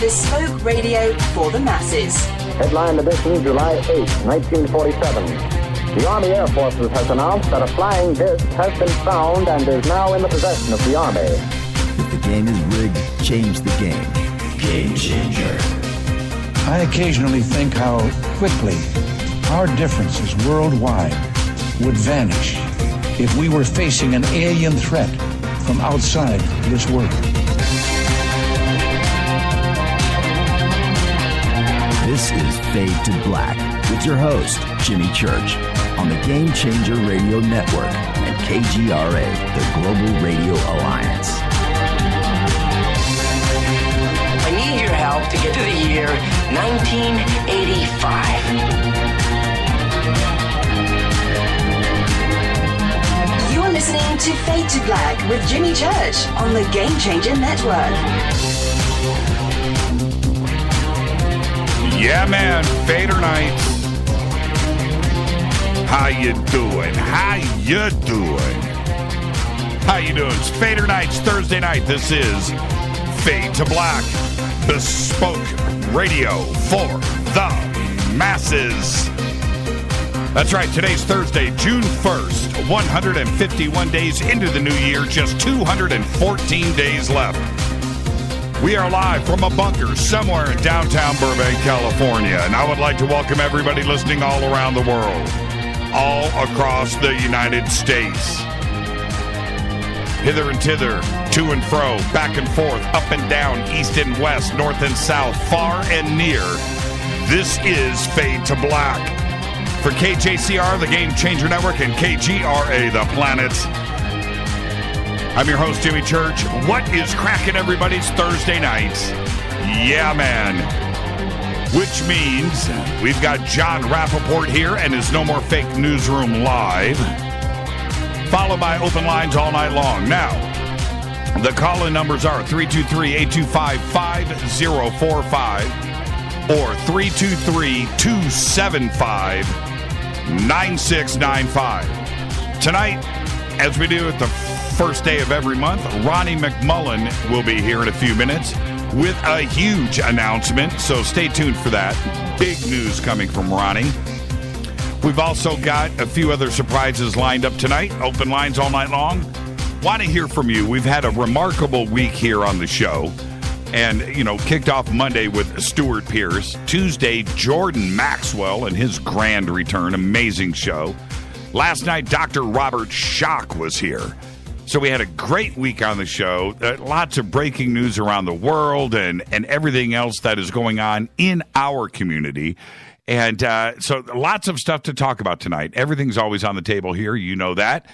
bespoke radio for the masses. Headline edition, July 8, 1947. The Army Air Forces has announced that a flying disc has been found and is now in the possession of the Army. If the game is rigged, change the game. Game changer. I occasionally think how quickly our differences worldwide would vanish if we were facing an alien threat from outside this world. This is Fade to Black with your host, Jimmy Church, on the Game Changer Radio Network and KGRA, the Global Radio Alliance. I need your help to get to the year 1985. You're listening to Fade to Black with Jimmy Church on the Game Changer Network. Yeah, man, Fadernight. How you doing? How you doing? How you doing? It's Fadernight's Thursday night. This is Fade to Black, bespoke radio for the masses. That's right. Today's Thursday, June 1st, 151 days into the new year, just 214 days left. We are live from a bunker somewhere in downtown Burbank, California, and I would like to welcome everybody listening all around the world, all across the United States. Hither and thither, to and fro, back and forth, up and down, east and west, north and south, far and near. This is Fade to Black. For KJCR, the Game Changer Network, and KGRA, the Planet. I'm your host, Jimmy Church. What is cracking, everybody? It's Thursday night. Yeah, man. Which means we've got Jon Rappoport here and his No More Fake Newsroom live, followed by open lines all night long. Now, the call-in numbers are 323-825-5045 or 323-275-9695. Tonight, as we do at the first day of every month, Ronnie McMullen will be here in a few minutes with a huge announcement, so stay tuned for that. Big news coming from Ronnie. We've also got a few other surprises lined up tonight. Open lines all night long. Want to hear from you. We've had a remarkable week here on the show. And, kicked off Monday with Stuart Pierce. Tuesday, Jordan Maxwell and his grand return. Amazing show. Last night, Dr. Robert Schock was here. So we had a great week on the show. Lots of breaking news around the world and everything else that is going on in our community. And so lots of stuff to talk about tonight. Everything's always on the table here. You know that.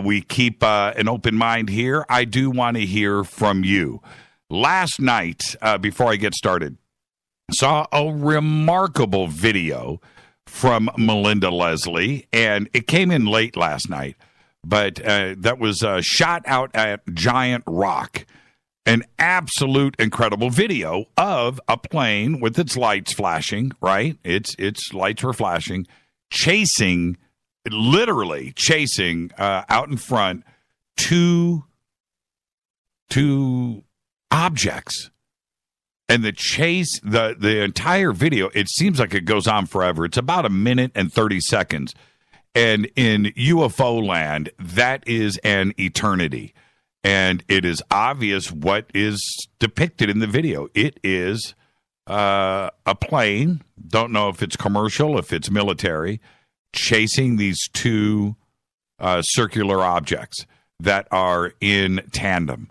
We keep an open mind here. I do want to hear from you. Last night, before I get started, saw a remarkable video from Melinda Leslie, and it came in late last night. But that was shot out at Giant Rock. An absolute incredible video of a plane with its lights flashing, right? Its lights were flashing, literally chasing out in front two objects. And the chase, the entire video, it seems like it goes on forever. It's about 1 minute and 30 seconds. And in UFO land, that is an eternity. And it is obvious what is depicted in the video. It is a plane, don't know if it's commercial, if it's military, chasing these two circular objects that are in tandem.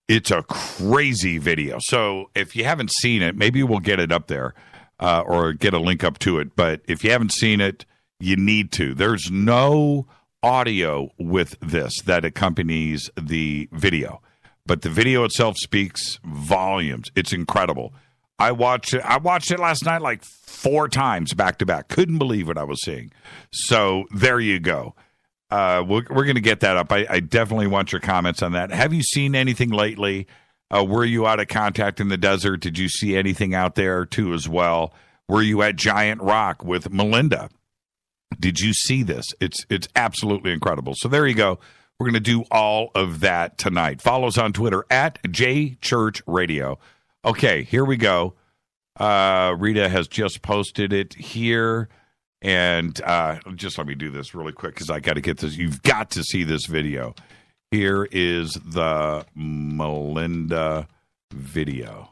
It's a crazy video. So if you haven't seen it, maybe we'll get it up there or get a link up to it. But if you haven't seen it, you need to. There's no audio with this that accompanies the video, but the video itself speaks volumes. It's incredible. I watched it last night like 4 times back to back. Couldn't believe what I was seeing. So there you go. We're going to get that up. I definitely want your comments on that. Have you seen anything lately? Were you out of contact in the desert? Did you see anything out there too as well? Were you at Giant Rock with Melinda? Did you see this? It's absolutely incredible. So there you go. We're going to do all of that tonight. Follow us on Twitter at JChurchRadio. Okay, here we go. Rita has just posted it here. And just let me do this really quick because I got to get this. You've got to see this video. Here is the Melinda video.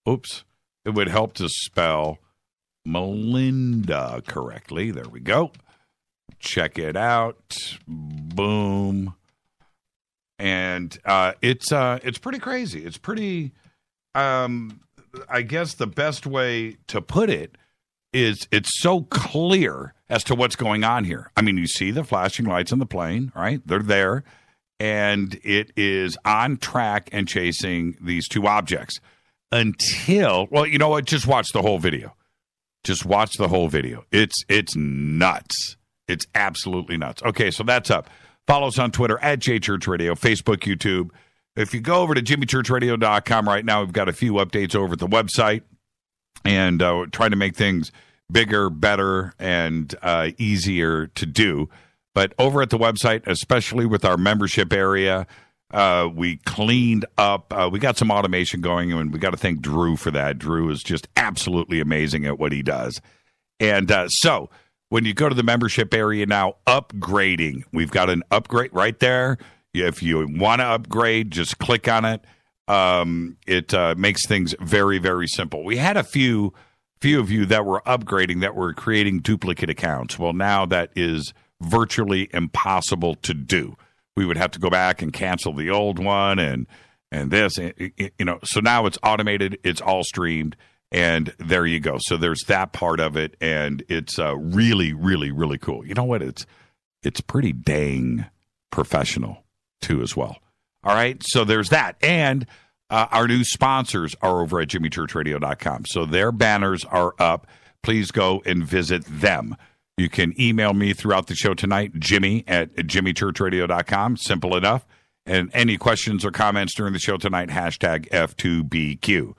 Oops. It would help to spell Melinda correctly. There we go. Check it out. Boom. And it's pretty crazy. It's pretty, I guess the best way to put it is it's so clear as to what's going on here. I mean, you see the flashing lights on the plane, right? They're there. And it is on track and chasing these two objects until, well, you know what? Just watch the whole video. Just watch the whole video. It's nuts. It's absolutely nuts. Okay, so that's up. Follow us on Twitter at JChurchRadio, Facebook, YouTube. If you go over to jimmychurchradio.com right now, we've got a few updates over at the website and trying to make things bigger, better, and easier to do. But over at the website, especially with our membership area, we cleaned up. We got some automation going, and we got to thank Drew for that. Drew is just absolutely amazing at what he does. And so when you go to the membership area now, upgrading, we've got an upgrade right there. If you want to upgrade, just click on it. It makes things very, very simple. We had a few of you that were upgrading that were creating duplicate accounts. Well, now that is virtually impossible to do. We would have to go back and cancel the old one and this, so now it's automated, it's all streamed, and there you go. So there's that part of it, and it's really, really, really cool. You know what? It's pretty dang professional too as well. All right, so there's that. And our new sponsors are over at jimmychurchradio.com. So their banners are up. Please go and visit them. You can email me throughout the show tonight, Jimmy at jimmychurchradio.com. Simple enough. And any questions or comments during the show tonight, hashtag F2BQ.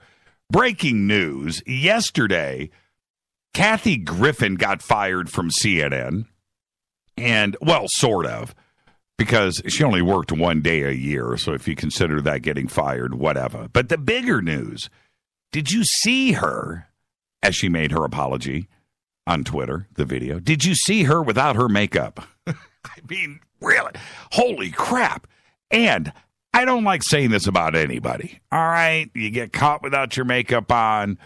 Breaking news. Yesterday, Kathy Griffin got fired from CNN. And, well, sort of. Because she only worked one day a year. So if you consider that getting fired, whatever. But the bigger news, did you see her as she made her apology on Twitter, the video? Did you see her without her makeup? I mean, really? Holy crap. And I don't like saying this about anybody. All right? You get caught without your makeup on,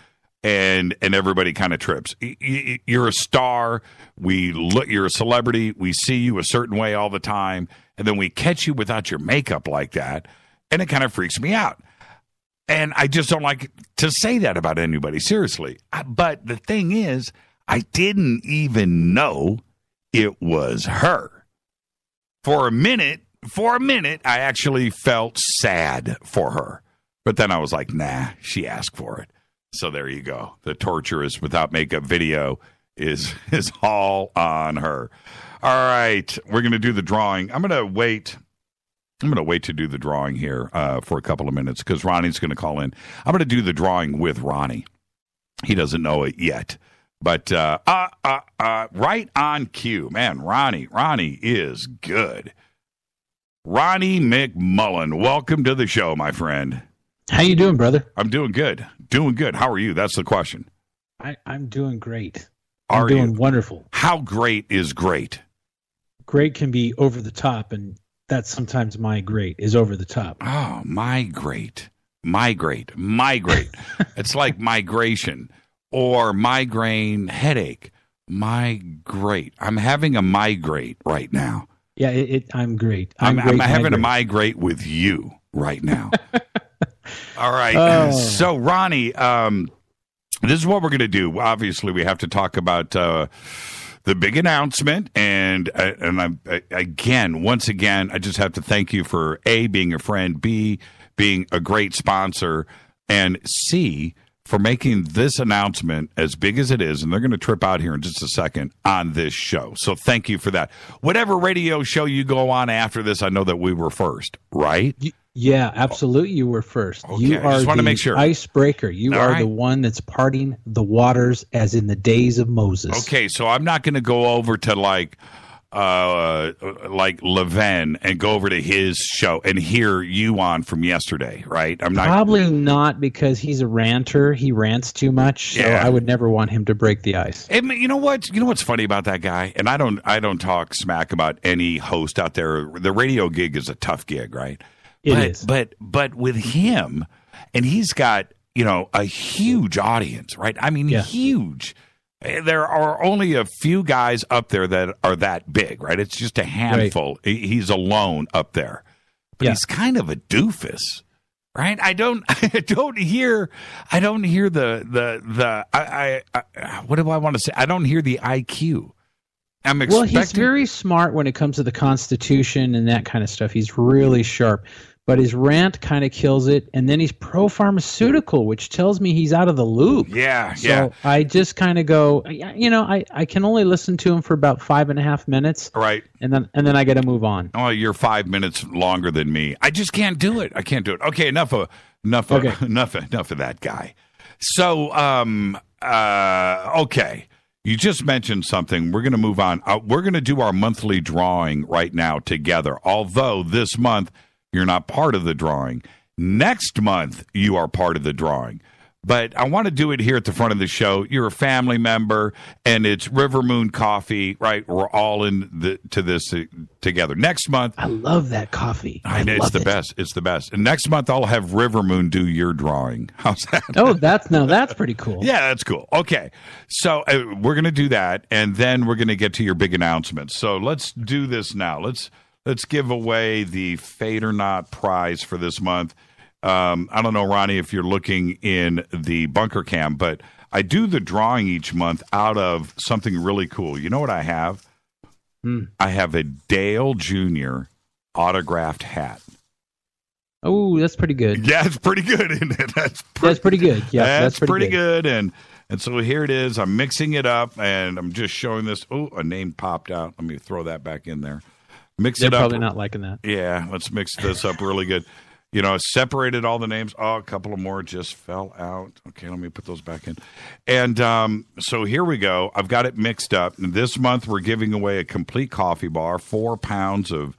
and everybody kind of trips. You're a star. You're a celebrity. We see you a certain way all the time, and then we catch you without your makeup like that, and it kind of freaks me out. And I just don't like to say that about anybody, seriously. But the thing is, I didn't even know it was her. For a minute, I actually felt sad for her. But then I was like, nah, she asked for it. So there you go. The torturous without makeup video is all on her. All right, we're going to do the drawing. I'm going to wait to do the drawing here for a couple of minutes because Ronnie's going to call in. I'm going to do the drawing with Ronnie. He doesn't know it yet. But right on cue. Man, Ronnie is good. Ronnie McMullen, welcome to the show, my friend. How you doing, brother? I'm doing good. Doing good. How are you? That's the question. I'm doing great. I'm doing wonderful. How great is great? Great can be over the top, and that's sometimes my great is over the top. Oh, my great. It's like migration. Or migraine headache. Migrate. I'm having a migrate right now. Yeah, I'm great. I'm having a migrate with you right now. All right. So, Ronnie, this is what we're going to do. Obviously, we have to talk about the big announcement. And once again, I just have to thank you for A, being a friend, B, being a great sponsor, and C, for making this announcement as big as it is, and they're going to trip out here in just a second on this show. So thank you for that. Whatever radio show you go on after this, I know that we were first, right? Yeah, absolutely. You were first. Okay, you are just want to make sure. Icebreaker. You are right. the one that's parting the waters as in the days of Moses. Okay, so I'm not going to go over to like like Levin and go over to his show and hear you on from yesterday, right? I'm not Probably not, because he's a ranter. He rants too much, so I would never want him to break the ice. And you know what? You know what's funny about that guy? And I don't talk smack about any host out there. The radio gig is a tough gig, right? It is. But with him, and he's got, a huge audience, right? I mean, huge. There are only a few guys up there that are that big, right? It's just a handful. Right. He's alone up there, but he's kind of a doofus, right? I don't hear the what do I want to say? I don't hear the IQ. Well, he's very smart when it comes to the Constitution and that kind of stuff. He's really sharp. But his rant kind of kills it, and then he's pro-pharmaceutical, which tells me he's out of the loop. So I just kind of go, I can only listen to him for about 5.5 minutes, right? And then I got to move on. Oh, you're 5 minutes longer than me. I just can't do it. I can't do it. Okay, enough of that guy. So, okay. You just mentioned something. We're going to move on. We're going to do our monthly drawing right now together. Although this month you're not part of the drawing. Next month, you are part of the drawing. But I want to do it here at the front of the show. You're a family member, and it's River Moon Coffee, right? We're all to this together. Next month. I love that coffee. It's the best. It's the best. And next month, I'll have River Moon do your drawing. How's that? Oh, that's pretty cool. Yeah, that's cool. Okay. So we're going to do that, and then we're going to get to your big announcements. So let's do this now. Let's give away the Fadernight prize for this month. I don't know, Ronnie, if you're looking in the bunker cam, but I do the drawing each month out of something really cool. You know what I have? I have a Dale Jr. autographed hat. Oh, that's pretty good. Yeah, it's pretty good, isn't it? That's pretty good. Yeah, that's pretty good. And so here it is. I'm mixing it up, and I'm just showing this. Oh, a name popped out. Let me throw that back in there. They're probably not liking that. Yeah, let's mix this up really good. Separated all the names. Oh, a couple of more just fell out. Okay, let me put those back in. And so here we go. I've got it mixed up. And this month we're giving away a complete coffee bar, 4 pounds of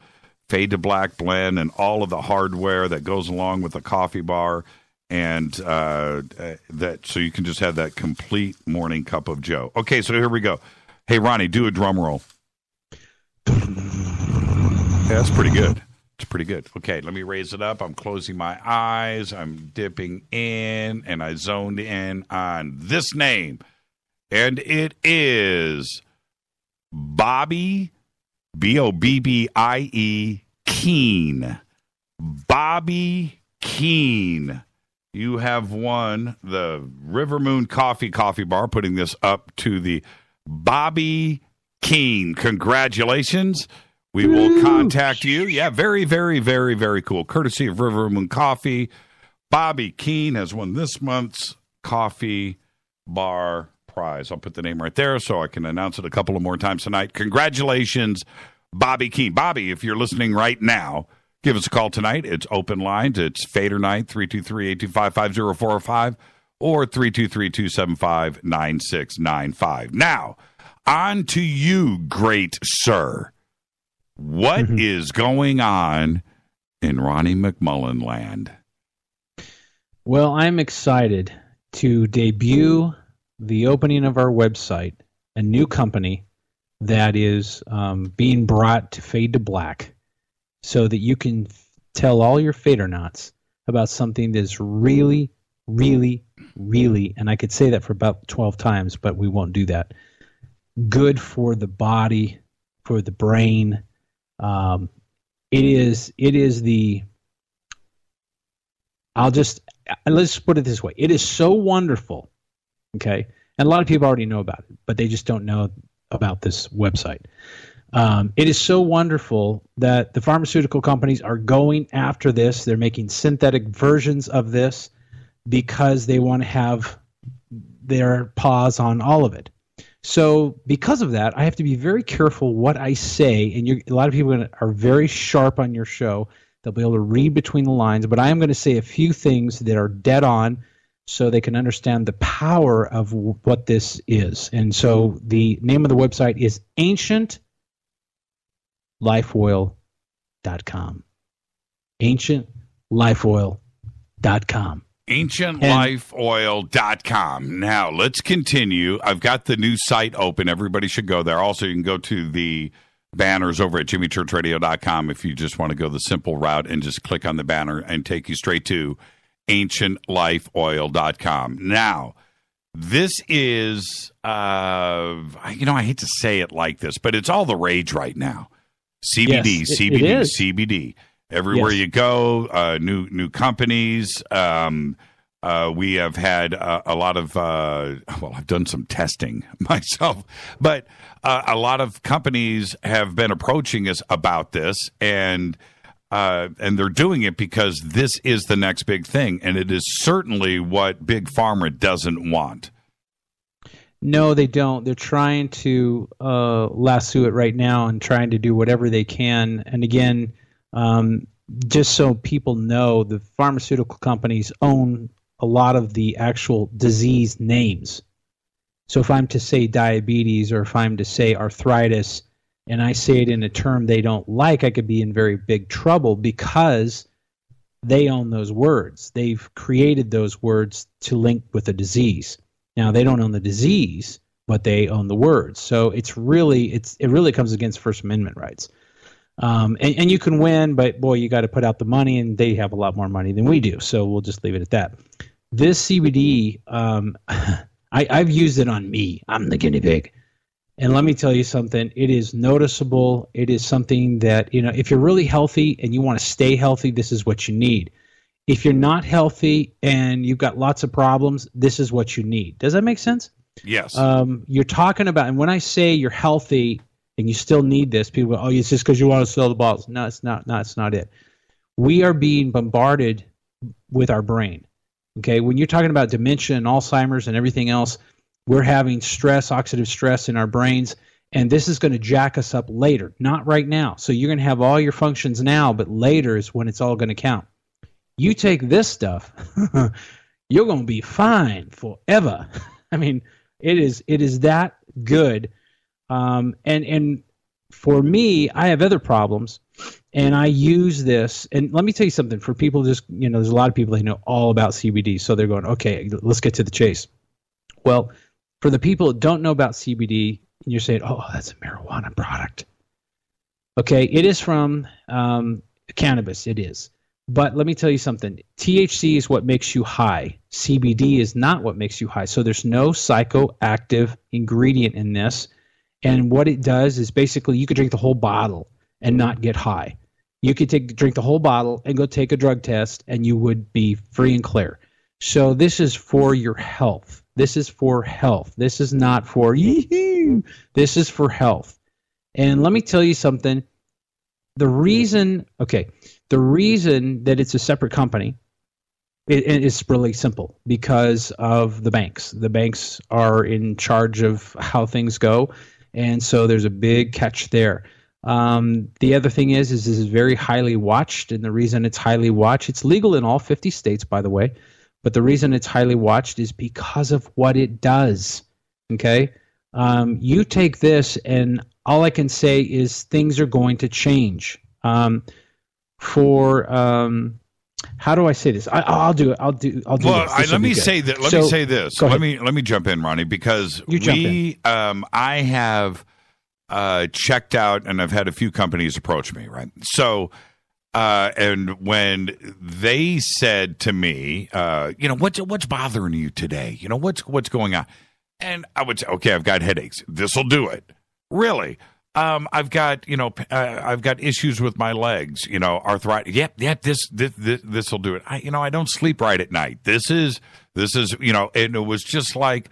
Fade to Black blend and all of the hardware that goes along with the coffee bar. And so you can just have that complete morning cup of Joe. Okay, so here we go. Hey, Ronnie, do a drum roll. Yeah, that's pretty good. It's pretty good. Okay, let me raise it up. I'm closing my eyes. I'm dipping in, and I zoned in on this name. And it is Bobby, Bobbie Keene. Bobby Keene. You have won the River Moon Coffee bar, putting this up to the Bobby Keene. Congratulations. We will contact you. Yeah, very, very, very, very cool. Courtesy of River Moon Coffee. Bobby Keene has won this month's coffee bar prize. I'll put the name right there so I can announce it a couple of more times tonight. Congratulations, Bobby Keene. Bobby, if you're listening right now, give us a call tonight. It's open lines. It's Fadernight, 323-825-5045 or 323-275-9695. Now, on to you, great sir. What is going on in Ronnie McMullen land? Well, I'm excited to debut the opening of our website, a new company that is being brought to Fade to Black so that you can tell all your Fadernauts about something that's really, really, really, and I could say that for about 12 times, but we won't do that, good for the body, for the brain. Let's put it this way. It is so wonderful. Okay. And a lot of people already know about it, but they just don't know about this website. It is so wonderful that the pharmaceutical companies are going after this. They're making synthetic versions of this because they want to have their paws on all of it. So because of that, I have to be very careful what I say. And a lot of people are very sharp on your show. They'll be able to read between the lines. But I am going to say a few things that are dead on so they can understand the power of what this is. And so the name of the website is Ancient ancientlifeoil.com. ancientlifeoil.com. ancientlifeoil.com. Now, let's continue. I've got the new site open. Everybody should go there. Also, you can go to the banners over at jimmychurchradio.com if you just want to go the simple route and just click on the banner and take you straight to ancientlifeoil.com. Now, this is, I hate to say it like this, but it's all the rage right now. CBD, Yes, CBD, it is. CBD. Everywhere Yes. you go, new companies. We have had a lot of, I've done some testing myself, but a lot of companies have been approaching us about this, and they're doing it because this is the next big thing, and it is certainly what Big Pharma doesn't want. No, they don't. They're trying to lasso it right now and trying to do whatever they can. And again, just so people know, the pharmaceutical companies own a lot of the actual disease names. So if I'm to say diabetes or if I'm to say arthritis and I say it in a term they don't like, I could be in very big trouble because they own those words. They've created those words to link with a disease. Now, they don't own the disease, but they own the words. So it really comes against First Amendment rights. And you can win, but boy, you got to put out the money, and they have a lot more money than we do. So we'll just leave it at that. This CBD, I've used it on me. I'm the guinea pig. And let me tell you something. It is noticeable. It is something that, if you're really healthy and you want to stay healthy, this is what you need. If you're not healthy and you've got lots of problems, this is what you need. Does that make sense? Yes. You're talking about, and when I say you're healthy and you still need this, people go, oh, it's just because you want to sell the bottles. No, it's not. No, it's not it. We are being bombarded with our brain. Okay, when you're talking about dementia and Alzheimer's and everything else, we're having stress, oxidative stress in our brains, and this is going to jack us up later, not right now. So you're going to have all your functions now, but later is when it's all going to count. You take this stuff, you're going to be fine forever. I mean, it is that good. And for me, I have other problems, and I use this. And let me tell you something. For people, there's a lot of people that know all about CBD, so they're going, okay, let's get to the chase. Well, for the people that don't know about CBD, and you're saying, oh, that's a marijuana product. Okay, it is from cannabis. It is. But let me tell you something. THC is what makes you high. CBD is not what makes you high. So there's no psychoactive ingredient in this. And what it does is basically you could drink the whole bottle and not get high. You could drink the whole bottle and go take a drug test and you would be free and clear. So this is for your health. This is for health. This is not for yee-hoo. This is for health. And let me tell you something. The reason that it's a separate company, it's really simple because of the banks. The banks are in charge of how things go, and so there's a big catch there. The other thing is this is very highly watched, and the reason it's highly watched, it's legal in all 50 states, by the way, but the reason it's highly watched is because of what it does, okay? You take this, and all I can say is things are going to change. How do I say this? I'll do it. I'll do well, this. Let me say that. Let me say this. Let me jump in, Ronnie, because I have checked out, and I've had a few companies approach me, right? So, and when they said to me, what's bothering you today? What's going on? And I would say, okay, I've got headaches. This'll do it. Really? I've got issues with my legs, arthritis. Yeah, this'll do it. I don't sleep right at night. This is, and it was just like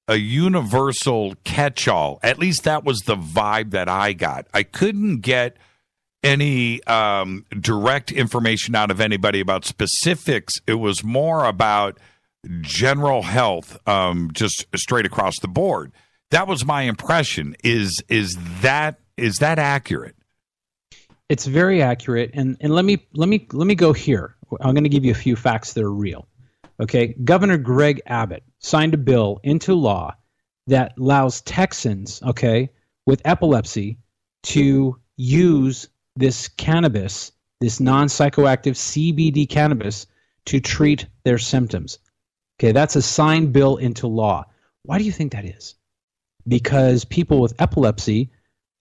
a universal catch-all. At least that was the vibe that I got. I couldn't get any direct information out of anybody about specifics. It was more about general health, just straight across the board. That was my impression. Is that accurate? It's very accurate, and let me go here. I'm going to give you a few facts that are real. Okay, Governor Greg Abbott signed a bill into law that allows Texans, okay, with epilepsy to use this cannabis, this non-psychoactive CBD cannabis, to treat their symptoms. Okay, that's a signed bill into law. Why do you think that is? Because people with epilepsy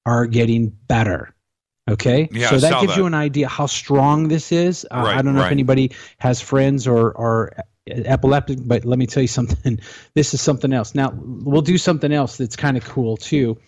are getting better. Okay, yeah, so that gives you an idea how strong this is. I don't know if anybody has friends or epileptic, but let me tell you something. This is something else. Now, we'll do something else that's kind of cool too,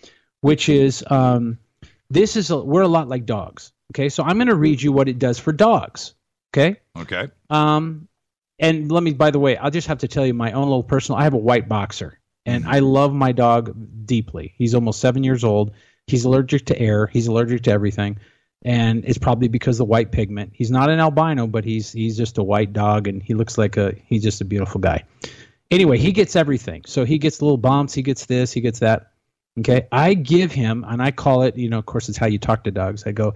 which is we're a lot like dogs. Okay, so I'm going to read you what it does for dogs. Okay. Okay. And let me, by the way, I'll just have to tell you my own little personal. I have a white boxer, and I love my dog deeply. He's almost 7 years old. He's allergic to air. He's allergic to everything, and it's probably because of the white pigment. He's not an albino, but he's just a white dog, and he looks like he's just a beautiful guy. Anyway, he gets everything. So he gets little bumps. He gets this. He gets that. Okay, I give him, and I call it, of course, it's how you talk to dogs. I go,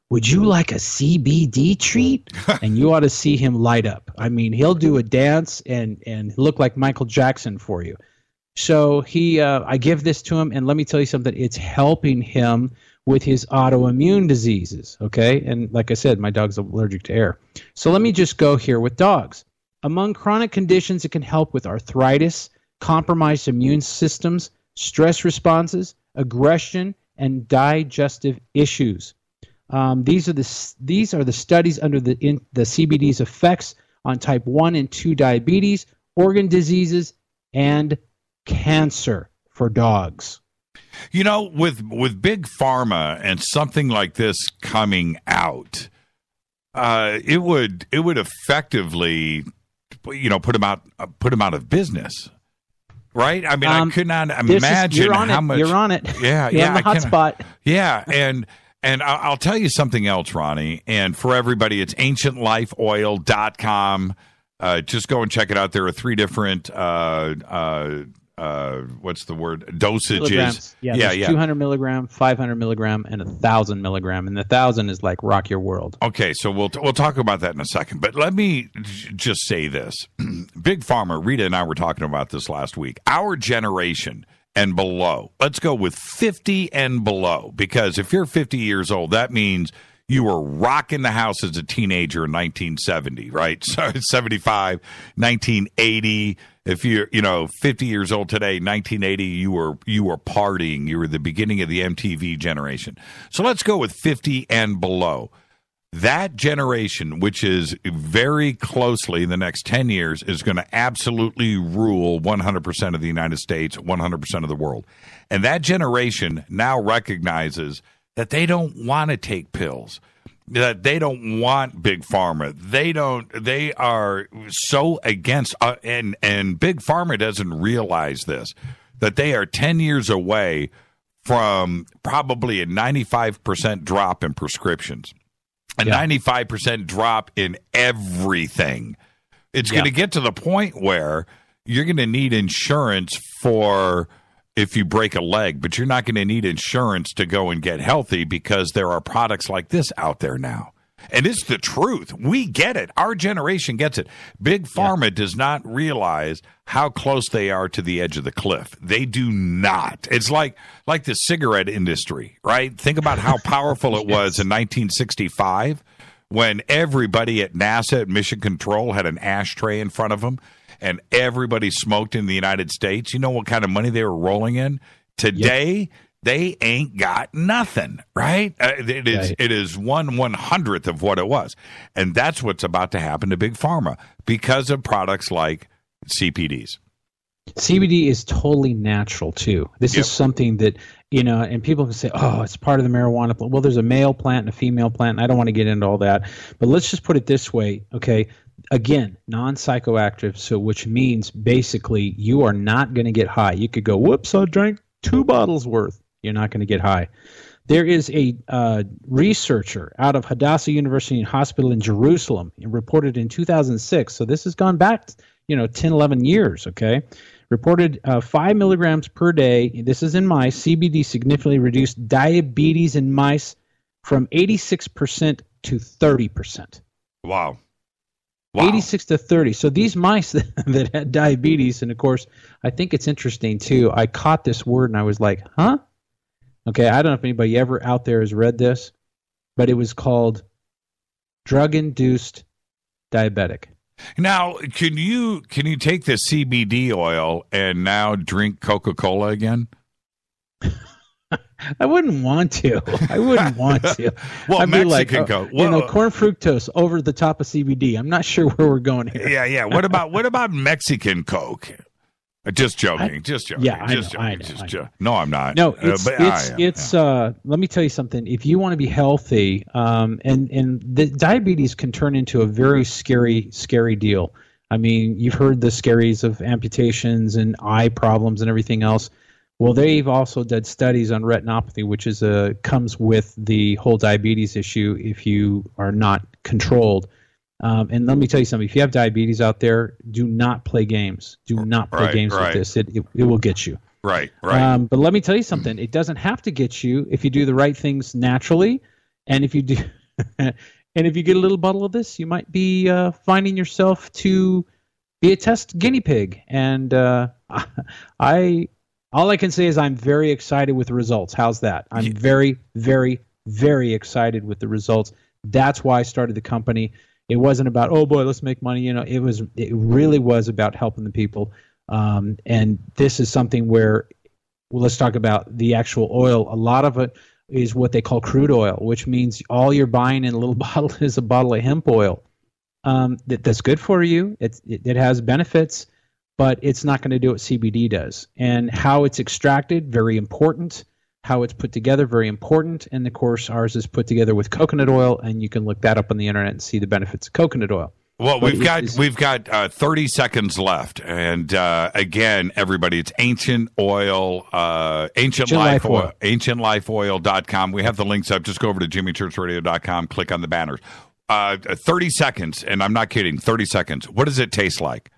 would you like a CBD treat? And you ought to see him light up. I mean, he'll do a dance and look like Michael Jackson for you. So I give this to him, and let me tell you something. It's helping him with his autoimmune diseases, okay? And like I said, my dog's allergic to air. So let me just go here with dogs. Among chronic conditions, it can help with arthritis, compromised immune systems, stress responses, aggression, and digestive issues. These are the studies under the CBD's effects on type 1 and 2 diabetes, organ diseases, and cancer for dogs. With big pharma and something like this coming out, it would effectively, put them out of business, right? I mean, I could not imagine how much you're on it. Yeah, you're on the hot spot. Yeah, and I'll tell you something else, Ronnie. And for everybody, it's ancientlifeoil.com. Just go and check it out. There are 3 different what's the word? Dosages. Milligrams. Yeah. 200 milligram, 500 milligram, and 1,000 milligram. And the 1,000 is like rock your world. Okay, so we'll talk about that in a second. But let me just say this: Big Pharma. Rita and I were talking about this last week. Our generation and below. Let's go with 50 and below, because if you're 50 years old, that means you were rocking the house as a teenager in 1970, right? So 75, 1980. If you're, 50 years old today, 1980, you were partying. You were the beginning of the MTV generation. So let's go with 50 and below. That generation, which is very closely in the next 10 years, is going to absolutely rule 100% of the United States, 100% of the world. And that generation now recognizes that they don't want to take pills, that they don't want big pharma. They are so against, and big pharma doesn't realize this, that they are 10 years away from probably a 95% drop in prescriptions. A 95% drop in everything. It's going to get to the point where you're going to need insurance for if you break a leg, but you're not going to need insurance to go and get healthy because there are products like this out there now. And it's the truth. We get it. Our generation gets it. Big Pharma does not realize how close they are to the edge of the cliff. They do not. It's like the cigarette industry, right? Think about how powerful it was in 1965 when everybody at NASA at Mission Control had an ashtray in front of them and everybody smoked in the United States. You know what kind of money they were rolling in? Today, they ain't got nothing, right? It is 1/100th of what it was. And that's what's about to happen to Big Pharma because of products like CBDs. CBD is totally natural, too. This is something that, and people can say, oh, it's part of the marijuana plant. Well, there's a male plant and a female plant, and I don't want to get into all that. But let's just put it this way, okay? Again, non-psychoactive, so which means basically you are not going to get high. You could go, whoops, I drank 2 bottles worth. You're not going to get high. There is a researcher out of Hadassah University Hospital in Jerusalem, reported in 2006. So this has gone back, 10, 11 years, okay? Reported 5 milligrams per day. This is in mice. CBD significantly reduced diabetes in mice from 86% to 30%. Wow. 86 to 30. So these mice that had diabetes, and of course, I think it's interesting too. I caught this word and I was like, huh? Okay, I don't know if anybody ever out there has read this, but it was called Drug-Induced Diabetic. Now, can you take the CBD oil and now drink Coca-Cola again? I wouldn't want to. Well, I'd Mexican be like, Coke. corn fructose over the top of CBD. I'm not sure where we're going here. Yeah. What about Mexican Coke? Just joking. Yeah, I know. No, I'm not. No, it's let me tell you something. If you want to be healthy, and the diabetes can turn into a very scary deal. I mean, you've heard the scaries of amputations and eye problems and everything else. Well, they've also done studies on retinopathy, which is comes with the whole diabetes issue if you are not controlled. And let me tell you something. If you have diabetes out there, do not play games. Do not play games with this. It will get you. Right. But let me tell you something. It doesn't have to get you if you do the right things naturally. And if you do, and if you get a little bottle of this, you might be finding yourself to be a test guinea pig. And all I can say is I'm very excited with the results. How's that? I'm very, very, very excited with the results. That's why I started the company. It wasn't about, oh boy, let's make money. It really was about helping the people. And this is something where, well, let's talk about the actual oil. A lot of it is what they call crude oil, which means all you're buying in a little bottle is a bottle of hemp oil. That's good for you. It has benefits, but it's not going to do what CBD does. And how it's extracted, very important. How it's put together, very important. And of course, ours is put together with coconut oil, and you can look that up on the internet and see the benefits of coconut oil. Well, we've got 30 seconds left, and again, everybody, it's Ancient Oil, Ancient Life Oil, ancientlifeoil.com. We have the links up. Just go over to jimmychurchradio.com, click on the banners. 30 seconds, and I'm not kidding. 30 seconds. What does it taste like?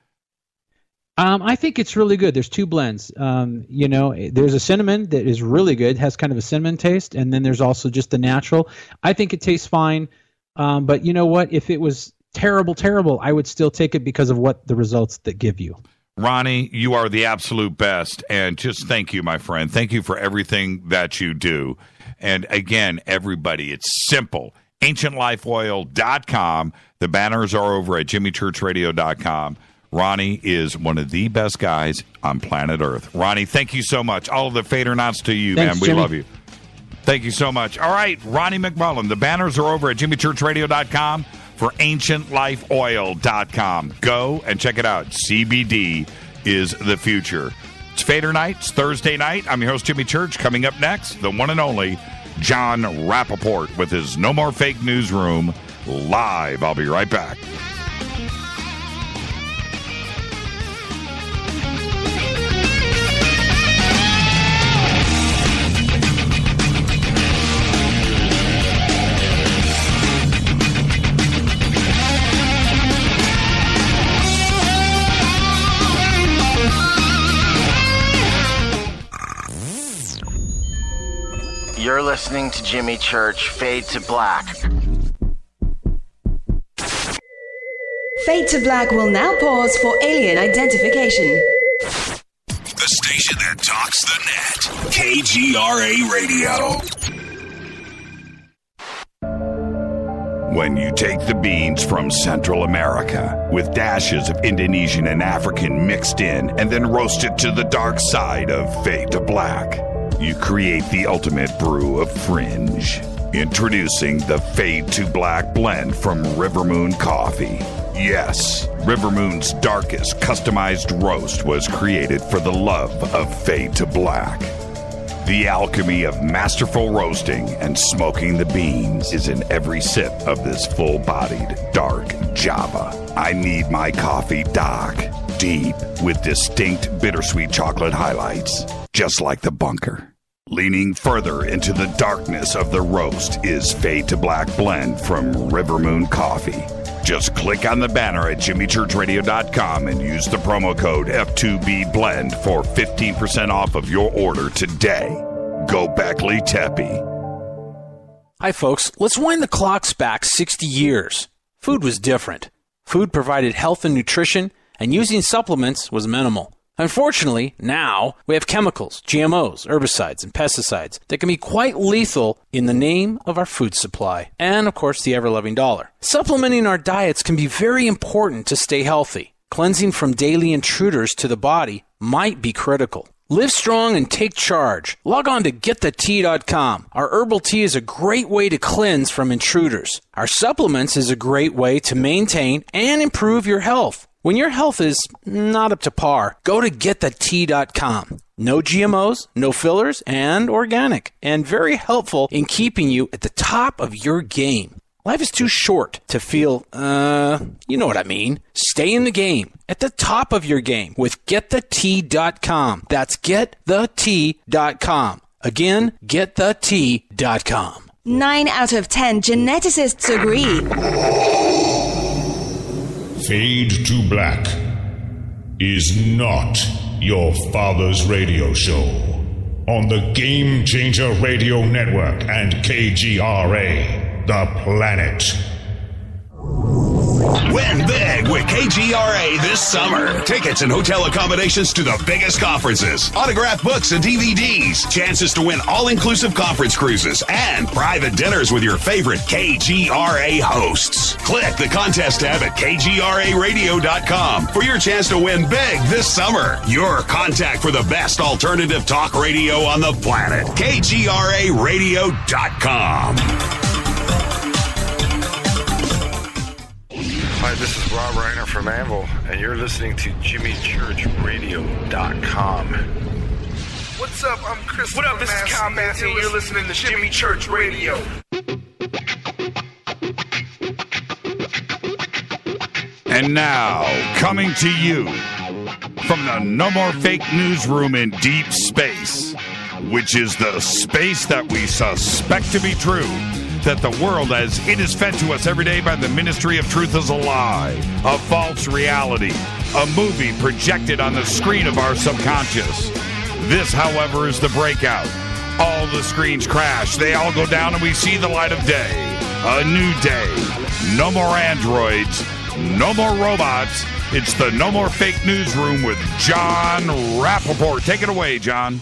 I think it's really good. There's two blends. There's a cinnamon that is really good, has kind of a cinnamon taste, and then there's also just the natural. I think it tastes fine, but you know what? If it was terrible, I would still take it because of what the results that give you. Ronnie, you are the absolute best, and just thank you, my friend. Thank you for everything that you do. And again, everybody, it's simple. AncientLifeOil.com. The banners are over at jimmychurchradio.com. Ronnie is one of the best guys on planet Earth. Ronnie, thank you so much. All of the Fadernauts to you, Thanks, man. We Jimmy. love you. Thank you so much. All right, Ronnie McMullen. The banners are over at jimmychurchradio.com for ancientlifeoil.com. Go and check it out. CBD is the future. It's Fadernight. It's Thursday night. I'm your host, Jimmy Church. Coming up next, the one and only Jon Rappoport with his No More Fake Newsroom live. I'll be right back. You're listening to Jimmy Church, Fade to Black. Fade to Black will now pause for alien identification. The station that talks the net. KGRA Radio. When you take the beans from Central America with dashes of Indonesian and African mixed in and then roast it to the dark side of Fade to Black, you create the ultimate brew of fringe. Introducing the Fade to Black blend from Rivermoon Coffee. Yes, Rivermoon's darkest customized roast was created for the love of Fade to Black. The alchemy of masterful roasting and smoking the beans is in every sip of this full-bodied dark Java. I need my coffee dark, deep, with distinct bittersweet chocolate highlights, just like the bunker. Leaning further into the darkness of the roast is Fade to Black blend from Rivermoon Coffee. Just click on the banner at jimmychurchradio.com and use the promo code F2BBLEND for 15% off of your order today. Go Beckley Teppy. Hi, folks. Let's wind the clocks back 60 years. Food was different. Food provided health and nutrition, and using supplements was minimal. Unfortunately, now we have chemicals, GMOs, herbicides, and pesticides that can be quite lethal in the name of our food supply. And, of course, the ever-loving dollar. Supplementing our diets can be very important to stay healthy. Cleansing from daily intruders to the body might be critical. Live strong and take charge. Log on to getthetea.com. Our herbal tea is a great way to cleanse from intruders. Our supplements is a great way to maintain and improve your health. When your health is not up to par, go to getthetea.com. No GMOs, no fillers, and organic. And very helpful in keeping you at the top of your game. Life is too short to feel, you know what I mean. Stay in the game, at the top of your game with getthetea.com. That's getthetea.com. Again, getthetea.com. 9 out of 10 geneticists agree. Fade to Black is not your father's radio show on the Game Changer Radio Network and KGRA, The Planet. Win big with KGRA this summer. Tickets and hotel accommodations to the biggest conferences, autographed books and DVDs, chances to win all-inclusive conference cruises, and private dinners with your favorite KGRA hosts. Click the contest tab at kgraradio.com for your chance to win big this summer. Your contact for the best alternative talk radio on the planet. kgraradio.com. Hi, this is Rob Reiner from Anvil, and you're listening to JimmyChurchRadio.com. What's up? I'm Chris. What up? This is Kyle Massey, and you're listening to Jimmy Church Radio. And now, coming to you from the No More Fake newsroom in deep space, which is the space that we suspect to be true, that the world as it is fed to us every day by the Ministry of Truth is a lie, a false reality, a movie projected on the screen of our subconscious. This, however, is the breakout. All the screens crash, they all go down, and we see the light of day. A new day. No more androids, no more robots. It's the No More Fake newsroom with Jon Rappoport. Take it away, John.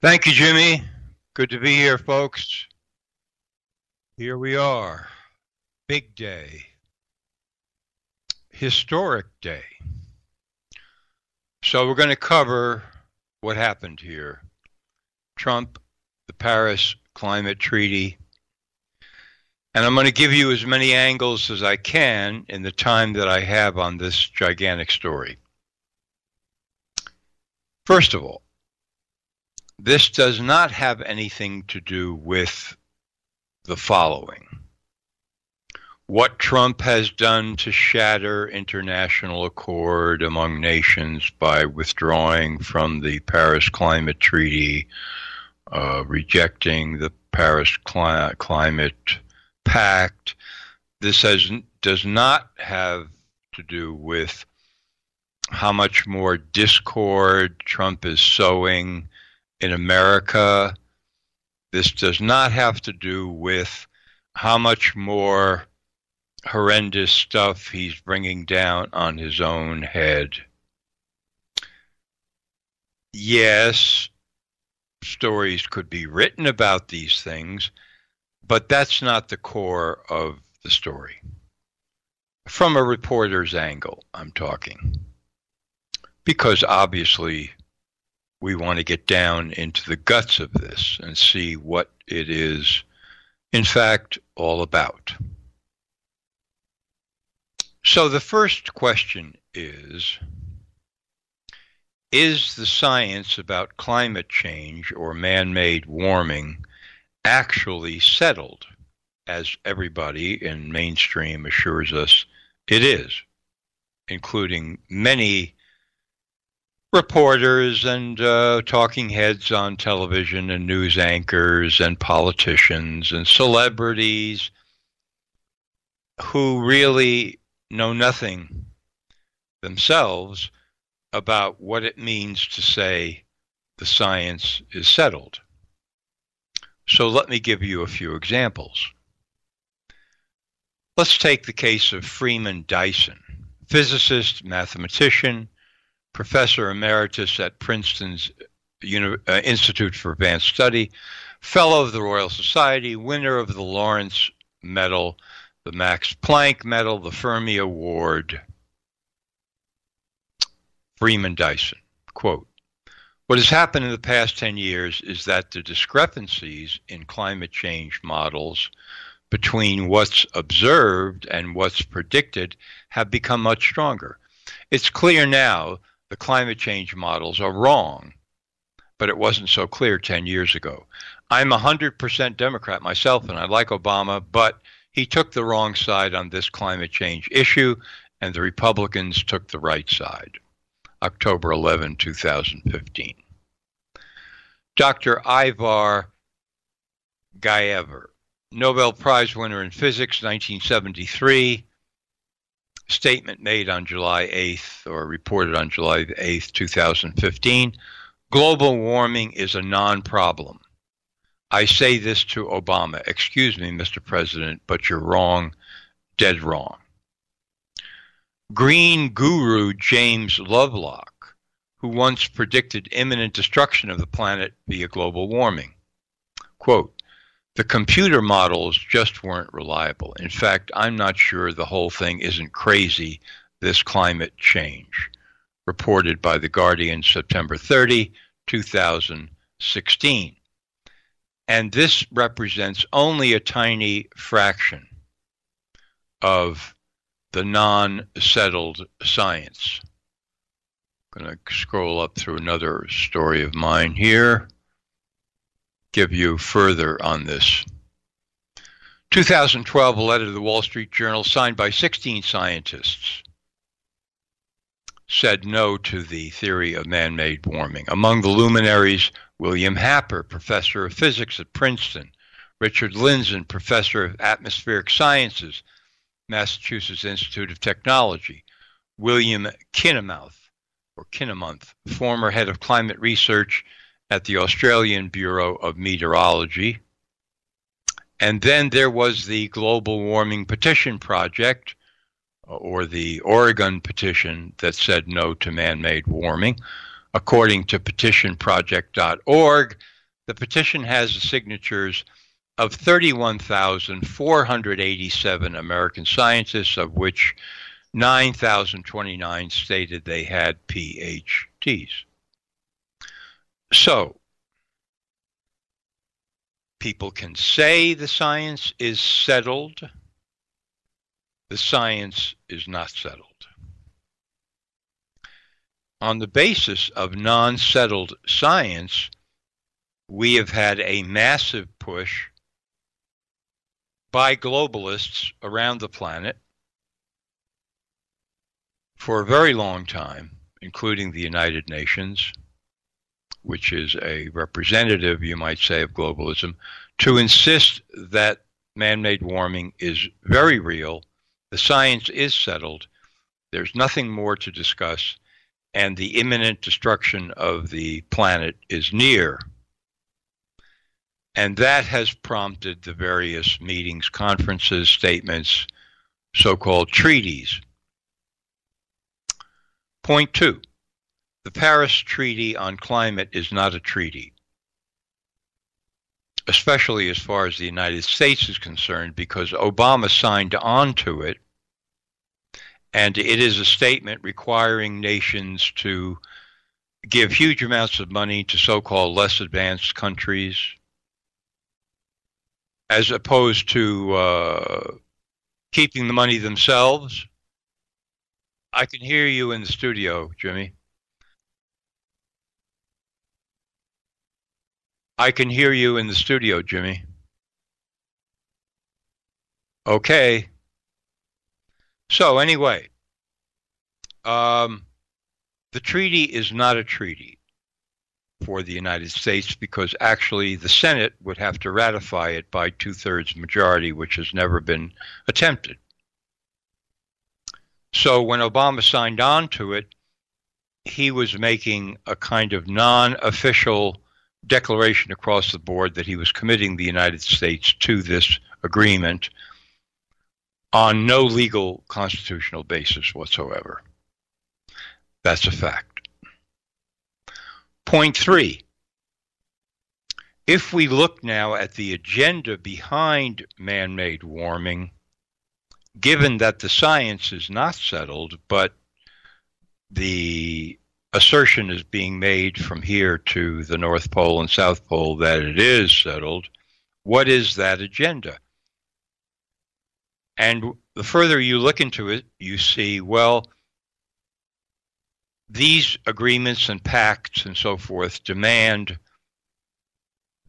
Thank you, Jimmy. Good to be here, folks. Here we are. Big day. Historic day. So we're going to cover what happened here. Trump, the Paris Climate Treaty. And I'm going to give you as many angles as I can in the time that I have on this gigantic story. First of all, this does not have anything to do with the following. What Trump has done to shatter international accord among nations by withdrawing from the Paris Climate Treaty, rejecting the Paris Climate Pact. This does not have to do with how much more discord Trump is sowing in America. This does not have to do with how much more horrendous stuff he's bringing down on his own head. Yes, stories could be written about these things, but that's not the core of the story. From a reporter's angle, I'm talking. Because obviously, we want to get down into the guts of this and see what it is, in fact, all about. So the first question is the science about climate change or man-made warming actually settled, as everybody in mainstream assures us it is, including many reporters and talking heads on television and news anchors and politicians and celebrities who really know nothing themselves about what it means to say the science is settled. So let me give you a few examples. Let's take the case of Freeman Dyson, physicist, mathematician, professor emeritus at Princeton's Institute for Advanced Study, fellow of the Royal Society, winner of the Lawrence Medal, the Max Planck Medal, the Fermi Award. Freeman Dyson, quote, "What has happened in the past 10 years is that the discrepancies in climate change models between what's observed and what's predicted have become much stronger. It's clear now the climate change models are wrong, but it wasn't so clear 10 years ago. I'm 100% Democrat myself, and I like Obama, but he took the wrong side on this climate change issue, and the Republicans took the right side." October 11, 2015. Dr. Ivar Gaever, Nobel Prize winner in physics, 1973, statement made on July 8th, or reported on July 8th, 2015, "Global warming is a non-problem. I say this to Obama, excuse me, Mr. President, but you're wrong, dead wrong." Green guru James Lovelock, who once predicted imminent destruction of the planet via global warming, quote, "The computer models just weren't reliable. In fact, I'm not sure the whole thing isn't crazy, this climate change." Reported by The Guardian, September 30, 2016. And this represents only a tiny fraction of the non-settled science. I'm going to scroll up through another story of mine here, give you further on this. 2012, a letter to the Wall Street Journal signed by 16 scientists said no to the theory of man-made warming. Among the luminaries, William Happer, professor of physics at Princeton, Richard Lindzen, professor of atmospheric sciences, Massachusetts Institute of Technology, William Kinnamuth, former head of climate research at the Australian Bureau of Meteorology. And then there was the Global Warming Petition Project, or the Oregon petition, that said no to man-made warming. According to petitionproject.org, the petition has the signatures of 31,487 American scientists, of which 9,029 stated they had PhDs. So, people can say the science is settled. The science is not settled. On the basis of non-settled science, we have had a massive push by globalists around the planet for a very long time, including the United Nations, which is a representative, you might say, of globalism, to insist that man-made warming is very real, the science is settled, there's nothing more to discuss, and the imminent destruction of the planet is near. And that has prompted the various meetings, conferences, statements, so-called treaties. Point 2, the Paris Treaty on Climate is not a treaty, especially as far as the United States is concerned, because Obama signed on to it, and it is a statement requiring nations to give huge amounts of money to so-called less advanced countries, as opposed to keeping the money themselves. I can hear you in the studio, Jimmy. I can hear you in the studio, Jimmy. Okay. So anyway, the treaty is not a treaty for the United States, because actually the Senate would have to ratify it by 2/3 majority, which has never been attempted. So when Obama signed on to it, he was making a kind of non-official declaration across the board that he was committing the United States to this agreement on no legal constitutional basis whatsoever. That's a fact. Point 3. If we look now at the agenda behind man-made warming, given that the science is not settled, but the assertion is being made from here to the North Pole and South Pole that it is settled, what is that agenda? And the further you look into it, you see, well, these agreements and pacts and so forth demand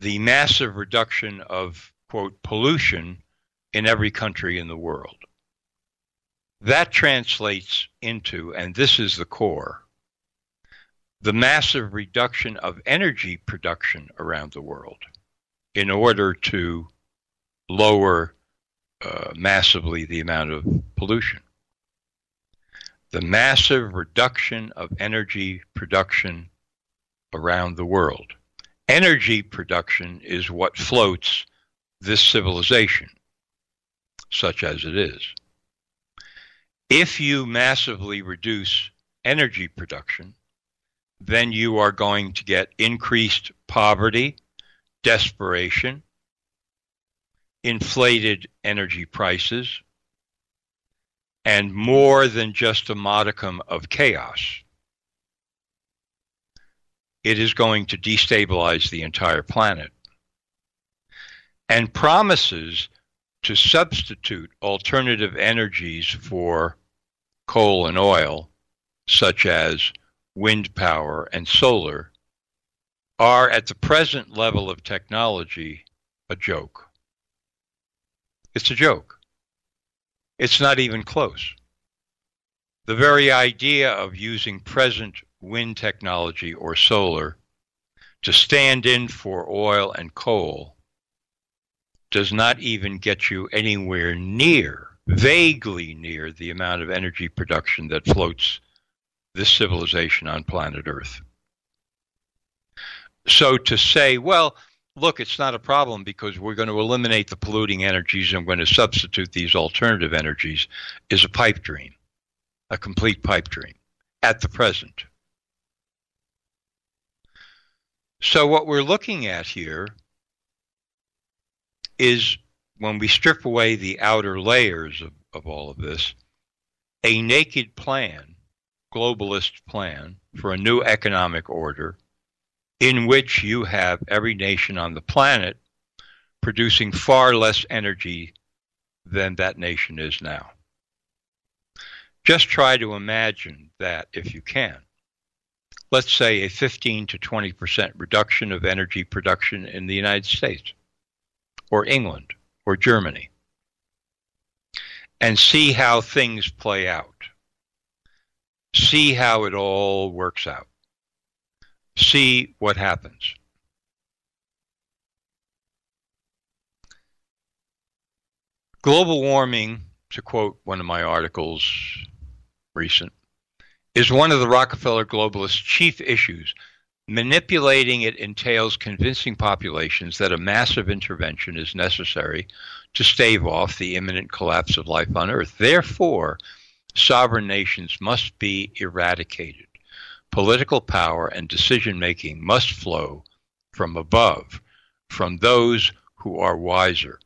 the massive reduction of, quote, pollution in every country in the world. That translates into, and this is the core, the massive reduction of energy production around the world in order to lower massively the amount of pollution. The massive reduction of energy production around the world. Energy production is what floats this civilization, such as it is. If you massively reduce energy production, then you are going to get increased poverty, desperation, inflated energy prices, and more than just a modicum of chaos. It is going to destabilize the entire planet. And promises to substitute alternative energies for coal and oil, such as wind power and solar, are at the present level of technology a joke. It's a joke. It's not even close. The very idea of using present wind technology or solar to stand in for oil and coal does not even get you anywhere near, vaguely near, the amount of energy production that floats this civilization on planet Earth. So to say, well, look, it's not a problem because we're going to eliminate the polluting energies and we're going to substitute these alternative energies is a pipe dream, a complete pipe dream at the present. So what we're looking at here is, when we strip away the outer layers of all of this, a naked plan, globalist plan for a new economic order in which you have every nation on the planet producing far less energy than that nation is now. Just try to imagine that if you can. Let's say a 15 to 20% reduction of energy production in the United States or England or Germany, and see how things play out. See how it all works out. See what happens. Global warming, to quote one of my articles recent, is one of the Rockefeller globalists' chief issues. Manipulating it entails convincing populations that a massive intervention is necessary to stave off the imminent collapse of life on Earth. Therefore, sovereign nations must be eradicated. Political power and decision-making must flow from above, from those who are wiser.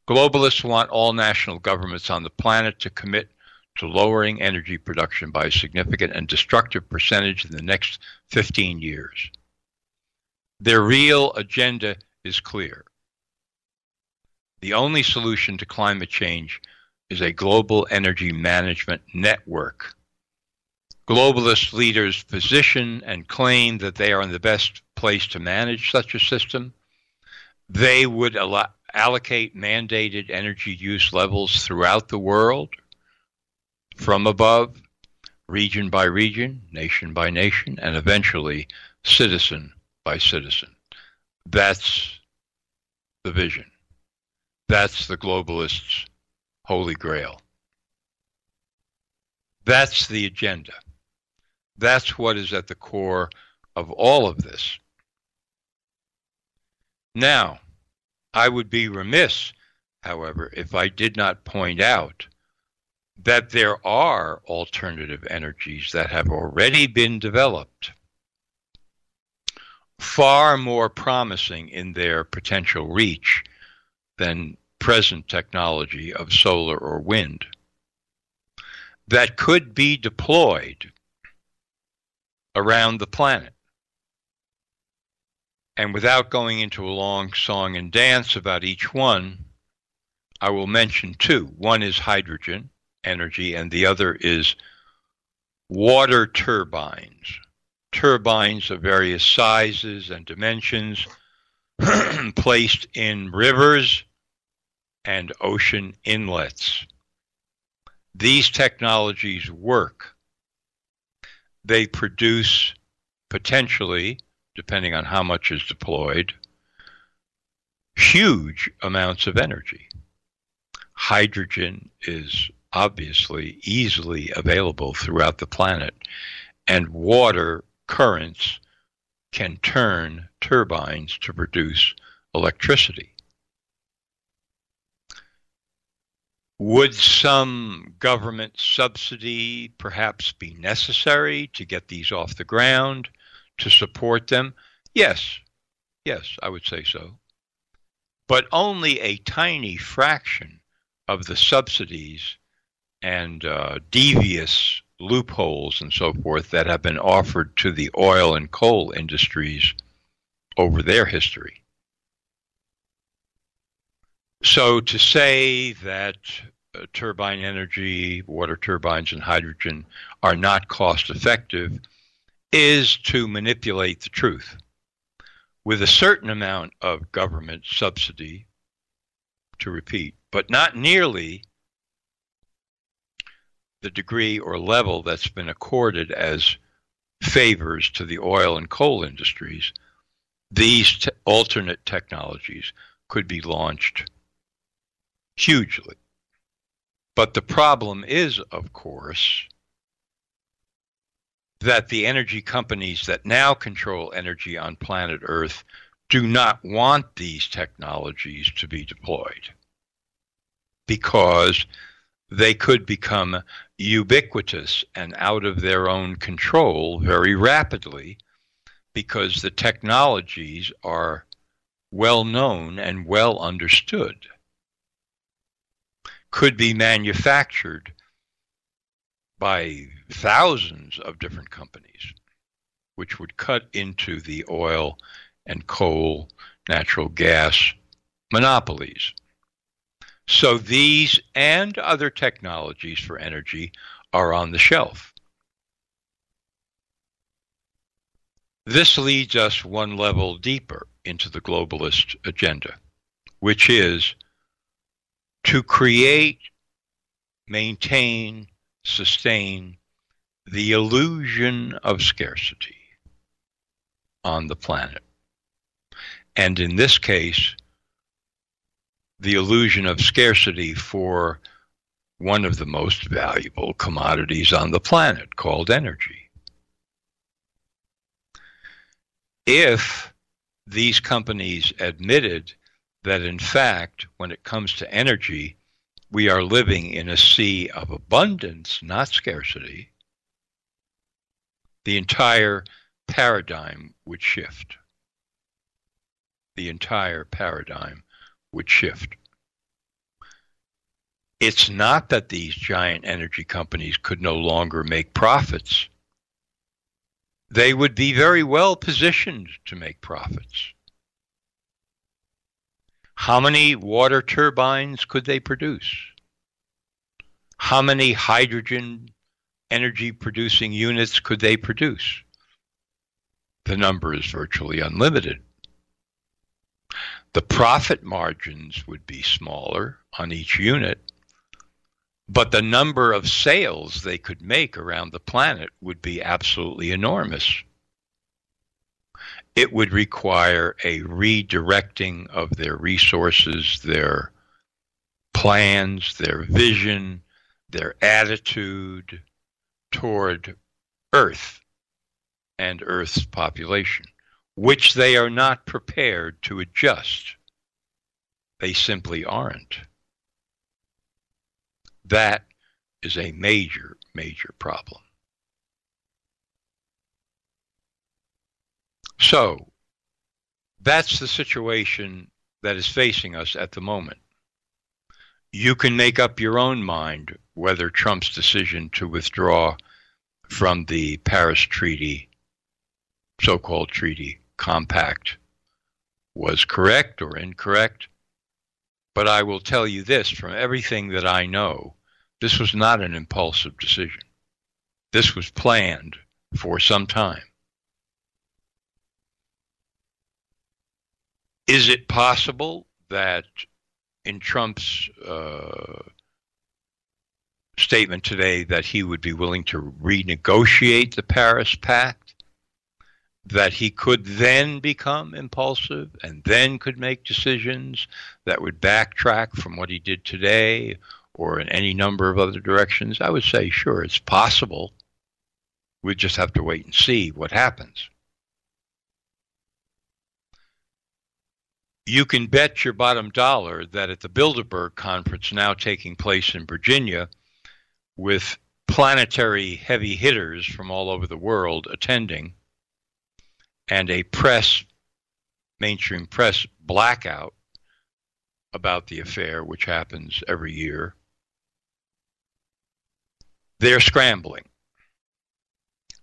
Globalists want all national governments on the planet to commit to lowering energy production by a significant and destructive percentage in the next 15 years. Their real agenda is clear. The only solution to climate change is a global energy management network. Globalist leaders position and claim that they are in the best place to manage such a system. They would allocate mandated energy use levels throughout the world, from above, region by region, nation by nation, and eventually citizen by citizen. That's the vision. That's the globalists' holy grail. That's the agenda. That's what is at the core of all of this. Now, I would be remiss, however, if I did not point out that there are alternative energies that have already been developed far more promising in their potential reach than present technology of solar or wind, that could be deployed around the planet. And without going into a long song and dance about each one, I will mention two. One is hydrogen energy, and the other is water turbines. Turbines of various sizes and dimensions placed in rivers and ocean inlets. These technologies work. They produce potentially, depending on how much is deployed, huge amounts of energy. Hydrogen is obviously easily available throughout the planet, and water currents can turn turbines to produce electricity. Would some government subsidy perhaps be necessary to get these off the ground, to support them? Yes, I would say so. But only a tiny fraction of the subsidies and devious loopholes and so forth that have been offered to the oil and coal industries over their history. So to say that turbine energy, water turbines, and hydrogen are not cost effective is to manipulate the truth. With a certain amount of government subsidy, to repeat, but not nearly the degree or level that's been accorded as favors to the oil and coal industries, these alternate technologies could be launched hugely. But the problem is, of course, that the energy companies that now control energy on planet Earth do not want these technologies to be deployed because they could become ubiquitous and out of their own control very rapidly, because the technologies are well known and well understood, could be manufactured by thousands of different companies, which would cut into the oil and coal, natural gas monopolies. So these and other technologies for energy are on the shelf. This leads us one level deeper into the globalist agenda, which is to create, maintain, sustain the illusion of scarcity on the planet. And in this case, the illusion of scarcity for one of the most valuable commodities on the planet, called energy. If these companies admitted that, in fact, when it comes to energy, we are living in a sea of abundance, not scarcity, the entire paradigm would shift. The entire paradigm would shift. It's not that these giant energy companies could no longer make profits. They would be very well positioned to make profits. How many water turbines could they produce? How many hydrogen energy producing units could they produce? The number is virtually unlimited. The profit margins would be smaller on each unit, but the number of sales they could make around the planet would be absolutely enormous. It would require a redirecting of their resources, their plans, their vision, their attitude toward Earth and Earth's population, which they are not prepared to adjust. They simply aren't. That is a major, major problem. So, That's the situation that is facing us at the moment. You can make up your own mind whether Trump's decision to withdraw from the Paris Treaty, so-called treaty, compact, was correct or incorrect. But I will tell you this, from everything that I know, this was not an impulsive decision. This was planned for some time. Is it possible that in Trump's statement today that he would be willing to renegotiate the Paris Pact, that he could then become impulsive and then could make decisions that would backtrack from what he did today or in any number of other directions? I would say, sure, it's possible. We just have to wait and see what happens. You can bet your bottom dollar that at the Bilderberg conference now taking place in Virginia, with planetary heavy hitters from all over the world attending, and a mainstream press blackout about the affair, which happens every year, they're scrambling.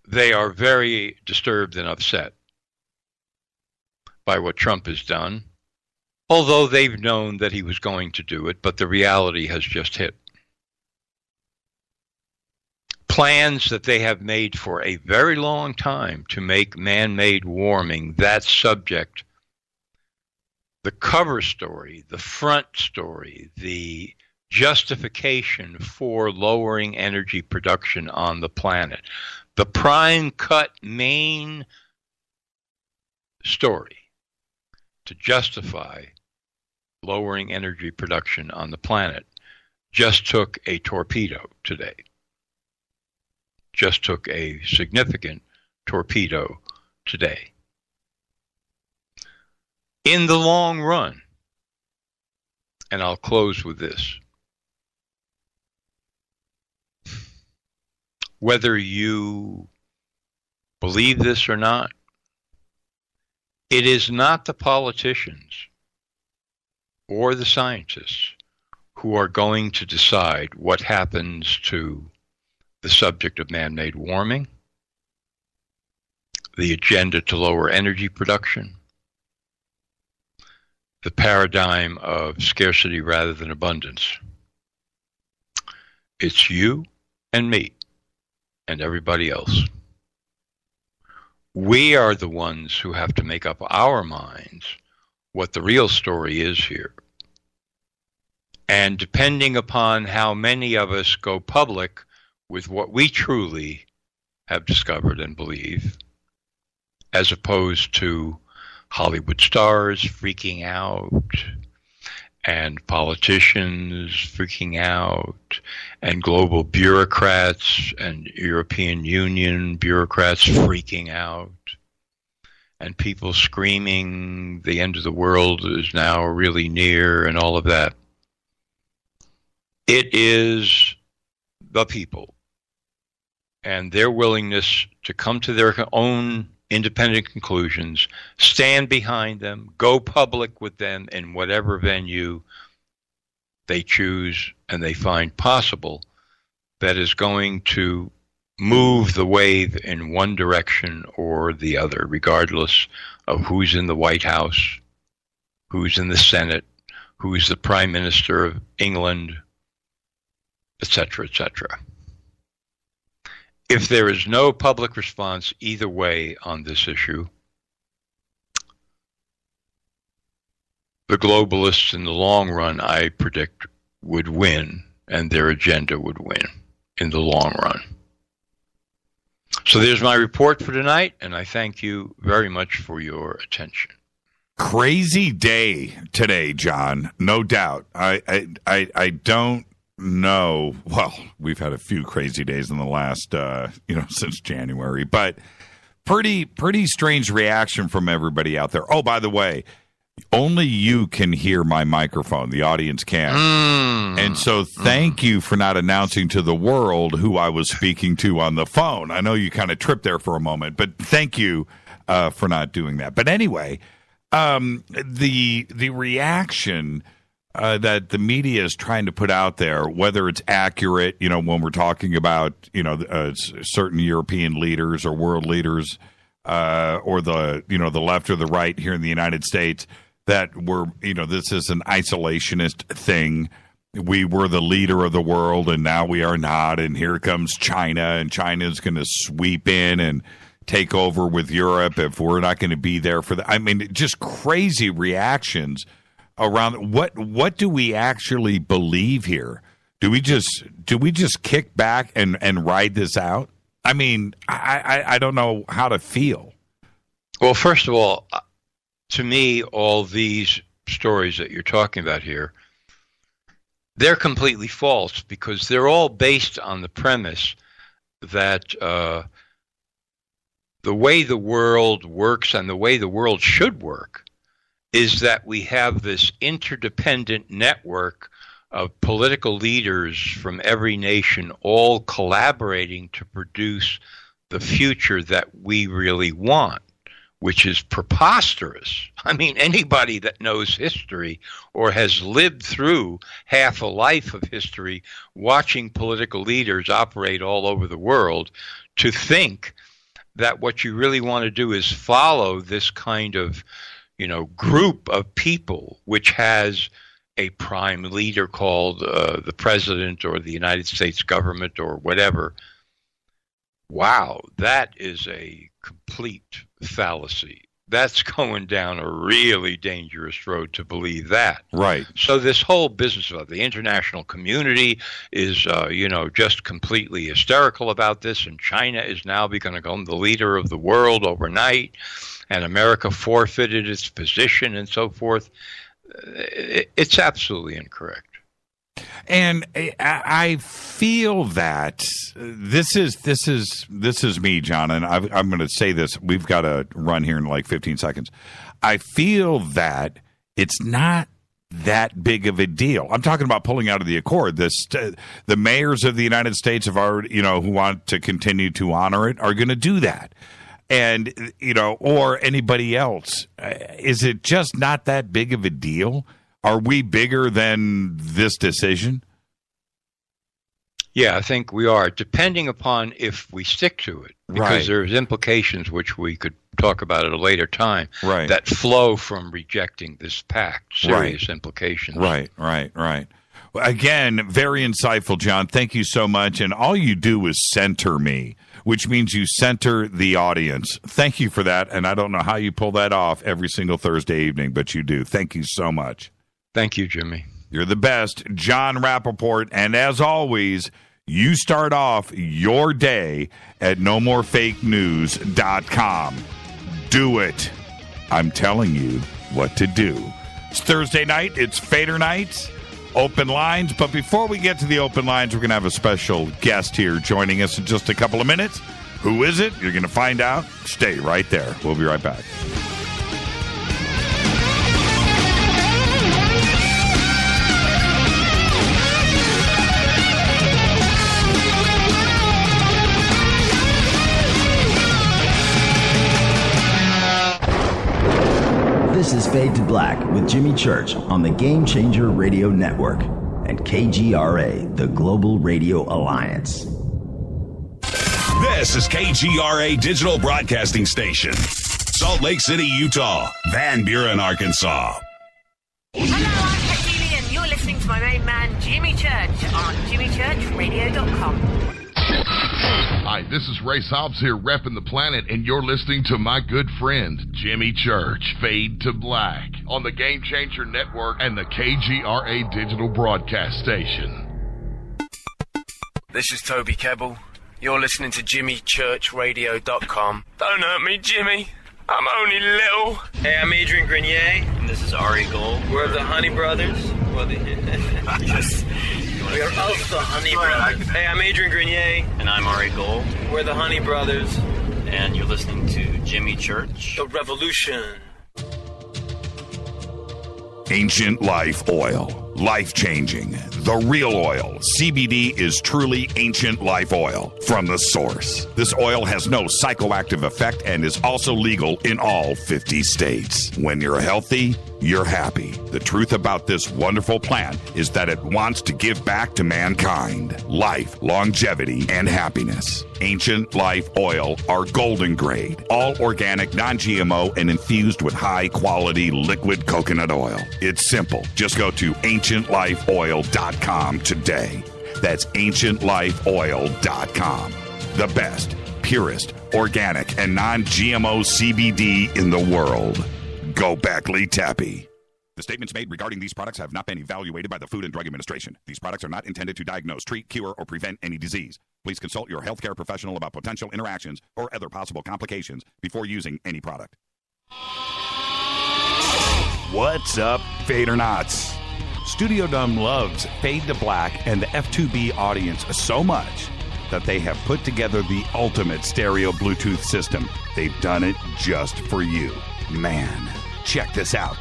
They are very disturbed and upset by what Trump has done, although they've known that he was going to do it, but the reality has just hit. Plans that they have made for a very long time to make man-made warming that subject, the cover story, the front story, the justification for lowering energy production on the planet, the prime cut main story to justify lowering energy production on the planet just took a torpedo today. Just took a significant torpedo today. In the long run, and I'll close with this, whether you believe this or not, it is not the politicians or the scientists who are going to decide what happens to the subject of man-made warming, the agenda to lower energy production, the paradigm of scarcity rather than abundance. It's you and me and everybody else. We are the ones who have to make up our minds what the real story is here. And depending upon how many of us go public with what we truly have discovered and believe, as opposed to Hollywood stars freaking out and politicians freaking out and global bureaucrats and European Union bureaucrats freaking out and people screaming the end of the world is now really near and all of that. It is the people and their willingness to come to their own independent conclusions, stand behind them, go public with them in whatever venue they choose and they find possible, that is going to move the wave in one direction or the other, regardless of who's in the White House, who's in the Senate, who's the Prime Minister of England, etc., etc. If there is no public response either way on this issue, the globalists in the long run, I predict, would win, and their agenda would win in the long run. So there's my report for tonight, and I thank you very much for your attention. Crazy day today, John. No doubt. I don't know. Well, we've had a few crazy days in the last, since January, but pretty strange reaction from everybody out there. Oh, by the way, only you can hear my microphone. The audience can't. And so thank you for not announcing to the world who I was speaking to on the phone. I know you kind of tripped there for a moment, but thank you for not doing that. But anyway, the reaction that the media is trying to put out there, whether it's accurate, when we're talking about, certain European leaders or world leaders, or the left or the right here in the United States, that this is an isolationist thing. We were the leader of the world, and now we are not. And here comes China, and China's going to sweep in and take over with Europe if we're not going to be there for the. I mean, just crazy reactions around. What do we actually believe here? Do we just kick back and ride this out? I mean, I don't know how to feel. Well, first of all, to me, all these stories that you're talking about here, they're completely false, because they're all based on the premise that the way the world works and the way the world should work is that we have this interdependent network of political leaders from every nation all collaborating to produce the future that we really want, which is preposterous. I mean, anybody that knows history or has lived through half a life of history watching political leaders operate all over the world, to think that what you really want to do is follow this kind of, group of people which has a prime leader called the president or the United States government or whatever. Wow, that is a complete fallacy. That's going down a really dangerous road to believe that. Right. So this whole business of the international community is, just completely hysterical about this, and China is now going to become the leader of the world overnight, and America forfeited its position and so forth. It's absolutely incorrect. And I feel that this is me, John, and I'm going to say this. We've got to run here in like 15 seconds. I feel that it's not that big of a deal. I'm talking about pulling out of the accord. The mayors of the United States have already, who want to continue to honor it, are going to do that. And, or anybody else. Is it just not that big of a deal? Are we bigger than this decision? Yeah, I think we are, depending upon if we stick to it. Because there's implications, which we could talk about at a later time, that flow from rejecting this pact. Serious implications. Right. Again, very insightful, John. Thank you so much. And all you do is center me, which means you center the audience. Thank you for that. And I don't know how you pull that off every single Thursday evening, but you do. Thank you so much. Thank you, Jimmy. You're the best, Jon Rappoport. And as always, you start off your day at nomorefakenews.com. Do it. I'm telling you what to do. It's Thursday night. It's Fadernight. Open lines. But before we get to the open lines, we're going to have a special guest here joining us in just a couple of minutes. Who is it? You're going to find out. Stay right there. We'll be right back. This is Fade to Black with Jimmy Church on the Game Changer Radio Network and KGRA, the Global Radio Alliance. This is KGRA Digital Broadcasting Station, Salt Lake City, Utah, Van Buren, Arkansas. Hello, I'm Katie, and you're listening to my main man, Jimmy Church, on jimmychurchradio.com. Hi, this is Ray Hobbs here, repping the planet, and you're listening to my good friend, Jimmy Church, Fade to Black, on the Game Changer Network and the KGRA Digital Broadcast Station. This is Toby Kebbell. You're listening to jimmychurchradio.com. Don't hurt me, Jimmy. I'm only little. Hey, I'm Adrian Grenier. And this is Ari Gold. We're the Honey Brothers. Yes. We are of the Honey Brothers. Hey, I'm Adrian Grenier. And I'm Ari Gold. We're the Honey Brothers. And you're listening to Jimmy Church. The Revolution. Ancient Life Oil. Life-changing, the real oil. CBD is truly ancient life oil from the source. This oil has no psychoactive effect and is also legal in all 50 states. When you're healthy, you're happy. The truth about this wonderful plant is that it wants to give back to mankind life, longevity, and happiness. Ancient Life Oil are golden grade, all organic, non-GMO, and infused with high-quality liquid coconut oil. It's simple. Just go to ancientlifeoil.com today. That's ancientlifeoil.com. The best, purest, organic, and non-GMO CBD in the world. Go back, Lee Tappy. The statements made regarding these products have not been evaluated by the Food and Drug Administration. These products are not intended to diagnose, treat, cure, or prevent any disease. Please consult your healthcare professional about potential interactions or other possible complications before using any product. What's up, Fadernauts? Studio Dome loves Fade to Black and the F2B audience so much that they have put together the ultimate stereo Bluetooth system. They've done it just for you. Man, check this out.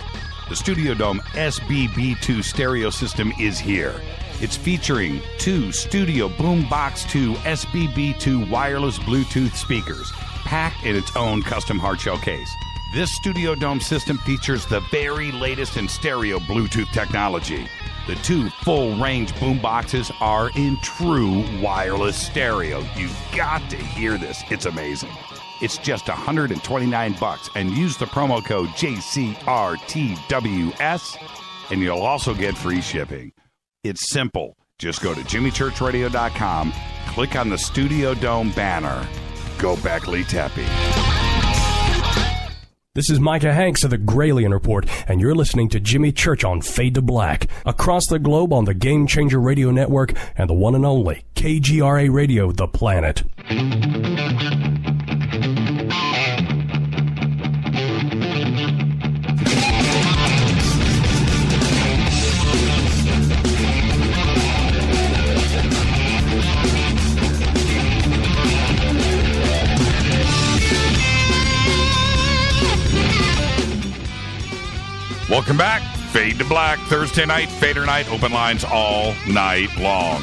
The Studio Dome SBB2 stereo system is here. It's featuring 2 Studio Boombox 2 SBB2 wireless Bluetooth speakers, packed in its own custom hardshell case. This Studio Dome system features the very latest in stereo Bluetooth technology. The 2 full-range boomboxes are in true wireless stereo. You've got to hear this. It's amazing. It's just $129 and use the promo code JCRTWS and you'll also get free shipping. It's simple. Just go to jimmychurchradio.com, click on the Studio Dome banner. Go back, Lee Tappy. This is Micah Hanks of the Gralien Report, and you're listening to Jimmy Church on Fade to Black, across the globe on the Game Changer Radio Network and the one and only KGRA Radio, The Planet. Welcome back. Fade to Black, Thursday night, Fadernight, open lines all night long.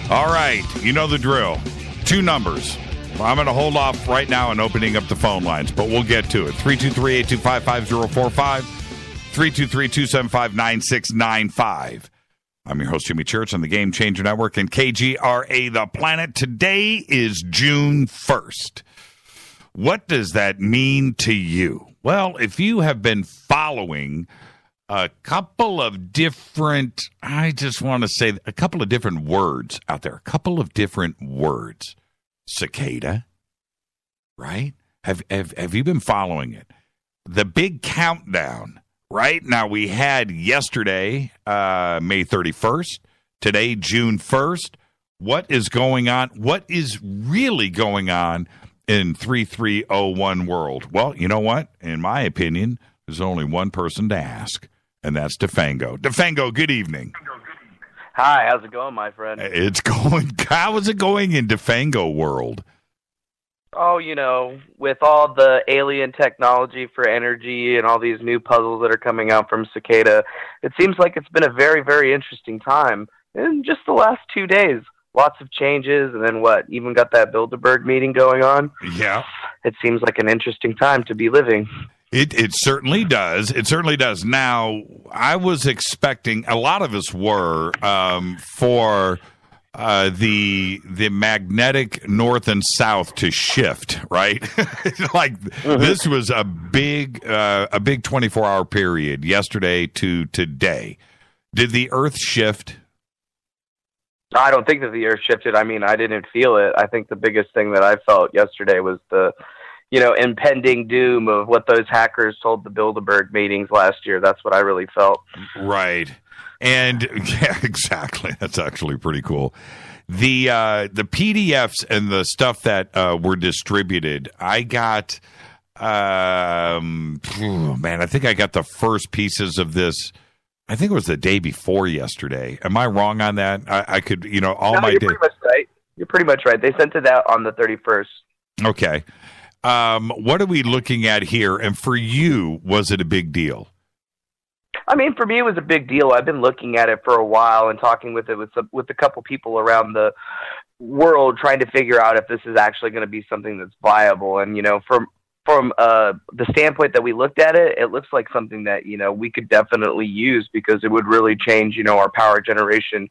All right, you know the drill. 2 numbers. I'm going to hold off right now on opening up the phone lines, but we'll get to it. 323-825-5045, 323-275-9695. I'm your host, Jimmy Church, on the Game Changer Network and KGRA The Planet. Today is June 1st. What does that mean to you? Well, if you have been following a couple of different, I just want to say a couple of different words out there, a couple of different words. Cicada, right? Have you been following it? The big countdown, right? Now, we had yesterday, May 31st, today, June 1st. What is going on? What is really going on in 3301 world? Well, you know what? In my opinion, there's only one person to ask, and that's Defango. Defango, good evening. Hi, how's it going, my friend? It's going. How is it going in Defango world? Oh, you know, with all the alien technology for energy and all these new puzzles that are coming out from Cicada, it seems like it's been a very, very interesting time in just the last 2 days. Lots of changes, and then what? Even got that Bilderberg meeting going on. Yeah. It seems like an interesting time to be living. It certainly does. It certainly does. Now, I was expecting, a lot of us were, for the magnetic north and south to shift, right? Like, this was a big 24-hour period, yesterday to today. Did the Earth shift? I don't think that the Earth shifted. I mean, I didn't feel it. I think the biggest thing that I felt yesterday was the, impending doom of what those hackers told the Bilderberg meetings last year. That's what I really felt. Right. And yeah, exactly. That's actually pretty cool. The PDFs and the stuff that were distributed, I got, I think I got the first pieces of this. I think it was the day before yesterday. Am I wrong on that? I could, all my day. Pretty much right. You're pretty much right. They sent it out on the 31st. Okay. What are we looking at here? And for you, was it a big deal? I mean, for me, it was a big deal. I've been looking at it for a while and talking with a couple people around the world, trying to figure out if this is actually going to be something that's viable. And from the standpoint that we looked at it, it looks like something that we could definitely use, because it would really change our power generation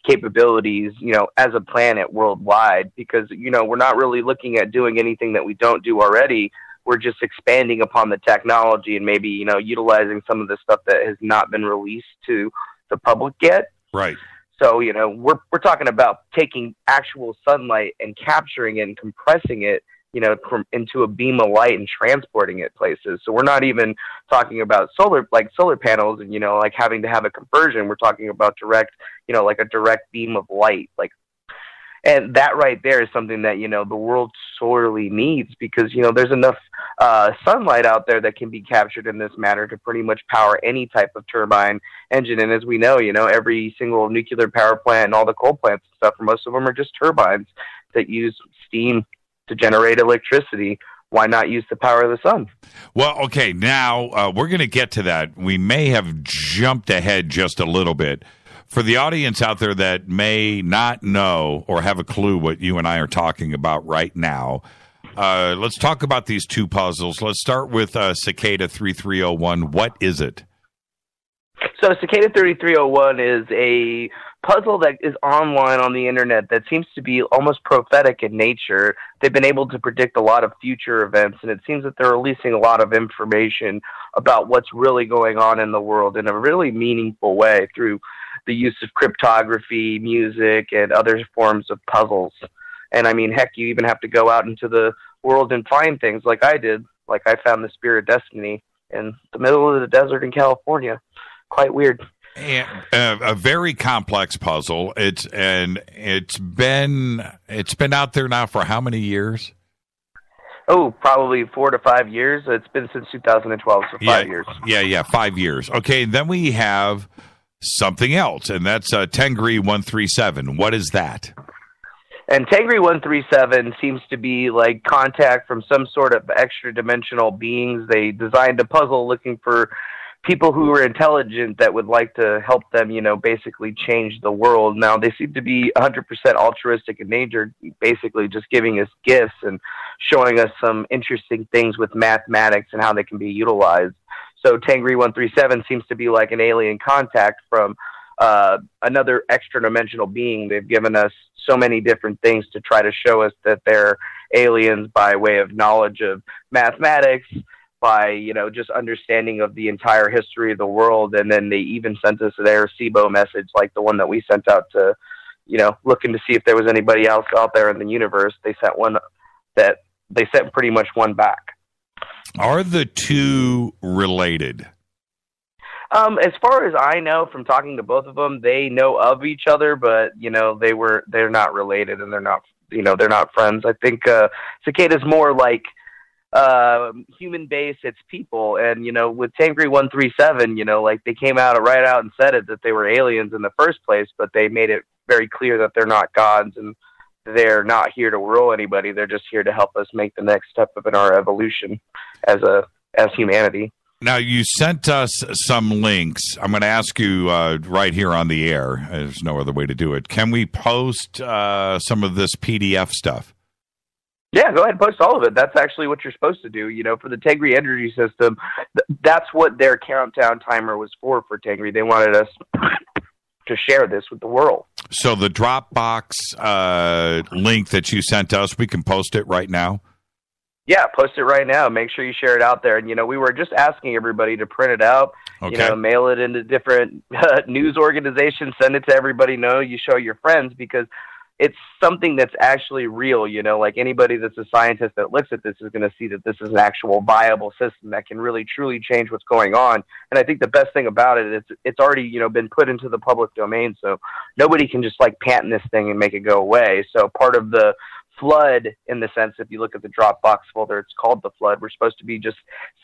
capabilities as a planet worldwide. Because we're not really looking at doing anything that we don't do already. We're just expanding upon the technology and maybe, utilizing some of the stuff that has not been released to the public yet. Right. So, we're talking about taking actual sunlight and capturing it and compressing it, into a beam of light and transporting it places. So we're not even talking about solar panels and, having to have a conversion. We're talking about direct, a direct beam of light, and that right there is something that, the world sorely needs, because, there's enough sunlight out there that can be captured in this manner to pretty much power any type of turbine engine. And as we know, every single nuclear power plant and all the coal plants and stuff, most of them are just turbines that use steam to generate electricity. Why not use the power of the sun? Well, okay, now we're going to get to that. We may have jumped ahead just a little bit. For the audience out there that may not know or have a clue what you and I are talking about right now, let's talk about these two puzzles. Let's start with Cicada 3301. What is it? So Cicada 3301 is a puzzle that is online on the internet that seems to be almost prophetic in nature. They've been able to predict a lot of future events, and it seems that they're releasing a lot of information about what's really going on in the world in a really meaningful way through the use of cryptography, music, and other forms of puzzles. And I mean, heck, you even have to go out into the world and find things like I did. Like I found the Spear of Destiny in the middle of the desert in California. Quite weird. And, a very complex puzzle. It's been out there now for how many years? Oh, probably 4 to 5 years. It's been since 2012, so 5 years. Yeah, 5 years. Okay, then we have something else, and that's Tengri 137. What is that? And Tengri 137 seems to be like contact from some sort of extra-dimensional beings. They designed a puzzle looking for people who are intelligent that would like to help them, basically change the world. Now, they seem to be 100% altruistic in nature, basically just giving us gifts and showing us some interesting things with mathematics and how they can be utilized. So Tengri 137 seems to be like an alien contact from another extra-dimensional being. They've given us so many different things to try to show us that they're aliens by way of knowledge of mathematics, by, just understanding of the entire history of the world. And then they even sent us their SIBO message, like the one that we sent out to, looking to see if there was anybody else out there in the universe. They sent pretty much one back. Are the two related? As far as I know from talking to both of them, they know of each other, but, they're not related, and they're not friends. I think Cicada's more like human base, it's people. And with Tengri 137, they came out and said it, that they were aliens in the first place, but they made it very clear that they're not gods and they're not here to rule anybody. They're just here to help us make the next step in our evolution as humanity. Now, you sent us some links. I'm going to ask you right here on the air. There's no other way to do it. Can we post some of this PDF stuff? Yeah, go ahead and post all of it. That's actually what you're supposed to do. For the Tengri energy system, that's what their countdown timer was for Tengri. They wanted us to share this with the world. So the Dropbox link that you sent us, we can post it right now? Yeah, post it right now. Make sure you share it out there. And, we were just asking everybody to print it out, mail it into different news organizations, send it to everybody, you show your friends, because it's something that's actually real, like anybody that's a scientist that looks at this is going to see that this is an actual viable system that can really, truly change what's going on. And I think the best thing about it, it's already, been put into the public domain, so nobody can just patent this thing and make it go away. So part of the flood, in the sense, if you look at the Dropbox folder, it's called the flood. We're supposed to be just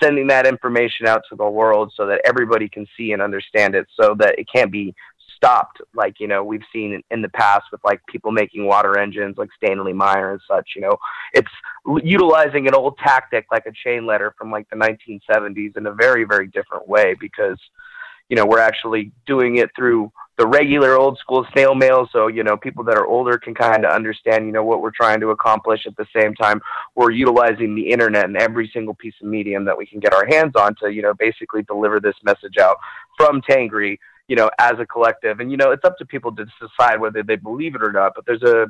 sending that information out to the world so that everybody can see and understand it, so that it can't be stopped, like we've seen in the past with people making water engines like Stanley Meyer and such. It's utilizing an old tactic like a chain letter from the 1970s in a very, very different way, because we're actually doing it through the regular old school snail mail. So, people that are older can kind of understand, what we're trying to accomplish. At the same time, we're utilizing the internet and every single piece of medium that we can get our hands on to, basically deliver this message out from Tengri, as a collective. And, it's up to people to decide whether they believe it or not. But there's an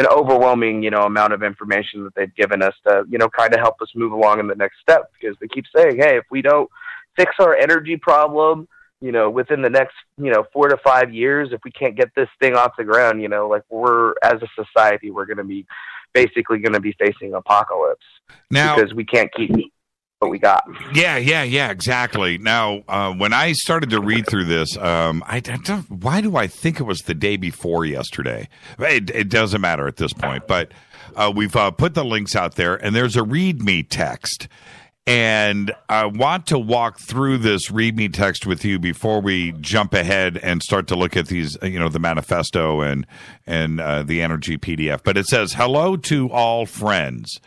overwhelming, amount of information that they've given us to, kind of help us move along in the next step, because they keep saying, hey, if we don't fix our energy problem, within the next, 4 to 5 years, if we can't get this thing off the ground, we're, as a society, we're going to be basically going to be facing apocalypse now, because we can't keep what we got. Yeah, exactly. Now, when I started to read through this, why do I think it was the day before yesterday? It doesn't matter at this point, but we've put the links out there, and there's a README text. And I want to walk through this README text with you before we jump ahead and start to look at these, the manifesto and the energy PDF. But it says, hello to all friends.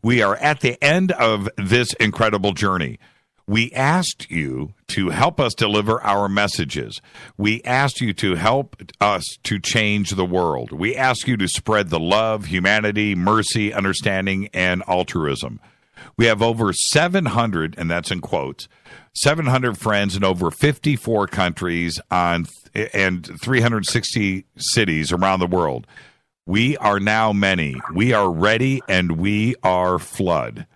We are at the end of this incredible journey. We asked you to help us deliver our messages. We asked you to help us to change the world. We ask you to spread the love, humanity, mercy, understanding, and altruism. We have over 700, and that's in quotes, 700 friends in over 54 countries and 360 cities around the world. We are now many. We are ready, and we are flood.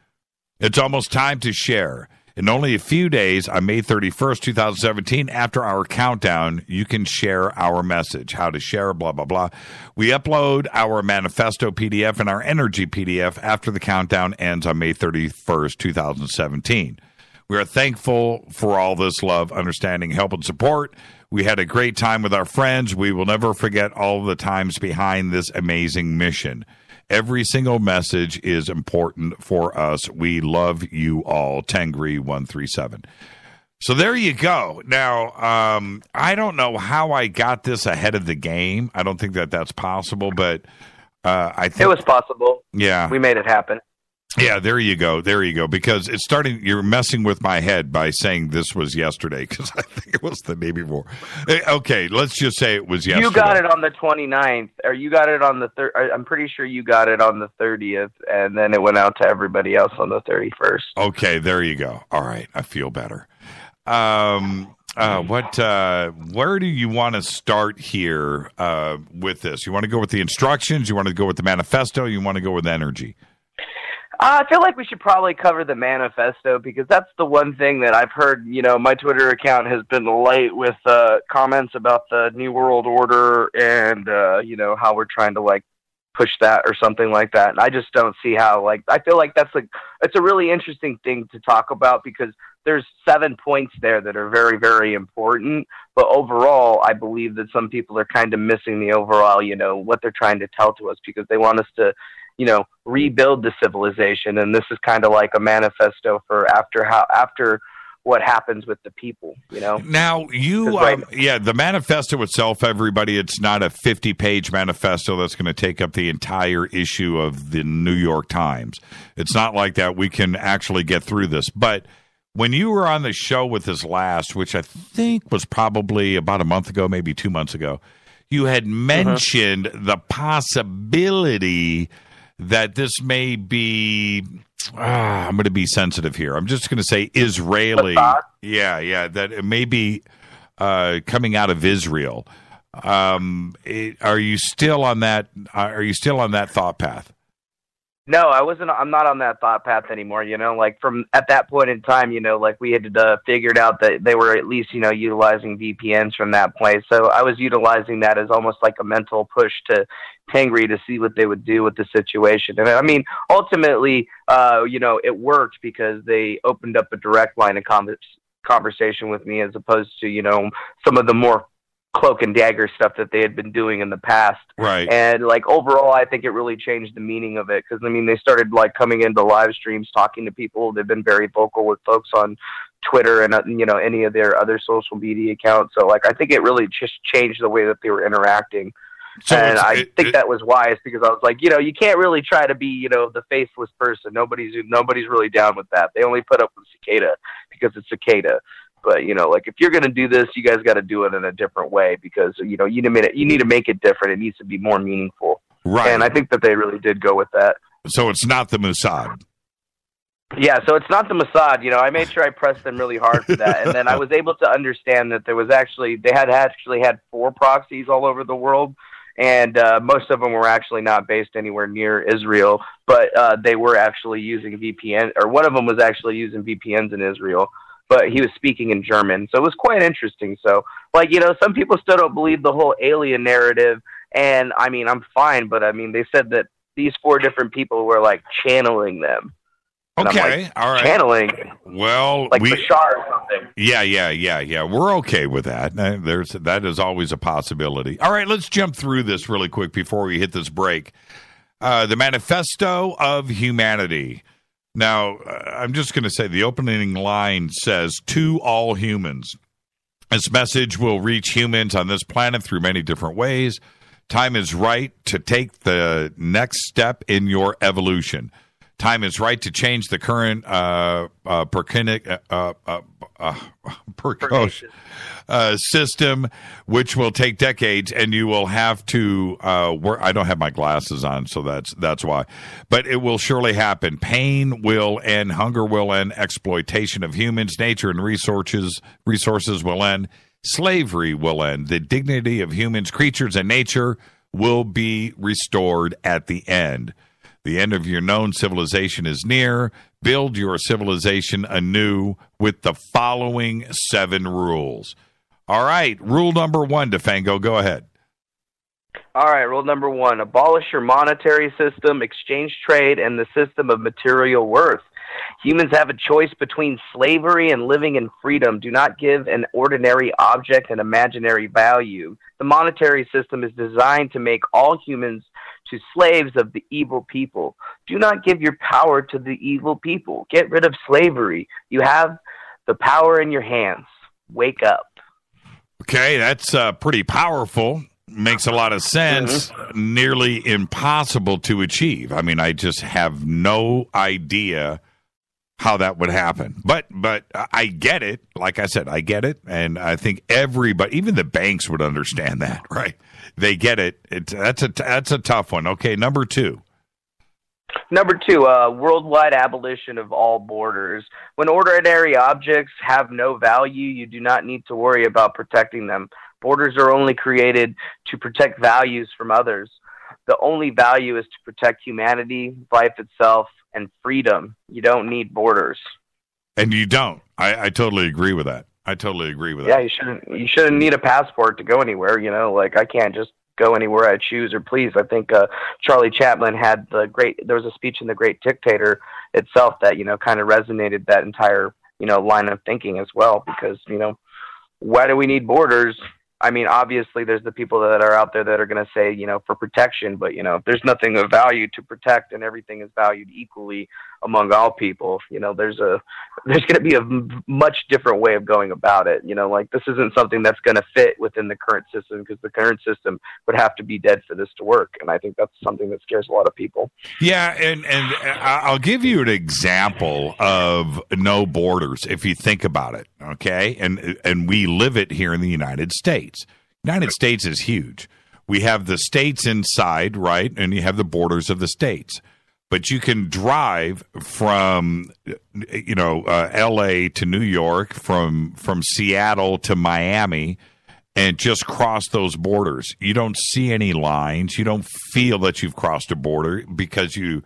It's almost time to share. In only a few days, on May 31st, 2017, after our countdown, you can share our message. How to share, blah, blah, blah. We upload our manifesto PDF and our energy PDF after the countdown ends on May 31st, 2017. We are thankful for all this love, understanding, help, and support. We had a great time with our friends. We will never forget all the times behind this amazing mission. Every single message is important for us. We love you all. Tengri 137. So there you go. Now, I don't know how I got this ahead of the game. I don't think that that's possible, but I think it was possible. Yeah. We made it happen. Yeah, there you go. There you go. Because it's starting, you're messing with my head by saying this was yesterday, because I think it was the day before. Okay, let's just say it was yesterday. You got it on the 29th, or you got it on the I'm pretty sure you got it on the 30th, and then it went out to everybody else on the 31st. Okay, there you go. All right, I feel better. Where do you want to start here with this? You want to go with the instructions? You want to go with the manifesto? You want to go with energy? I feel like we should probably cover the manifesto, because that's the one thing that I've heard, my Twitter account has been late with comments about the New World Order and, how we're trying to, push that or something like that. And I just don't see how, I feel like it's a really interesting thing to talk about, because there's 7 points there that are very, very important. But overall, I believe that some people are kind of missing the overall, what they're trying to tell to us, because they want us to, rebuild the civilization. And this is kind of like a manifesto for after what happens with the people, Now, the manifesto itself, everybody, it's not a 50-page manifesto that's going to take up the entire issue of the New York Times. It's not like that. We can actually get through this. But when you were on the show with us last, which I think was probably about a month ago, maybe 2 months ago, you had mentioned the possibility that this may be, I'm going to be sensitive here. I'm just going to say Israeli. That it may be coming out of Israel. Are you still on that? Are you still on that thought path? No, I wasn't. I'm not on that thought path anymore. From at that point in time, we had figured out that they were at least, utilizing VPNs from that place. So I was utilizing that as almost like a mental push to Tengri to see what they would do with the situation. And I mean, ultimately, it worked, because they opened up a direct line of conversation with me, as opposed to, some of the more cloak and dagger stuff that they had been doing in the past. Right. And overall, I think it really changed the meaning of it, because they started coming into live streams, talking to people. They've been very vocal with folks on Twitter and any of their other social media accounts. So I think it really just changed the way that they were interacting. So and I think that was wise, because I was like, you can't really try to be, the faithless person. Nobody's really down with that. They only put up with Cicada because it's Cicada. But, like if you're going to do this, you guys got to do it in a different way because, you need to make it different. It needs to be more meaningful. Right. And I think that they really did go with that. So it's not the Mossad. Yeah, so it's not the Mossad. I made sure I pressed them really hard for that. And then I was able to understand that they had 4 proxies all over the world. And most of them were actually not based anywhere near Israel, but they were actually using VPN, or one of them was actually using VPNs in Israel, but he was speaking in German. So it was quite interesting. So, some people still don't believe the whole alien narrative. And, I'm fine, but, they said that these 4 different people were, channeling them. And okay, all right. Channeling. Well, Bashar or something. Yeah. We're okay with that. That is always a possibility. All right, let's jump through this really quick before we hit this break. The Manifesto of Humanity. Now, I'm just going to say the opening line says, "To all humans." This message will reach humans on this planet through many different ways. Time is right to take the next step in your evolution. Time is right to change the current system, which will take decades, and you will have to work. I don't have my glasses on, so that's why. But it will surely happen. Pain will end. Hunger will end. Exploitation of humans, nature, and resources will end. Slavery will end. The dignity of humans, creatures, and nature will be restored at the end. The end of your known civilization is near. Build your civilization anew with the following 7 rules. All right, rule number 1, Defango, go ahead. All right, rule number 1, abolish your monetary system, exchange trade, and the system of material worth. Humans have a choice between slavery and living in freedom. Do not give an ordinary object an imaginary value. The monetary system is designed to make all humans to slaves of the evil people. Do not give your power to the evil people. Get rid of slavery. You have the power in your hands. Wake up. Okay, that's pretty powerful. Makes a lot of sense. Mm-hmm. Nearly impossible to achieve. I just have no idea how that would happen. But I get it. Like I said, I get it. And I think everybody, even the banks would understand that, right? They get it. That's a tough one. Okay, number 2. Number 2, worldwide abolition of all borders. When ordinary objects have no value, you do not need to worry about protecting them. Borders are only created to protect values from others. The only value is to protect humanity, life itself, and freedom. You don't need borders. And you don't. I totally agree with that. Yeah, you shouldn't need a passport to go anywhere, I can't just go anywhere I choose or please. I think Charlie Chaplin had there was a speech in The Great Dictator itself that, kind of resonated that entire, line of thinking as well, because, why do we need borders? Obviously there's the people that are out there that are going to say, for protection, but, there's nothing of value to protect and everything is valued equally among all people. There's going to be a much different way of going about it. This isn't something that's going to fit within the current system because the current system would have to be dead for this to work. And I think that's something that scares a lot of people. Yeah. And I'll give you an example of no borders if you think about it. Okay. And we live it here in the United States. United States is huge. We have the states inside, right? And you have the borders of the states. But you can drive from, L.A. to New York, from Seattle to Miami, and just cross those borders. You don't see any lines. You don't feel that you've crossed a border because you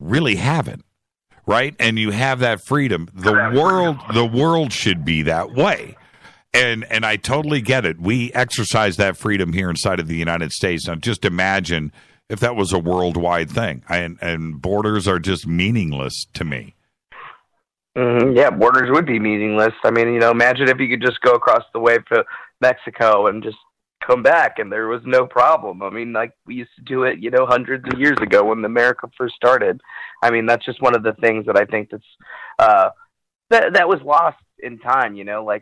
really haven't, right? And you have that freedom. The world should be that way. And I totally get it. We exercise that freedom here inside of the United States. Now, just imagine if that was a worldwide thing. And borders are just meaningless to me. Mm-hmm. Yeah, borders would be meaningless. Imagine if you could just go across the way to Mexico and just come back and there was no problem. We used to do it, hundreds of years ago when America first started. That's just one of the things that I think that's that was lost in time.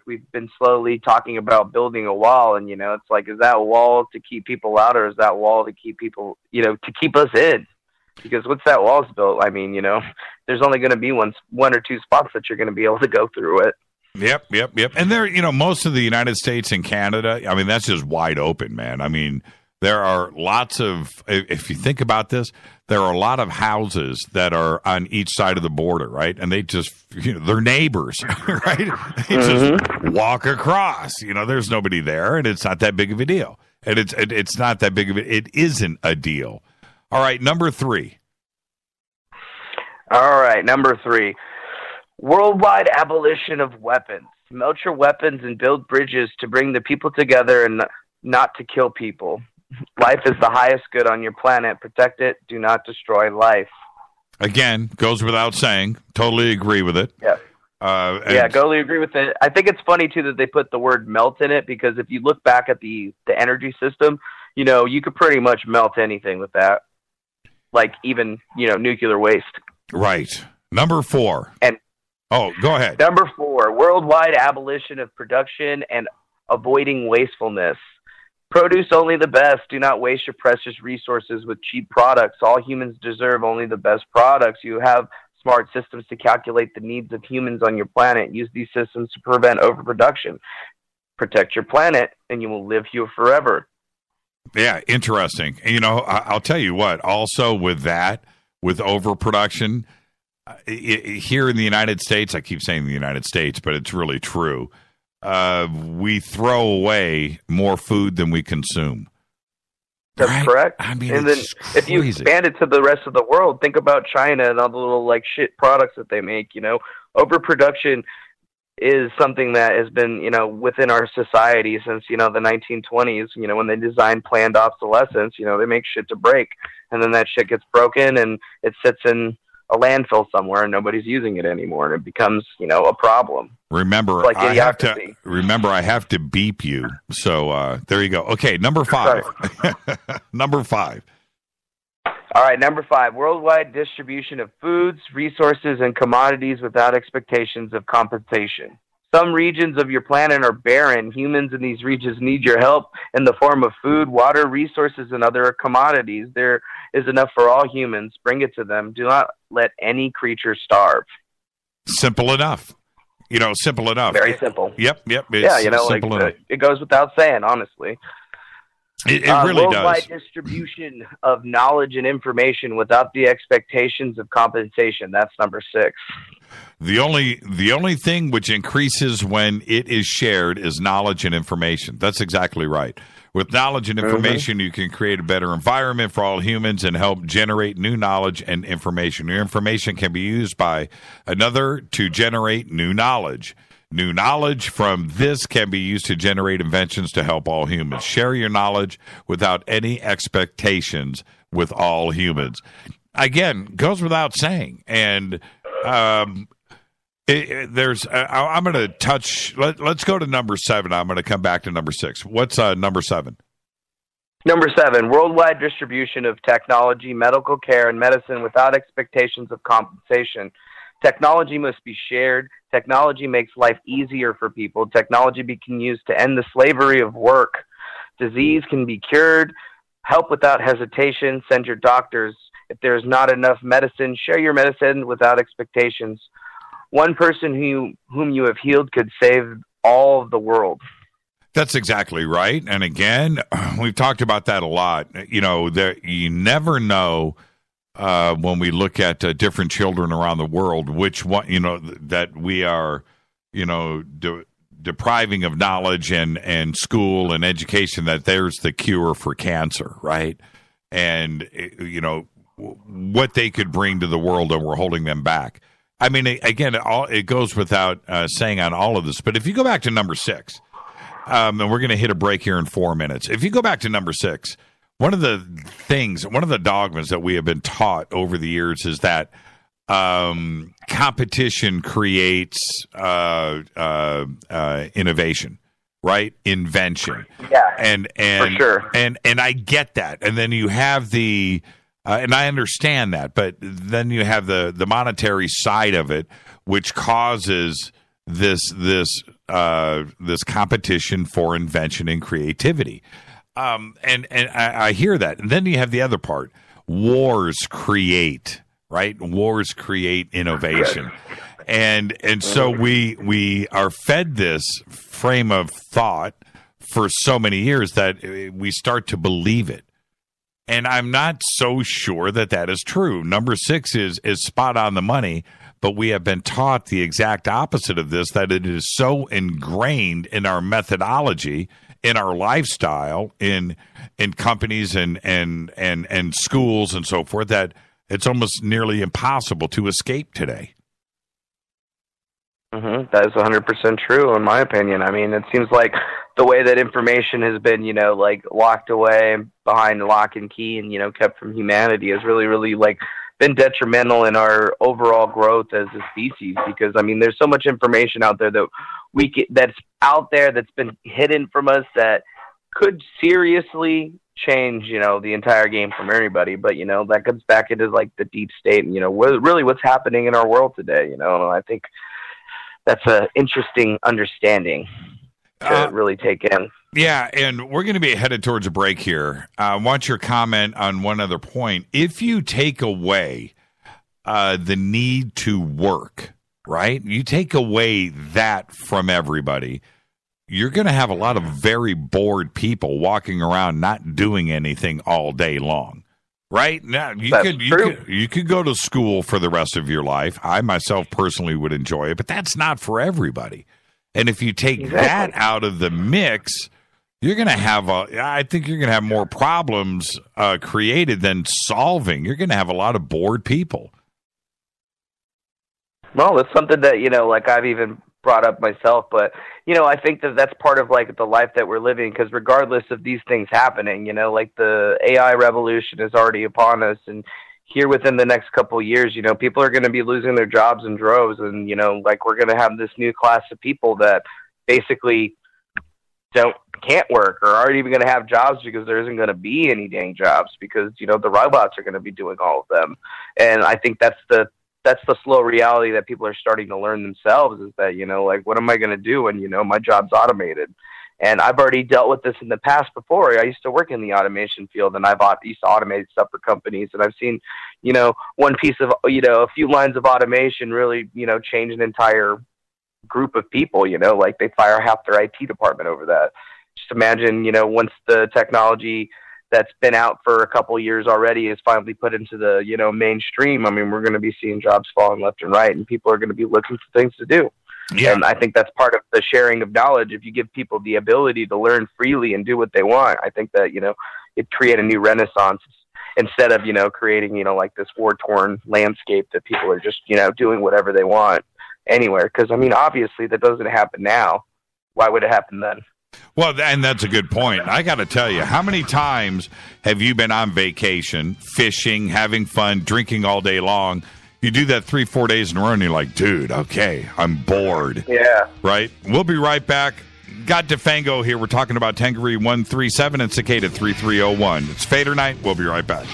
We've been slowly talking about building a wall, and it's like, is that wall to keep people out, or is that wall to keep people, to keep us in? Because once that wall's built, there's only going to be one or two spots that you're going to be able to go through it. Yep. And there, most of the United States and Canada, I mean, that's just wide open, man. I mean, there are lots of, if you think about this, there are a lot of houses that are on each side of the border, right? And they just, they're neighbors, right? They just walk across, there's nobody there, and it's not that big of a deal. And it's not that big of it isn't a deal. All right, number 3. All right, number 3. Worldwide abolition of weapons. Melt your weapons and build bridges to bring the people together and not to kill people. Life is the highest good on your planet. Protect it. Do not destroy life. Again, goes without saying. Totally agree with it. Yeah. Totally agree with it. I think it's funny, too, that they put the word melt in it, because if you look back at the energy system, you could pretty much melt anything with that. Like even, nuclear waste. Right. Number 4. Go ahead. Number 4, worldwide abolition of production and avoiding wastefulness. Produce only the best. Do not waste your precious resources with cheap products. All humans deserve only the best products. You have smart systems to calculate the needs of humans on your planet. Use these systems to prevent overproduction. Protect your planet, and you will live here forever. Yeah, interesting. I'll tell you what, also with overproduction, here in the United States, I keep saying the United States, but it's really true. We throw away more food than we consume. That's correct. I mean, and then if you expand it to the rest of the world, think about China and all the little shit products that they make. Overproduction is something that has been within our society since the 1920s. When they designed planned obsolescence, they make shit to break, and then that shit gets broken and it sits in a landfill somewhere and nobody's using it anymore, and it becomes a problem. Remember, I have to beep you. So there you go. Okay, number 5. Number 5. All right, number 5. Worldwide distribution of foods, resources, and commodities without expectations of compensation. Some regions of your planet are barren. Humans in these regions need your help in the form of food, water, resources, and other commodities. There is enough for all humans. Bring it to them. Do not let any creature starve. Simple enough. Simple enough. Very simple. Yep. It's simple enough. It goes without saying, honestly. It really worldwide does. Distribution of knowledge and information without the expectations of compensation. That's number 6. The only thing which increases when it is shared is knowledge and information. That's exactly right. With knowledge and information, you can create a better environment for all humans and help generate new knowledge and information. Your information can be used by another to generate new knowledge. New knowledge from this can be used to generate inventions to help all humans. Share your knowledge without any expectations with all humans. Again, goes without saying. And I'm going to touch. Let's go to number 7. I'm going to come back to number 6. What's number 7? Number 7, worldwide distribution of technology, medical care, and medicine without expectations of compensation. Technology must be shared. Technology makes life easier for people. Technology can be used to end the slavery of work. Disease can be cured. Help without hesitation. Send your doctors. If there's not enough medicine, share your medicine without expectations. One person whom you have healed could save all of the world. That's exactly right. And again, we've talked about that a lot. You never know when we look at different children around the world, which one, that we are, depriving of knowledge and school and education, that there's the cure for cancer, right? And, what they could bring to the world, and we're holding them back. I mean, again, it goes without saying on all of this, but if you go back to number 6, and we're going to hit a break here in 4 minutes. If you go back to number 6, one of the dogmas that we have been taught over the years is that competition creates innovation, right? Invention. Yeah, and for sure. And I get that. And then you have the and I understand that, but then you have the monetary side of it, which causes this competition for invention and creativity. And I hear that. And then you have the other part. Wars create, right? Wars create innovation. And so we are fed this frame of thought for so many years that we start to believe it. And I'm not so sure that that is true. Number 6 is spot on the money, but we have been taught the exact opposite of this, that it is so ingrained in our methodology, in our lifestyle, in companies and schools and so forth, that it's almost nearly impossible to escape today. That is 100% true, in my opinion. I mean, it seems like the way that information has been, like locked away behind lock and key and, kept from humanity has really, really been detrimental in our overall growth as a species. Because, I mean, there's so much information out there that's out there that's been hidden from us that could seriously change, the entire game from everybody. But, that comes back into the deep state and, really what's happening in our world today, and I think that's an interesting understanding to really take in. Yeah, and we're going to be headed towards a break here. I want your comment on one other point. If you take away the need to work, right? You take away that from everybody, you're going to have a lot of very bored people walking around not doing anything all day long. Right now, you could go to school for the rest of your life. I myself personally would enjoy it, but that's not for everybody. And if you take that out of the mix, you're going to have I think you're going to have more problems created than solving. You're going to have a lot of bored people. Well, it's something that I've even brought up myself, but I think that's part of the life that we're living, because regardless of these things happening, the AI revolution is already upon us, and here within the next couple of years, people are going to be losing their jobs in droves, and we're going to have this new class of people that basically can't work or aren't even going to have jobs because there isn't going to be any dang jobs, because the robots are going to be doing all of them. And I think that's the slow reality that people are starting to learn themselves, is that, what am I going to do when, my job's automated? And I've already dealt with this in the past before. I used to work in the automation field, and I've used to automate stuff for companies. And I've seen, one piece of, a few lines of automation really, change an entire group of people, they fire half their IT department over that. Just imagine, once the technology that's been out for a couple of years already is finally put into the, mainstream. I mean, we're going to be seeing jobs falling left and right, and people are going to be looking for things to do. Yeah. And I think that's part of the sharing of knowledge. If you give people the ability to learn freely and do what they want, I think that, it'd create a new renaissance instead of, creating, this war-torn landscape that people are just, doing whatever they want anywhere. Because, I mean, obviously that doesn't happen now. Why would it happen then? Well, and that's a good point. I got to tell you, how many times have you been on vacation, fishing, having fun, drinking all day long? You do that 3-4 days in a row, and you're like, dude, okay, I'm bored. Yeah. Right? We'll be right back. Got Defango here. We're talking about Tengri 137 and Cicada 3301. It's Fadernight. We'll be right back.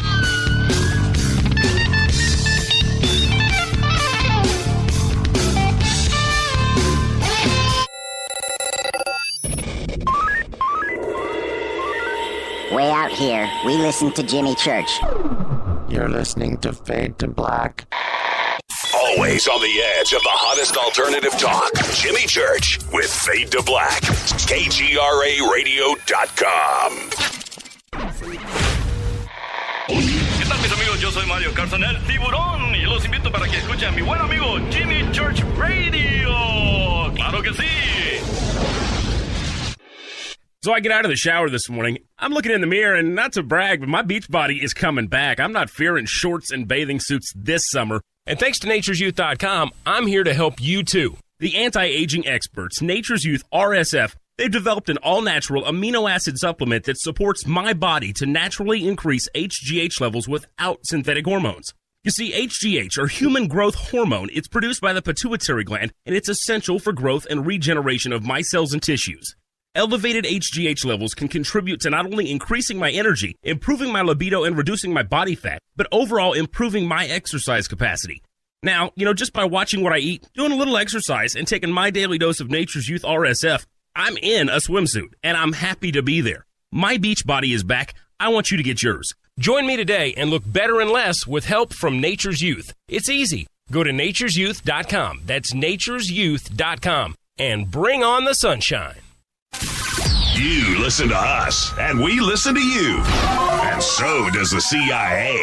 Way out here, we listen to Jimmy Church. You're listening to Fade to Black. Always on the edge of the hottest alternative talk. Jimmy Church with Fade to Black. KGRARadio.com. ¿Qué tal, mis amigos? Yo soy Mario Carson, el tiburón, y los invito para que escuchen a mi buen amigo Jimmy Church Radio. ¡Claro que sí! So I get out of the shower this morning. I'm looking in the mirror, and not to brag, but my beach body is coming back. I'm not fearing shorts and bathing suits this summer. And thanks to naturesyouth.com, I'm here to help you too. The anti-aging experts, Nature's Youth RSF, they've developed an all-natural amino acid supplement that supports my body to naturally increase HGH levels without synthetic hormones. You see, HGH, or human growth hormone, it's produced by the pituitary gland, and it's essential for growth and regeneration of my cells and tissues. Elevated HGH levels can contribute to not only increasing my energy, improving my libido, and reducing my body fat, but overall improving my exercise capacity. Now, just by watching what I eat, doing a little exercise, and taking my daily dose of Nature's Youth RSF, I'm in a swimsuit, and I'm happy to be there. My beach body is back. I want you to get yours. Join me today and look better and less with help from Nature's Youth. It's easy. Go to naturesyouth.com. That's naturesyouth.com. And bring on the sunshine. You listen to us, and we listen to you. And so does the CIA.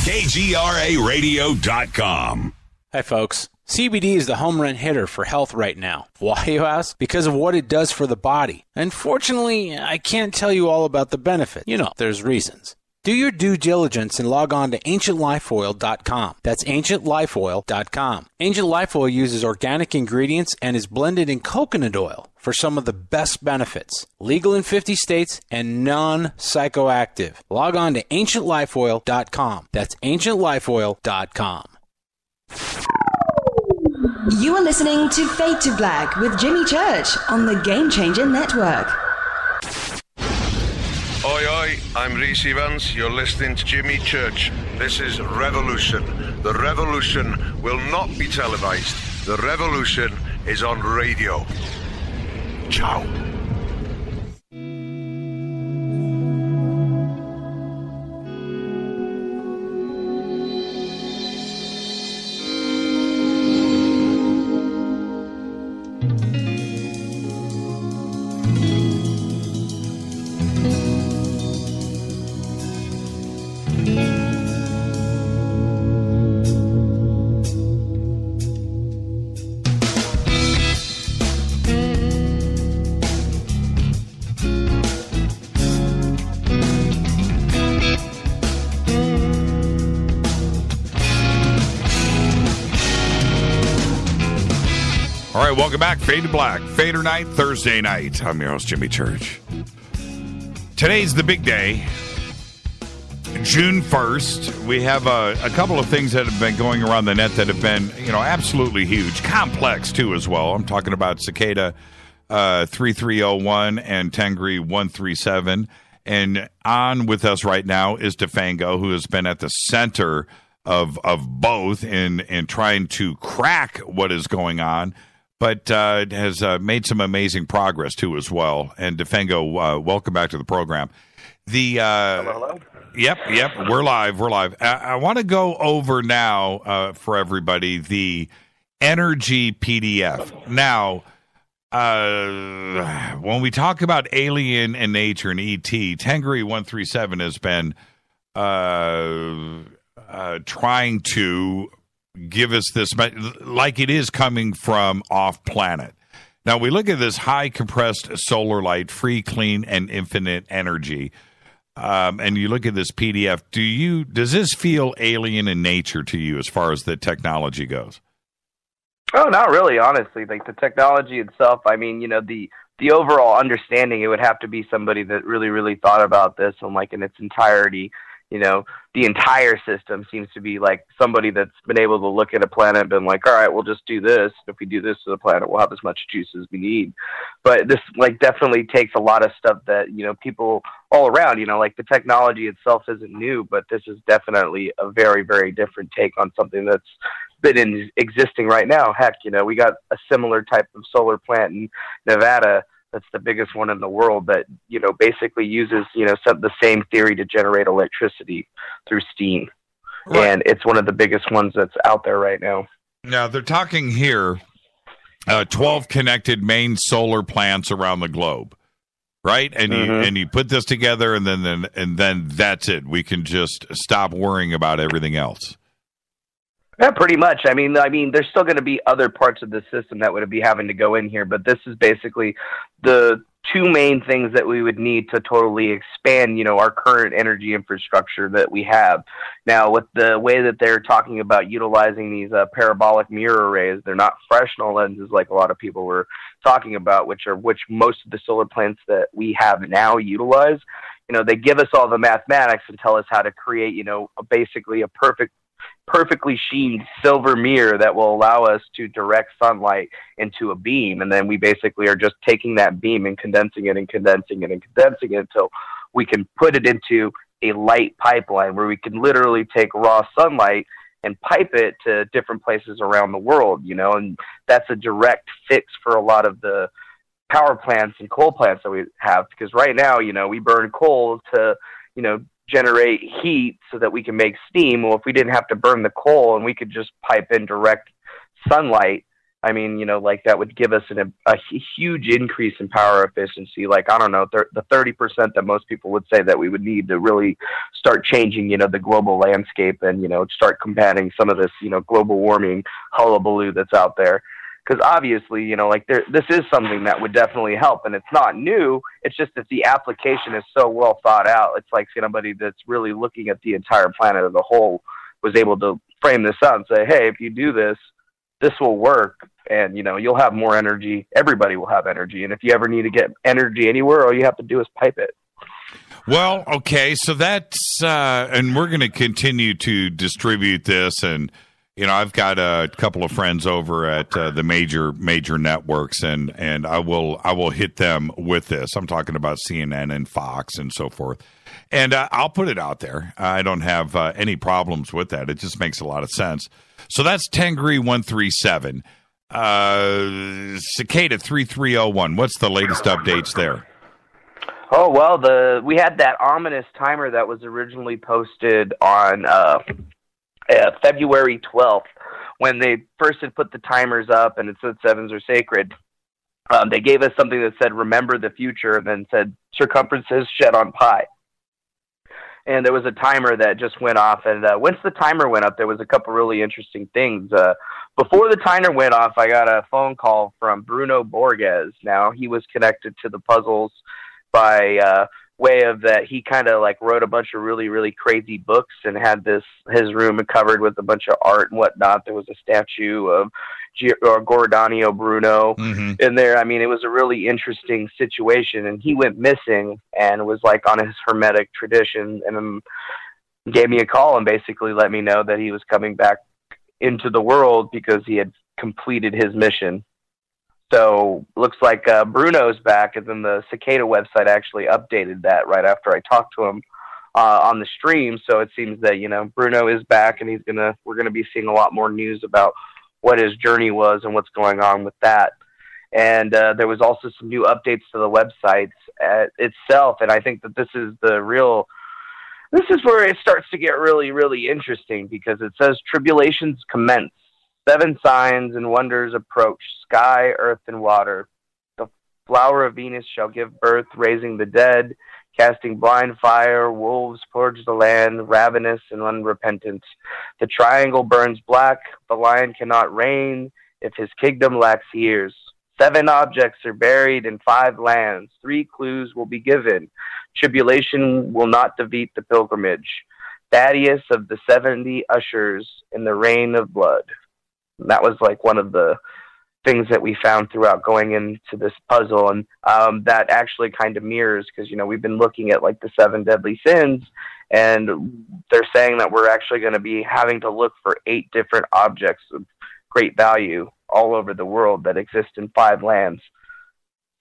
KGRAradio.com. Hi, folks. CBD is the home run hitter for health right now. Why, you ask? Because of what it does for the body. Unfortunately, I can't tell you all about the benefit. You know, there's reasons. Do your due diligence and log on to ancientlifeoil.com. That's ancientlifeoil.com. Ancient Life Oil uses organic ingredients and is blended in coconut oil for some of the best benefits. Legal in 50 states and non-psychoactive. Log on to ancientlifeoil.com. That's ancientlifeoil.com. You are listening to Fade to Black with Jimmy Church on the Game Changer Network. Oi, oi, I'm Reese Evans. You're listening to Jimmy Church. This is Revolution. The revolution will not be televised. The revolution is on radio. Ciao. All right, welcome back. Fade to Black, Fadernight, Thursday night. I'm your host, Jimmy Church. Today's the big day, June 1st. We have a couple of things that have been going around the net that have been, absolutely huge. Complex, too, as well. I'm talking about Cicada 3301 and Tengri 137. And on with us right now is Defango, who has been at the center of both in trying to crack what is going on, but has made some amazing progress, too, as well. And Defango, welcome back to the program. Hello. Yep, we're live. I want to go over now for everybody the energy PDF. Now, when we talk about alien and nature and ET, Tengri 137 has been trying to give us this, like it is coming from off planet. Now, we look at this high compressed solar light, free, clean, and infinite energy. And you look at this PDF. Does this feel alien in nature to you as far as the technology goes? Oh, not really, honestly. Like the technology itself, I mean, the overall understanding, it would have to be somebody that really, really thought about this and like in its entirety. The entire system seems to be like somebody that's been able to look at a planet and been like, all right, we'll just do this. If we do this to the planet, we'll have as much juice as we need. But this definitely takes a lot of stuff that, people all around, like the technology itself isn't new, but this is definitely a very, very different take on something that's been existing right now. Heck, we got a similar type of solar plant in Nevada. That's the biggest one in the world that, basically uses, the same theory to generate electricity through steam. Right. And it's one of the biggest ones that's out there right now. Now, they're talking here 12 connected main solar plants around the globe, right? And you put this together and then that's it. We can just stop worrying about everything else. Yeah, pretty much. I mean, there's still going to be other parts of the system that would be having to go in here, but this is basically the two main things that we would need to totally expand, our current energy infrastructure that we have. Now, with the way that they're talking about utilizing these parabolic mirror arrays, they're not Fresnel lenses like a lot of people were talking about, which most of the solar plants that we have now utilize. They give us all the mathematics and tell us how to create, basically a perfectly sheened silver mirror that will allow us to direct sunlight into a beam. And then we basically are just taking that beam and condensing it until we can put it into a light pipeline where we can literally take raw sunlight and pipe it to different places around the world, and that's a direct fix for a lot of the power plants and coal plants that we have, because right now, we burn coal to, generate heat so that we can make steam. Well, if we didn't have to burn the coal and we could just pipe in direct sunlight, I mean, you know, like that would give us a huge increase in power efficiency. Like, I don't know, the 30% that most people would say that we would need to really start changing, you know, the global landscape and, you know, start combating some of this, you know, global warming hullabaloo that's out there. Because obviously, you know, like this is something that would definitely help, and it's not new. It's just that the application is so well thought out. It's like somebody that's really looking at the entire planet as a whole was able to frame this out and say, hey, if you do this, this will work, and, you know, you'll have more energy. Everybody will have energy, and if you ever need to get energy anywhere, all you have to do is pipe it. Well, okay, so that's, and we're going to continue to distribute this, and, you know, I've got a couple of friends over at the major networks, and I will hit them with this. I'm talking about CNN and Fox and so forth, and I'll put it out there. I don't have any problems with that. It just makes a lot of sense. So that's Tengri 137, Cicada 3301. What's the latest updates there? Oh, well, we had that ominous timer that was originally posted on February 12th, when they first had put the timers up and it said sevens are sacred. They gave us something that said, remember the future, and then said circumferences shed on pi. And there was a timer that just went off. And once the timer went up, there was a couple really interesting things. Before the timer went off, I got a phone call from Bruno Borges. Now, he was connected to the puzzles by way of that he kind of like wrote a bunch of really, really crazy books and had his room covered with a bunch of art and whatnot. There was a statue of Giordano Bruno in there. I mean, it was a really interesting situation, and he went missing and was like on his hermetic tradition, and gave me a call and basically let me know that he was coming back into the world because he had completed his mission. So looks like Bruno's back, and then the Cicada website actually updated that right after I talked to him on the stream. So it seems that, you know, Bruno is back, and we're gonna be seeing a lot more news about what his journey was and what's going on with that. And there was also some new updates to the website itself, and I think that this is where it starts to get really, really interesting, because it says tribulations commence. 7 signs and wonders approach, sky, earth, and water. The flower of Venus shall give birth, raising the dead, casting blind fire, wolves purge the land, ravenous and unrepentant. The triangle burns black, the lion cannot reign, if his kingdom lacks years. 7 objects are buried in 5 lands, 3 clues will be given. Tribulation will not defeat the pilgrimage. Thaddeus of the 70 ushers in the reign of blood. That was like one of the things that we found throughout going into this puzzle, and that actually kind of mirrors, because, you know, we've been looking at like the 7 deadly sins, and they're saying that we're actually going to be having to look for 8 different objects of great value all over the world that exist in 5 lands.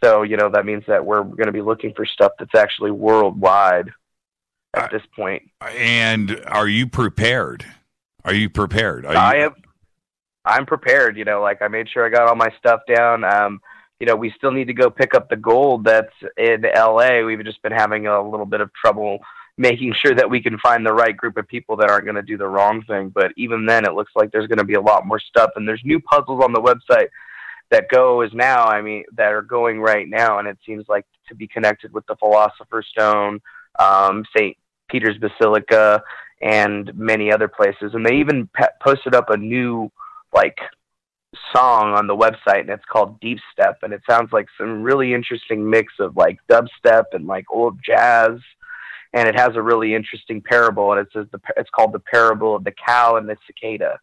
So, you know, that means that we're going to be looking for stuff that's actually worldwide at this point. And are you prepared? I'm prepared, you know, like I made sure I got all my stuff down. You know, we still need to go pick up the gold that's in LA. We've just been having a little bit of trouble making sure that we can find the right group of people that aren't going to do the wrong thing. But even then, it looks like there's going to be a lot more stuff, and there's new puzzles on the website that are going right now. And it seems like to be connected with the Philosopher's Stone, St. Peter's Basilica, and many other places. And they even posted up a new song on the website, and it's called Deep Step, and it sounds like some really interesting mix of like dubstep and like old jazz, and it has a really interesting parable, and it says it's called the parable of the cow and the cicada.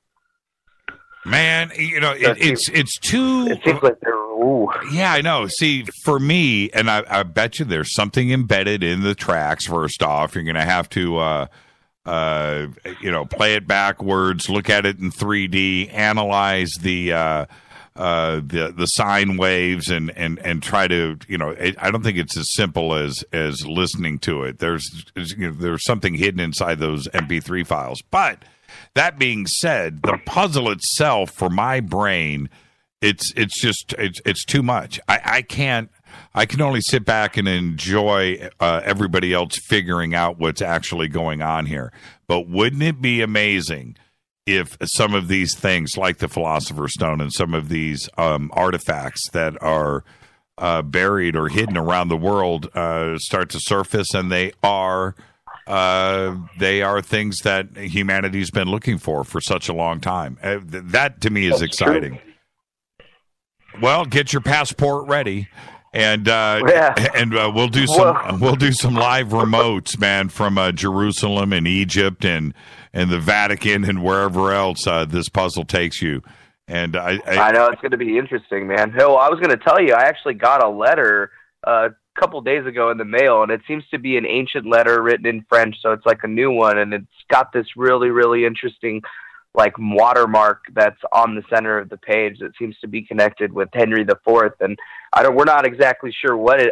Man, you know, it's too. It seems like they're. Ooh. Yeah, I know. See, for me, and I bet you there's something embedded in the tracks. First off, you're going to have to. Play it backwards, look at it in 3D, analyze the sine waves, and try to, I don't think it's as simple as listening to it. There's something hidden inside those MP3 files. But that being said, the puzzle itself, for my brain, it's too much. I can't. I can only sit back and enjoy everybody else figuring out what's actually going on here. But wouldn't it be amazing if some of these things, like the Philosopher's Stone and some of these artifacts that are buried or hidden around the world start to surface, and they are things that humanity's been looking for such a long time. That to me is exciting. True. Well, get your passport ready, and we'll do some live remotes, man, from Jerusalem and Egypt and the Vatican and wherever else this puzzle takes you. And I know it's going to be interesting, man. Hell, I was going to tell you, I actually got a letter a couple days ago in the mail, and it seems to be an ancient letter written in French, so it's like a new one, and it's got this really, really interesting like watermark that's on the center of the page that seems to be connected with Henry IV, and I'm not exactly sure what it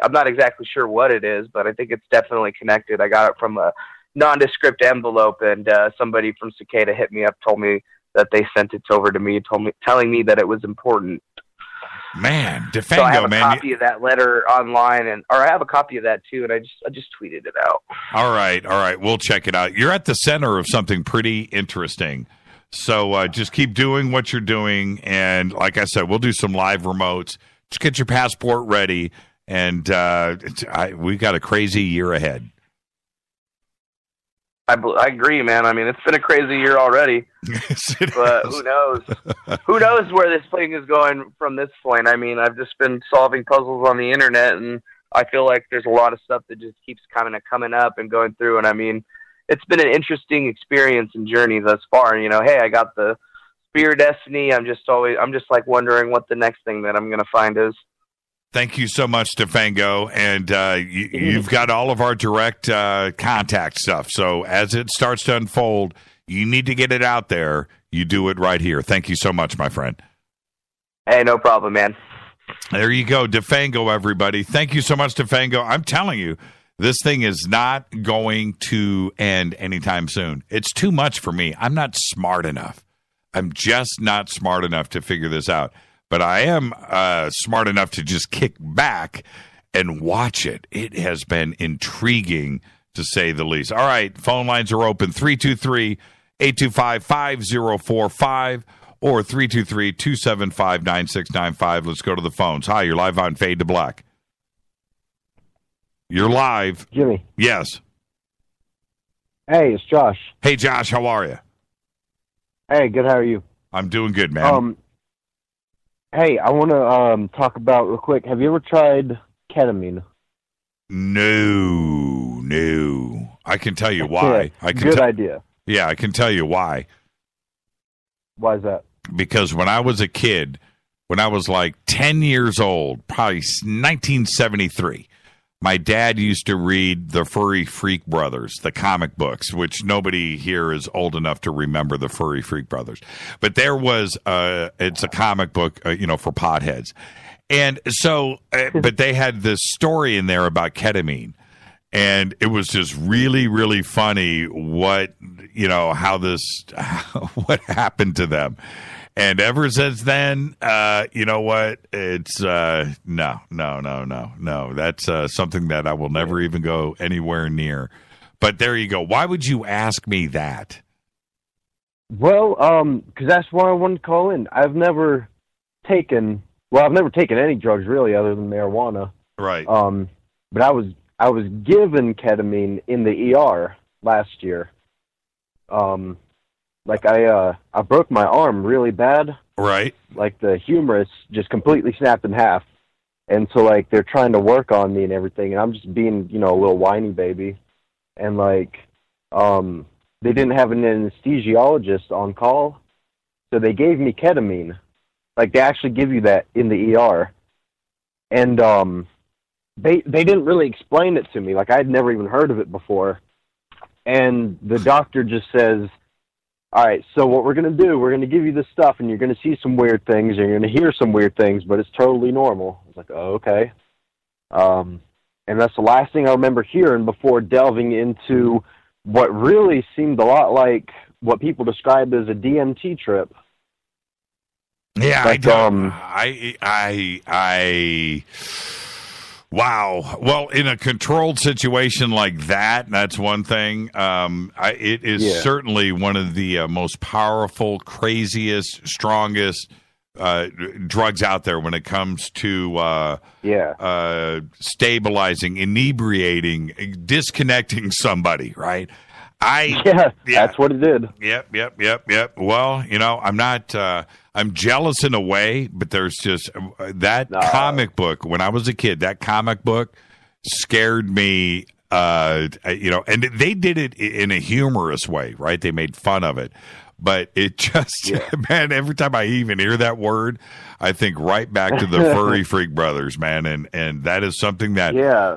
is, but I think it's definitely connected. I got it from a nondescript envelope, and somebody from Cicada hit me up, told me that they sent it over to me, telling me that it was important. Man, Defango, so I have a man. copy of that letter online, or I have a copy of that too, and I just tweeted it out. All right, we'll check it out. You're at the center of something pretty interesting. So just keep doing what you're doing, and like I said, we'll do some live remotes. Just get your passport ready, and we got a crazy year ahead. I agree, man. I mean, it's been a crazy year already, but who knows? Who knows where this thing is going from this point? I mean, I've just been solving puzzles on the internet, and I feel like there's a lot of stuff that just keeps kind of coming up and going through, and I mean, it's been an interesting experience and journey thus far. And, hey, I got the Spear of Destiny. I'm just like wondering what the next thing that I'm going to find is. Thank you so much, Defango. And you've got all of our direct contact stuff. So as it starts to unfold, you need to get it out there. You do it right here. Thank you so much, my friend. Hey, no problem, man. There you go. Defango, everybody. Thank you so much, Defango. I'm telling you, this thing is not going to end anytime soon. It's too much for me. I'm not smart enough. I'm just not smart enough to figure this out. But I am smart enough to just kick back and watch it. It has been intriguing, to say the least. All right, phone lines are open, 323-825-5045 or 323-275-9695. Let's go to the phones. Hi, you're live on Fade to Black. You're live. Jimmy. Yes. Hey, it's Josh. Hey, Josh, how are you? Hey, good. How are you? I'm doing good, man. Hey, I want to talk about real quick. Have you ever tried ketamine? No. I can tell you why. Good idea. Yeah, I can tell you why. Why is that? Because when I was a kid, when I was like 10 years old, probably 1973, my dad used to read the Furry Freak Brothers, the comic books, which nobody here is old enough to remember the Furry Freak Brothers. But there was, it's a comic book, for potheads. And so, but they had this story in there about ketamine. And it was just really, really funny what happened to them. And ever since then, you know what? It's no. That's something that I will never even go anywhere near. But there you go. Why would you ask me that? Well, because that's why I wanted to call in. I've never taken any drugs really, other than marijuana. Right. But I was given ketamine in the ER last year. Like I broke my arm really bad. Right. Like the humerus just completely snapped in half. And so like they're trying to work on me and everything, and I'm just being, a little whiny baby. And like they didn't have an anesthesiologist on call, so they gave me ketamine. Like they actually give you that in the ER. And they didn't really explain it to me. Like I had never even heard of it before. And the doctor just says, all right, so what we're going to do, we're going to give you this stuff, and you're going to see some weird things, and you're going to hear some weird things, but it's totally normal. I was like, oh, okay. And that's the last thing I remember hearing before delving into what really seemed a lot like what people described as a DMT trip. Yeah, like, Wow. Well, in a controlled situation like that, that's one thing. It is certainly one of the most powerful, craziest, strongest drugs out there when it comes to stabilizing, inebriating, disconnecting somebody, right? That's what it did. Yep. Well, I'm not. I'm jealous in a way, but there's just that comic book. When I was a kid, that comic book scared me. And they did it in a humorous way, right? They made fun of it, but it just, man. Every time I even hear that word, I think right back to the Furry Freak Brothers, man, and that is something that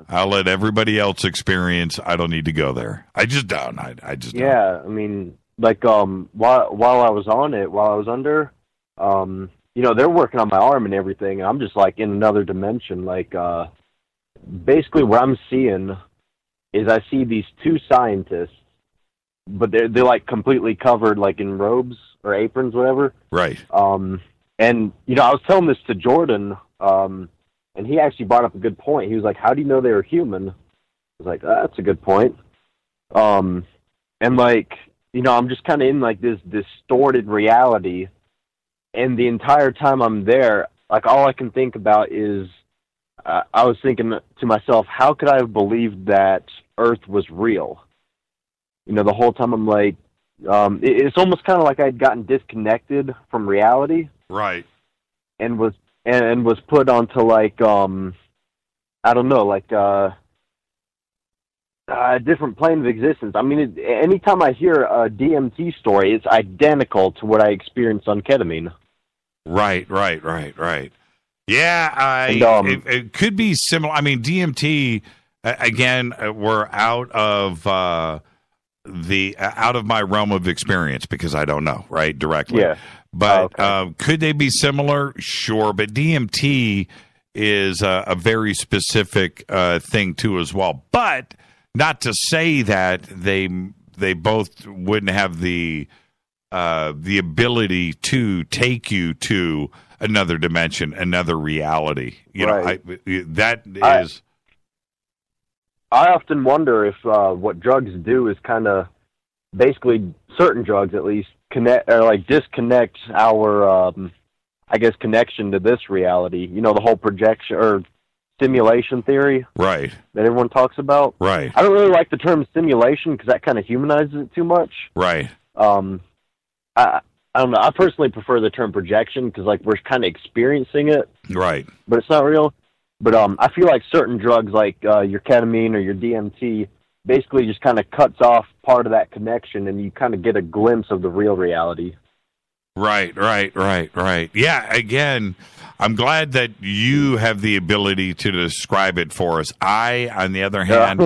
I'll let everybody else experience. I don't need to go there. I just don't. I just don't. I mean, like while I was on it, while I was under, they're working on my arm and everything, and I'm just like in another dimension. Like basically, what I'm seeing is I see these two scientists, but they're like completely covered, like in robes or aprons, whatever. Right. And, I was telling this to Jordan, and he actually brought up a good point. He was like, how do you know they were human? I was like, that's a good point. And, like, I'm just kind of in, like, this distorted reality, and the entire time I'm there, like, all I can think about is I was thinking to myself, how could I have believed that Earth was real? The whole time I'm like, it's almost kind of like I'd gotten disconnected from reality. Right. And was put onto like I don't know, like a different plane of existence. I mean, anytime I hear a DMT story, it's identical to what I experienced on ketamine. Right. Yeah, it could be similar. I mean, DMT again. We're out of out of my realm of experience because I don't know directly. Yeah. But could they be similar? Sure. But DMT is a very specific thing too as well. But not to say that they both wouldn't have the ability to take you to another dimension, another reality. I often wonder if what drugs do is kind of basically certain drugs at least disconnect our connection to this reality. The whole projection or simulation theory, right, that everyone talks about. Right. I don't really like the term simulation because that kind of humanizes it too much. Right. I don't know. I personally prefer the term projection because we're kind of experiencing it. Right. But it's not real. But I feel like certain drugs like your ketamine or your DMT basically just kind of cuts off part of that connection and you kind of get a glimpse of the real reality. Right. Yeah, again, I'm glad that you have the ability to describe it for us. I, on the other hand,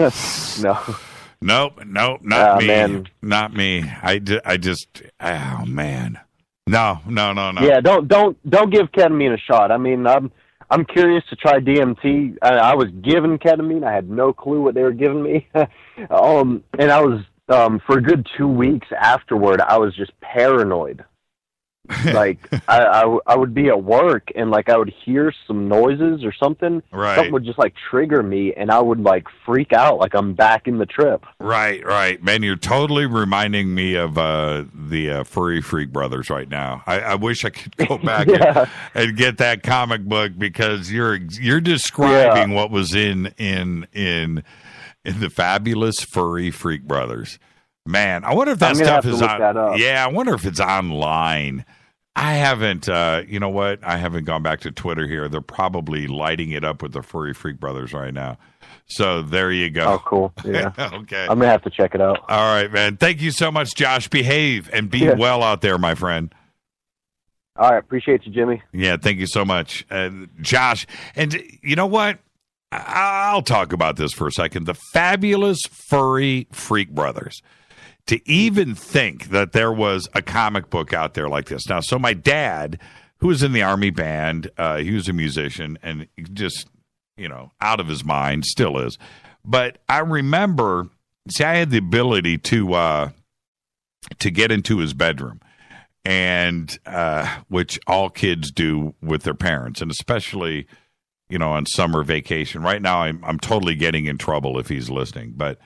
Nope, not me. Man. Not me. I just, oh man. No. Yeah, don't give ketamine a shot. I mean, I'm curious to try DMT. I was given ketamine. I had no clue what they were giving me. And I was, for a good 2 weeks afterward, I was just paranoid. Like, I would be at work and, I would hear some noises or something. Right. Something would just, trigger me, and I would, freak out like I'm back in the trip. Right. Man, you're totally reminding me of the Furry Freak Brothers right now. I wish I could go back and get that comic book because you're describing what was in the Fabulous Furry Freak Brothers. Man, I wonder if that stuff is on. Yeah, I wonder if it's online. I haven't. You know what? I haven't gone back to Twitter here. They're probably lighting it up with the Furry Freak Brothers right now. So there you go. Oh, cool. Yeah. Okay. I'm gonna have to check it out. All right, man. Thank you so much, Josh. Behave and be well out there, my friend. All right. Appreciate you, Jimmy. Yeah. Thank you so much, Josh. And you know what? I'll talk about this for a second. The Fabulous Furry Freak Brothers. To even think that there was a comic book out there like this. Now, so my dad, who was in the Army band, he was a musician and just, out of his mind, still is. But I remember, I had the ability to get into his bedroom, and which all kids do with their parents, and especially, on summer vacation. Right now, I'm totally getting in trouble if he's listening. But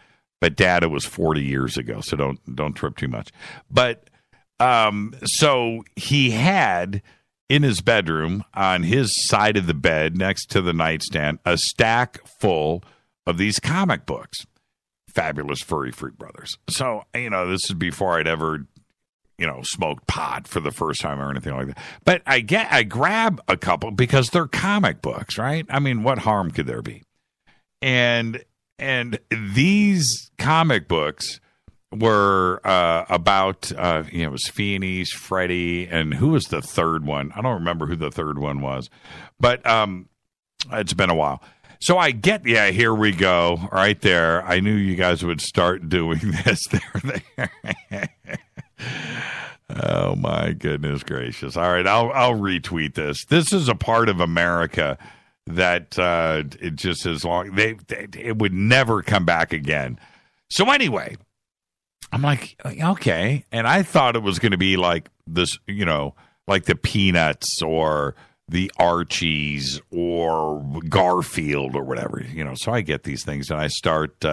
Dad, it was 40 years ago, so don't trip too much. But so he had in his bedroom, on his side of the bed next to the nightstand, a stack full of these comic books, Fabulous Furry Freak Brothers. So, this is before I'd ever, smoked pot for the first time or anything like that. But I grab a couple because they're comic books, right? I mean, what harm could there be? And these comic books were about, it was Phineas, Freddy, and who was the third one? I don't remember who the third one was, but it's been a while. So here we go, right there. I knew you guys would start doing this. There. Oh, my goodness gracious. All right, I'll retweet this. This is a part of America that it just as long, it would never come back again. So anyway, I'm like, okay. And I thought it was going to be like this, like the Peanuts or the Archies or Garfield or whatever, So I get these things and I start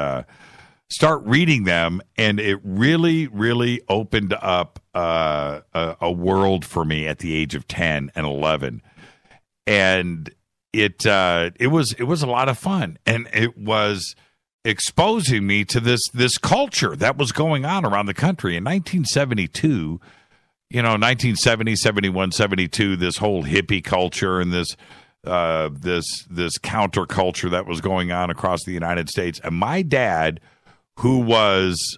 reading them, and it really, really opened up a world for me at the age of 10 and 11. And it was a lot of fun, and it was exposing me to this culture that was going on around the country in 1972, 1970, 71, 72, this whole hippie culture and this counterculture that was going on across the United States. And my dad, who was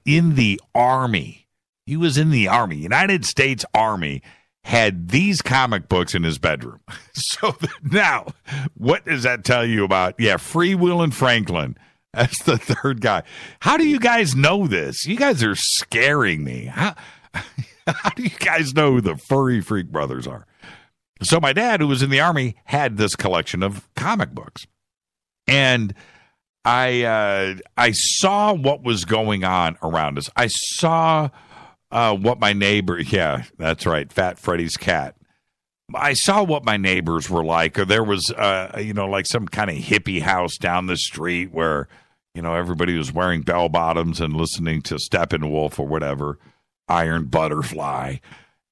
in the Army, United States Army, had these comic books in his bedroom. So now, what does that tell you about? Yeah, Free Will and Franklin. That's the third guy. How do you guys know this? You guys are scaring me. How do you guys know who the Furry Freak Brothers are? So my dad, who was in the Army, had this collection of comic books. And I saw what was going on around us. I saw what my neighbor, yeah, that's right, Fat Freddy's cat. I saw what my neighbors were like, or there was, like some kind of hippie house down the street where, everybody was wearing bell bottoms and listening to Steppenwolf or whatever, Iron Butterfly,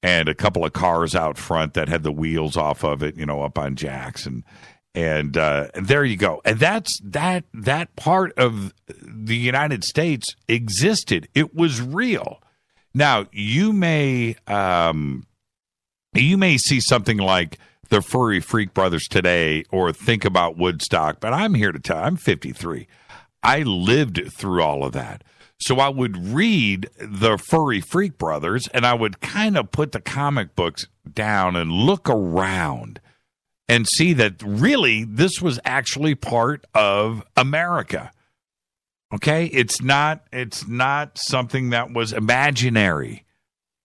and a couple of cars out front that had the wheels off of it, up on jacks, and there you go. And that part of the United States existed. It was real. Now, you may see something like the Furry Freak Brothers today or think about Woodstock, but I'm here to tell you, I'm 53. I lived through all of that. So I would read the Furry Freak Brothers, and I would kind of put the comic books down and look around and see that really this was actually part of America. Okay? It's not something that was imaginary.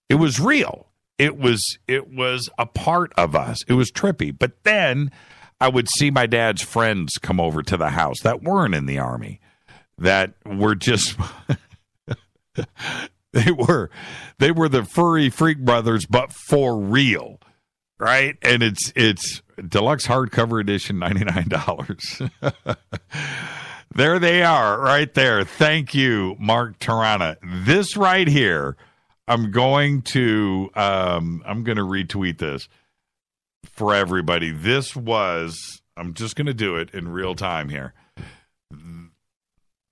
It was real. It was a part of us. It was trippy. But then I would see my dad's friends come over to the house that weren't in the Army, that were just they were the Furry Freak Brothers, but for real, right? And it's deluxe hardcover edition, $99. There they are, right there. Thank you, Mark Tarana. This right here, I'm going to retweet this for everybody. I'm just going to do it in real time here.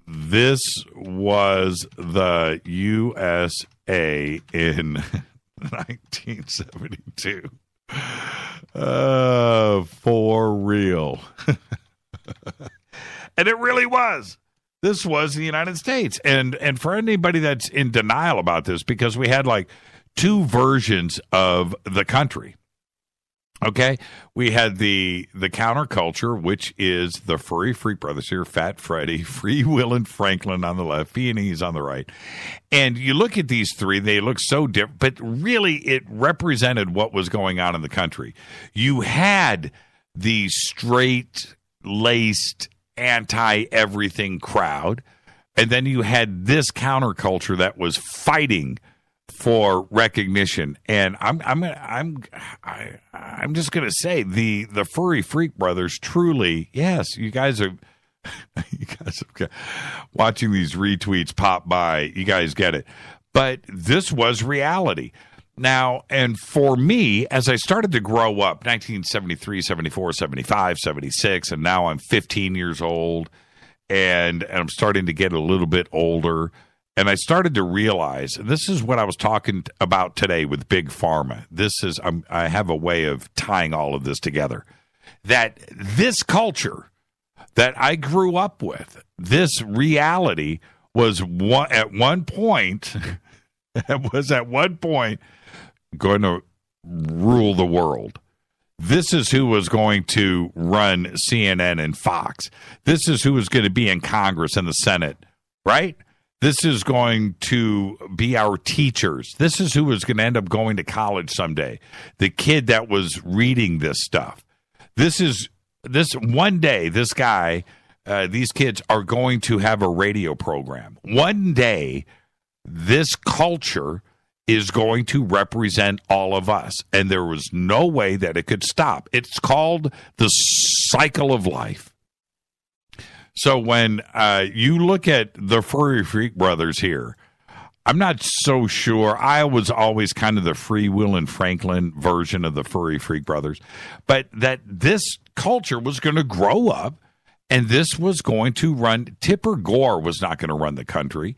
This was the USA in 1972. For real. And it really was. This was the United States. And for anybody that's in denial about this, because we had like two versions of the country. Okay? We had the counterculture, which is the Furry Freak Brothers here, Fat Freddy, Free Will and Franklin on the left, Peonies on the right. And you look at these three, they look so different, but really it represented what was going on in the country. You had the straight-laced, anti-everything crowd, and then you had this counterculture that was fighting for recognition, and I'm just gonna say the Furry Freak Brothers truly, yes, you guys are watching these retweets pop by. You guys get it, but this was reality. Now, and for me, as I started to grow up, 1973, 74, 75, 76, and now I'm 15 years old, and I'm starting to get a little bit older, and I started to realize, and this is what I was talking about today with Big Pharma. I have a way of tying all of this together, that this culture that I grew up with, this reality was at one point going to rule the world. This is who was going to run CNN and Fox. This is who was going to be in Congress and the Senate, right? This is going to be our teachers. This is who was going to end up going to college someday. The kid that was reading this stuff. This one day, this guy, these kids are going to have a radio program. One day, this culture is going to represent all of us, and there was no way that it could stop. It's called the cycle of life. So when you look at the Furry Freak Brothers here, I'm not so sure. I was always kind of the Free Will and Franklin version of the Furry Freak Brothers, but that this culture was going to grow up, and this was going to run. Tipper Gore was not going to run the country.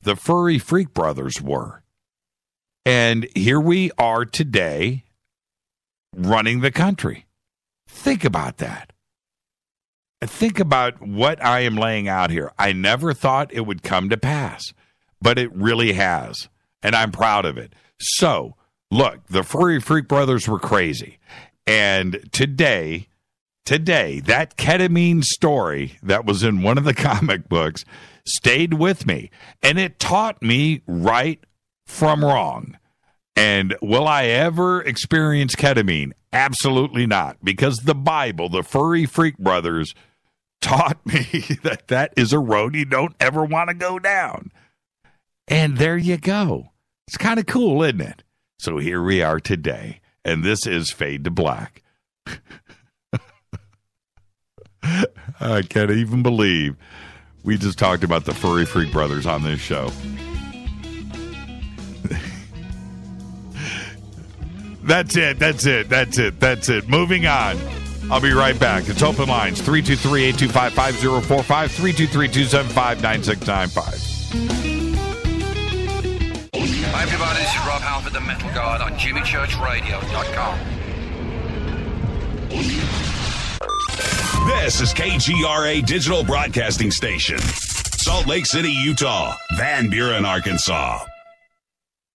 The Furry Freak Brothers were. And here we are today running the country. Think about that. Think about what I am laying out here. I never thought it would come to pass, but it really has. And I'm proud of it. So, look, the Furry Freak Brothers were crazy. And today, that ketamine story that was in one of the comic books stayed with me. And it taught me right from wrong. And will I ever experience ketamine? Absolutely not. Because the Bible, the Furry Freak Brothers, taught me that is a road you don't ever want to go down. And there you go. It's kind of cool, isn't it? So here we are today. And this is Fade to Black. I can't even believe we just talked about the Furry Freak Brothers on this show. That's it. Moving on. I'll be right back. It's open lines, 323-825-5045, 323-275-9695. Hi, everybody. This is Rob Halford, the Metal Guard on JimmyChurchRadio.com. This is KGRA Digital Broadcasting Station. Salt Lake City, Utah. Van Buren, Arkansas.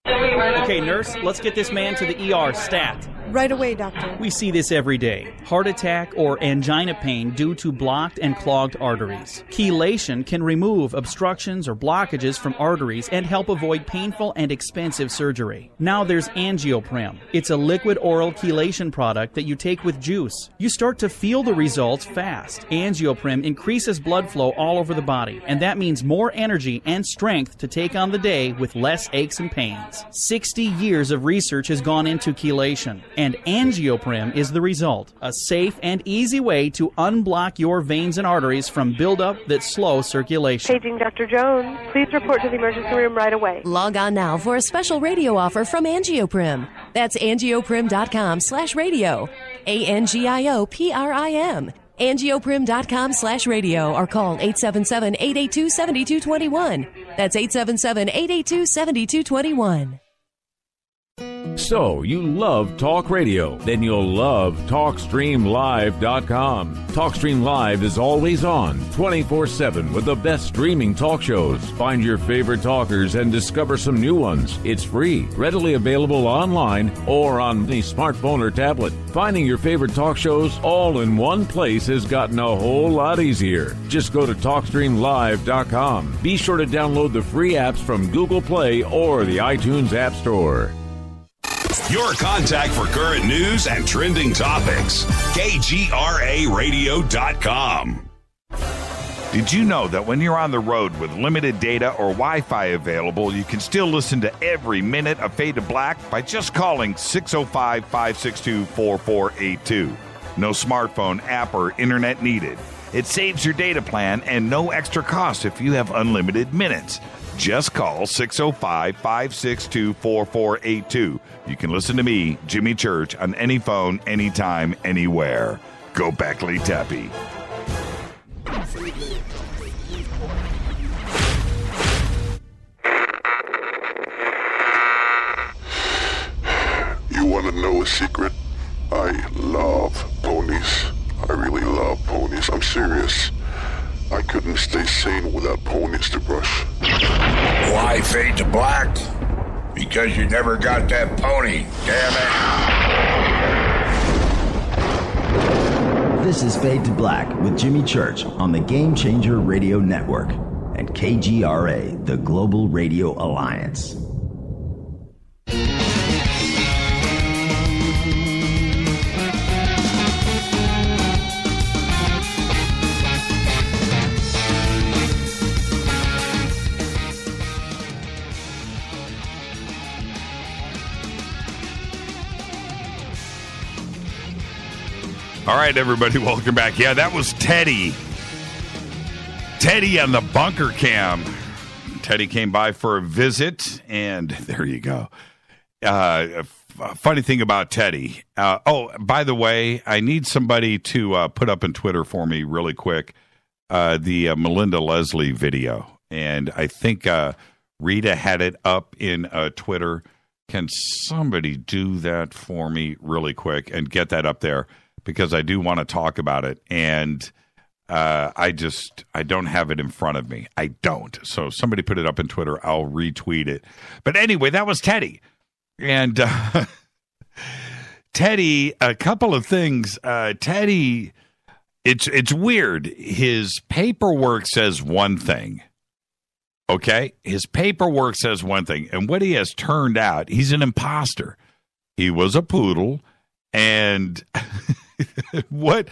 Okay, nurse, let's get this man to the ER stat. Right away, doctor. We see this every day. Heart attack or angina pain due to blocked and clogged arteries. Chelation can remove obstructions or blockages from arteries and help avoid painful and expensive surgery. Now there's Angioprim. It's a liquid oral chelation product that you take with juice. You start to feel the results fast. Angioprim increases blood flow all over the body, and that means more energy and strength to take on the day with less aches and pains. 60 years of research has gone into chelation, and Angioprim is the result. A safe and easy way to unblock your veins and arteries from buildup that slow circulation. Paging Dr. Jones. Please report to the emergency room right away. Log on now for a special radio offer from Angioprim. That's angioprim.com/radio. ANGIOPRIM. Angioprim.com/radio or call 877-882-7221. That's 877-882-7221. So, you love talk radio? Then you'll love TalkStreamLive.com. TalkStream Live is always on, 24/7 with the best streaming talk shows. Find your favorite talkers and discover some new ones. It's free, readily available online or on any smartphone or tablet. Finding your favorite talk shows all in one place has gotten a whole lot easier. Just go to TalkStreamLive.com. Be sure to download the free apps from Google Play or the iTunes App Store. Your contact for current news and trending topics. KGRARadio.com. Did you know that when you're on the road with limited data or Wi-Fi available, you can still listen to every minute of Fade to Black by just calling 605-562-4482. No smartphone, app, or internet needed. It saves your data plan and no extra cost if you have unlimited minutes. Just call 605-562-4482. You can listen to me, Jimmy Church, on any phone, anytime, anywhere. Go Beckley Tappy. You want to know a secret? I love ponies. I really love ponies. I'm serious. I couldn't stay sane without ponies to brush. Why Fade to Black? Because you never got that pony, damn it. This is Fade to Black with Jimmy Church on the Game Changer Radio Network and KGRA, the Global Radio Alliance. All right, everybody, welcome back. Yeah, that was Teddy. Teddy on the bunker cam. Teddy came by for a visit, and there you go. Funny thing about Teddy. By the way, I need somebody to put up on Twitter for me really quick the Melinda Leslie video. And I think Rita had it up in Twitter. Can somebody do that for me really quick and get that up there? Because I do want to talk about it, and I don't have it in front of me. I don't. So somebody put it up in Twitter. I'll retweet it. But anyway, that was Teddy. And Teddy, a couple of things. Teddy, it's weird. His paperwork says one thing. Okay? His paperwork says one thing. And what he has turned out, he's an imposter. He was a poodle, and what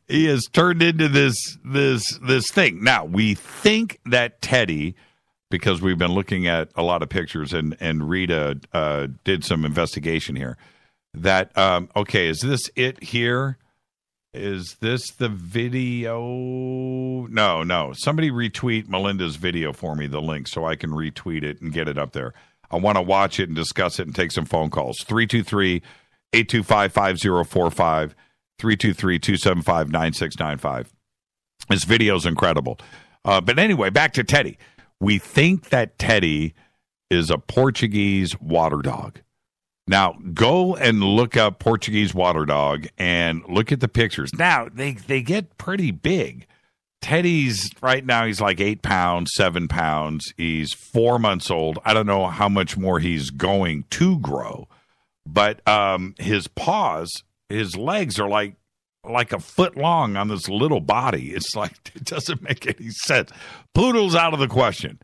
he has turned into this thing. Now, we think that Teddy, because we've been looking at a lot of pictures and Rita did some investigation here, that, okay, is this it here? Is this the video? No. Somebody retweet Melinda's video for me, the link, so I can retweet it and get it up there. I want to watch it and discuss it and take some phone calls. 323-825-5045. 323-275-9695. This video is incredible. But anyway, back to Teddy. We think that Teddy is a Portuguese water dog. Now, go and look up Portuguese water dog and look at the pictures. Now, they get pretty big. Teddy's, right now, he's like 8 pounds, 7 pounds. He's 4 months old. I don't know how much more he's going to grow. But his paws, his legs are like a foot long on this little body. It's like, it doesn't make any sense. Poodle's out of the question.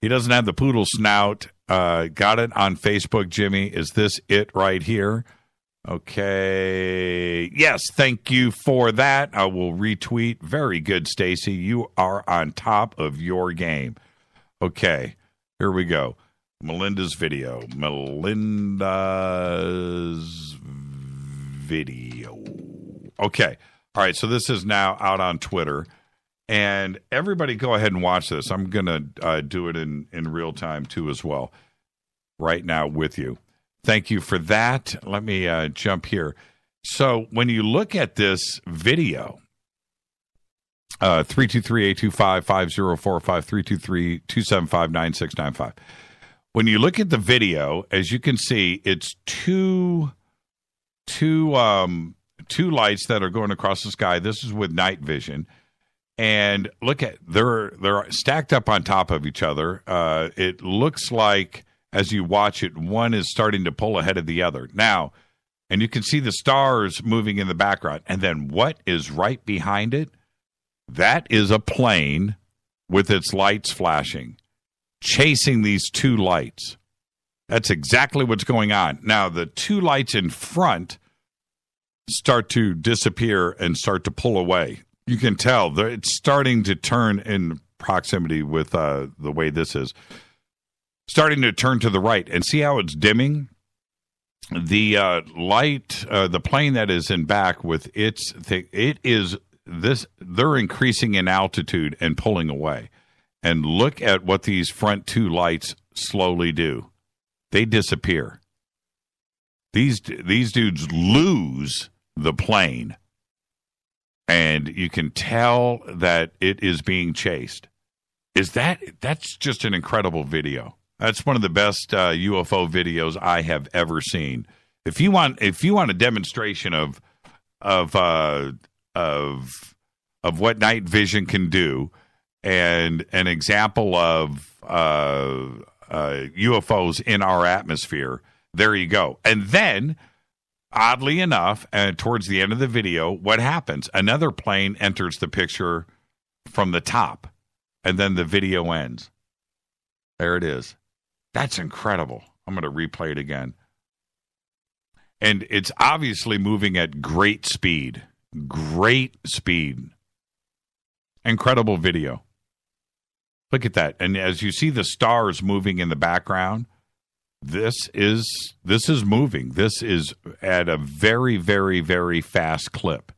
He doesn't have the poodle snout. Got it on Facebook, Jimmy. Is this it right here? Okay. Yes, thank you for that. I will retweet. Very good, Stacy. You are on top of your game. Okay, here we go. Melinda's video. Okay. All right. So this is now out on Twitter. And everybody go ahead and watch this. I'm going to do it in real time, too, as well, right now with you. Thank you for that. Let me jump here. So when you look at this video, 323-825-5045, 323-275-9695. When you look at the video, as you can see, it's two lights that are going across the sky. This is with night vision. And look at, they're stacked up on top of each other. It looks like, as you watch it, one is starting to pull ahead of the other. Now, and you can see the stars moving in the background. And then what is right behind it? That is a plane with its lights flashing, chasing these two lights. That's exactly what's going on. Now, the two lights in front start to disappear and start to pull away. You can tell it's starting to turn in proximity with the way this is. Starting to turn to the right. And see how it's dimming? The light, the plane that is in back with its thing, it is this, they're increasing in altitude and pulling away. And look at what these front two lights slowly do. They disappear. These dudes lose the plane. And you can tell that it is being chased. That's just an incredible video. That's one of the best UFO videos I have ever seen. If you want a demonstration of what night vision can do, and an example of UFOs in our atmosphere, there you go. And then, oddly enough, towards the end of the video, what happens? Another plane enters the picture from the top, and then the video ends. There it is. That's incredible. I'm going to replay it again. And it's obviously moving at great speed. Great speed. Incredible video. Look at that. And as you see the stars moving in the background, this is moving. This is at a very, very, very fast clip.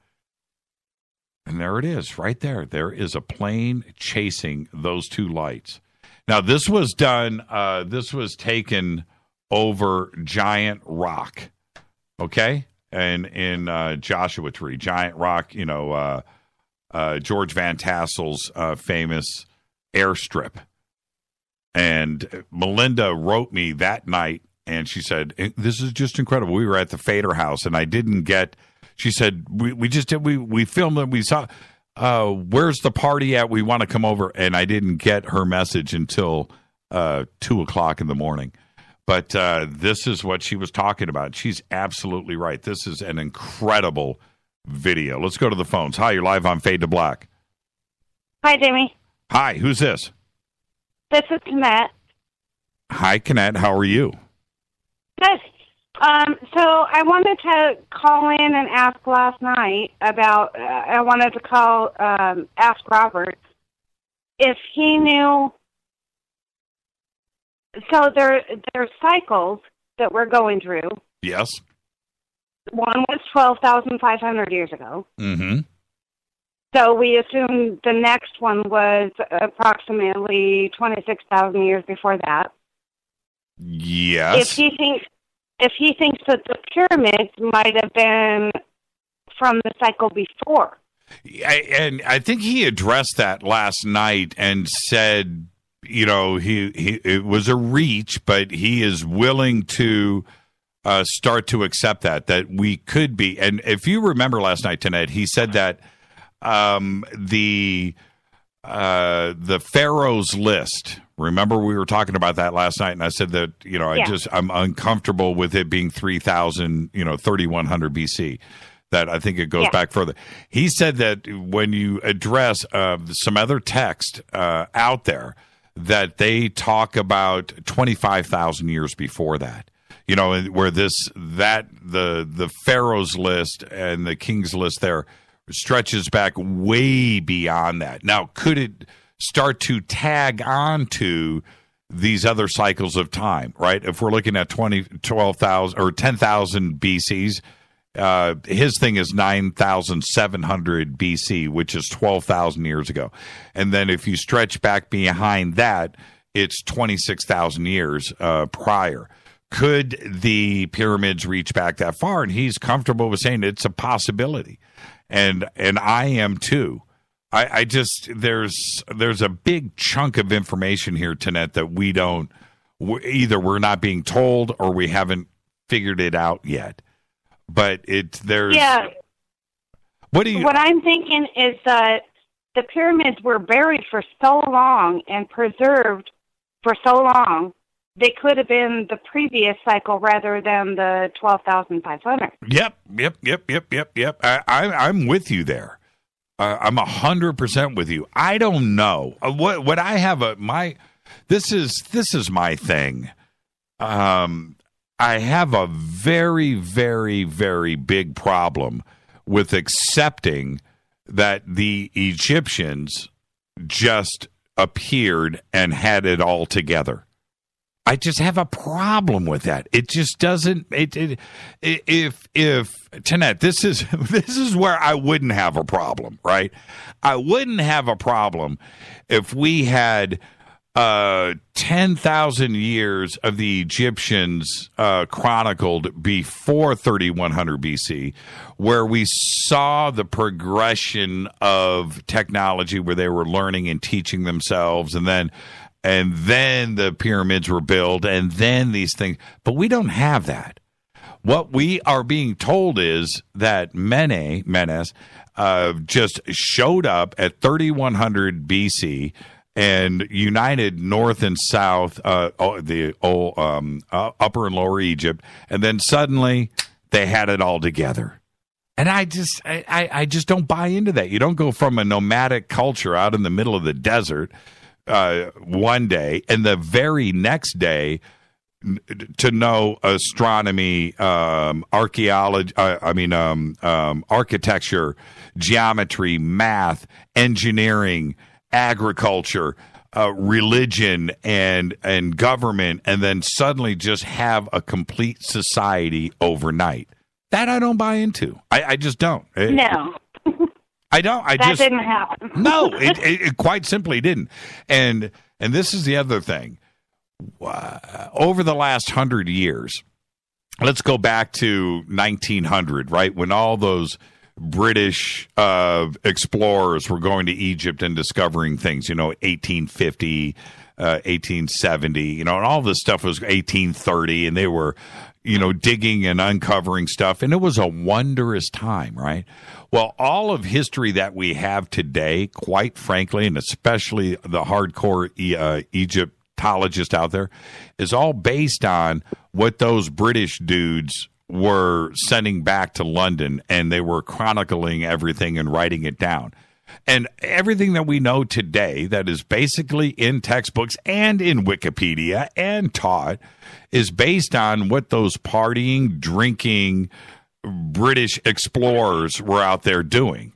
And there it is, right there. There is a plane chasing those two lights. Now, this was done, this was taken over Giant Rock, okay? And in Joshua Tree, Giant Rock, George Van Tassel's famous airstrip. And Melinda wrote me that night, and she said, this is just incredible. We were at the Fader house, and I didn't get, she said, we filmed it, we saw, where's the party at? We want to come over. And I didn't get her message until 2:00 in the morning. But this is what she was talking about. She's absolutely right. This is an incredible video. Let's go to the phones. Hi, you're live on Fade to Black. Hi, Jimmy. Hi, who's this? This is Knett. Hi, Knett. How are you? Good. So I wanted to call in and ask last night about, I wanted to call, ask Robert if he knew, so there's cycles that we're going through. Yes. One was 12,500 years ago. Mm-hmm. So we assume the next one was approximately 26,000 years before that. Yes. If he thinks that the pyramids might have been from the cycle before. And I think he addressed that last night and said, he it was a reach, but he is willing to start to accept that we could be. And if you remember last night, Tonette, he said that the Pharaoh's list. Remember, we were talking about that last night, and I said that I'm uncomfortable with it being 3,000, 3,100 BC. That I think it goes back further. He said that when you address some other text out there, that they talk about 25,000 years before that. Where the Pharaoh's list and the King's list there stretches back way beyond that. Now, could it start to tag on to these other cycles of time, right? If we're looking at 12,000 or 10,000 BCs, his thing is 9,700 BC, which is 12,000 years ago. And then if you stretch back behind that, it's 26,000 years prior. Could the pyramids reach back that far? And he's comfortable with saying it's a possibility. And I am too. I just there's a big chunk of information here, Tonette, that we don't either we're not being told or we haven't figured it out yet. But there's what I'm thinking is that the pyramids were buried for so long and preserved for so long. They could have been the previous cycle rather than the 12,500. Yep. I'm with you there. I'm 100% with you. I don't know what I have this is my thing. I have a very, very, very big problem with accepting that the Egyptians just appeared and had it all together. I just have a problem with that. It just doesn't. If Tanette, this is where I wouldn't have a problem, right? I wouldn't have a problem if we had 10,000 years of the Egyptians chronicled before 3100 BC, where we saw the progression of technology, where they were learning and teaching themselves, and then the pyramids were built, and then these things. But we don't have that. What we are being told is that Menes just showed up at 3100 BC and united North and South, the old Upper and Lower Egypt, and then suddenly they had it all together. And I just don't buy into that. You don't go from a nomadic culture out in the middle of the desert one day, and the very next day to know astronomy, architecture, geometry, math, engineering, agriculture, religion, and government, and then suddenly just have a complete society overnight. That I don't buy into. I just don't. No. I don't. That didn't happen. No, it quite simply didn't. And this is the other thing. Over the last 100 years, let's go back to 1900, right, when all those British explorers were going to Egypt and discovering things, 1850, 1870, and all this stuff was 1830, and they were, digging and uncovering stuff, and it was a wondrous time, right? Well, all of history that we have today, quite frankly, and especially the hardcore Egyptologist out there, is all based on what those British dudes were sending back to London, and they were chronicling everything and writing it down. And everything that we know today that is basically in textbooks and in Wikipedia and taught is based on what those partying, drinking British explorers were out there doing,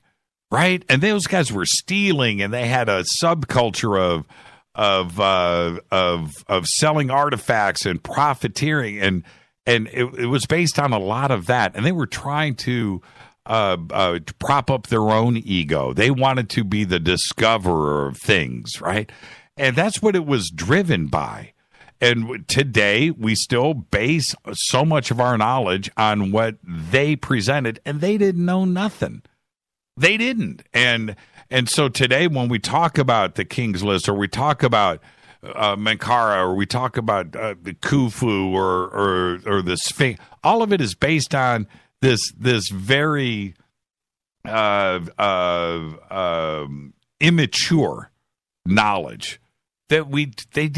right? And those guys were stealing, and they had a subculture of selling artifacts and profiteering, and it was based on a lot of that. And they were trying to prop up their own ego. They wanted to be the discoverer of things, right? And that's what it was driven by. And today, we still base so much of our knowledge on what they presented, and they didn't know nothing. They didn't. And so today, when we talk about the King's List, or we talk about Menkaure, or we talk about the Khufu, or the Sphinx, all of it is based on this very immature knowledge that they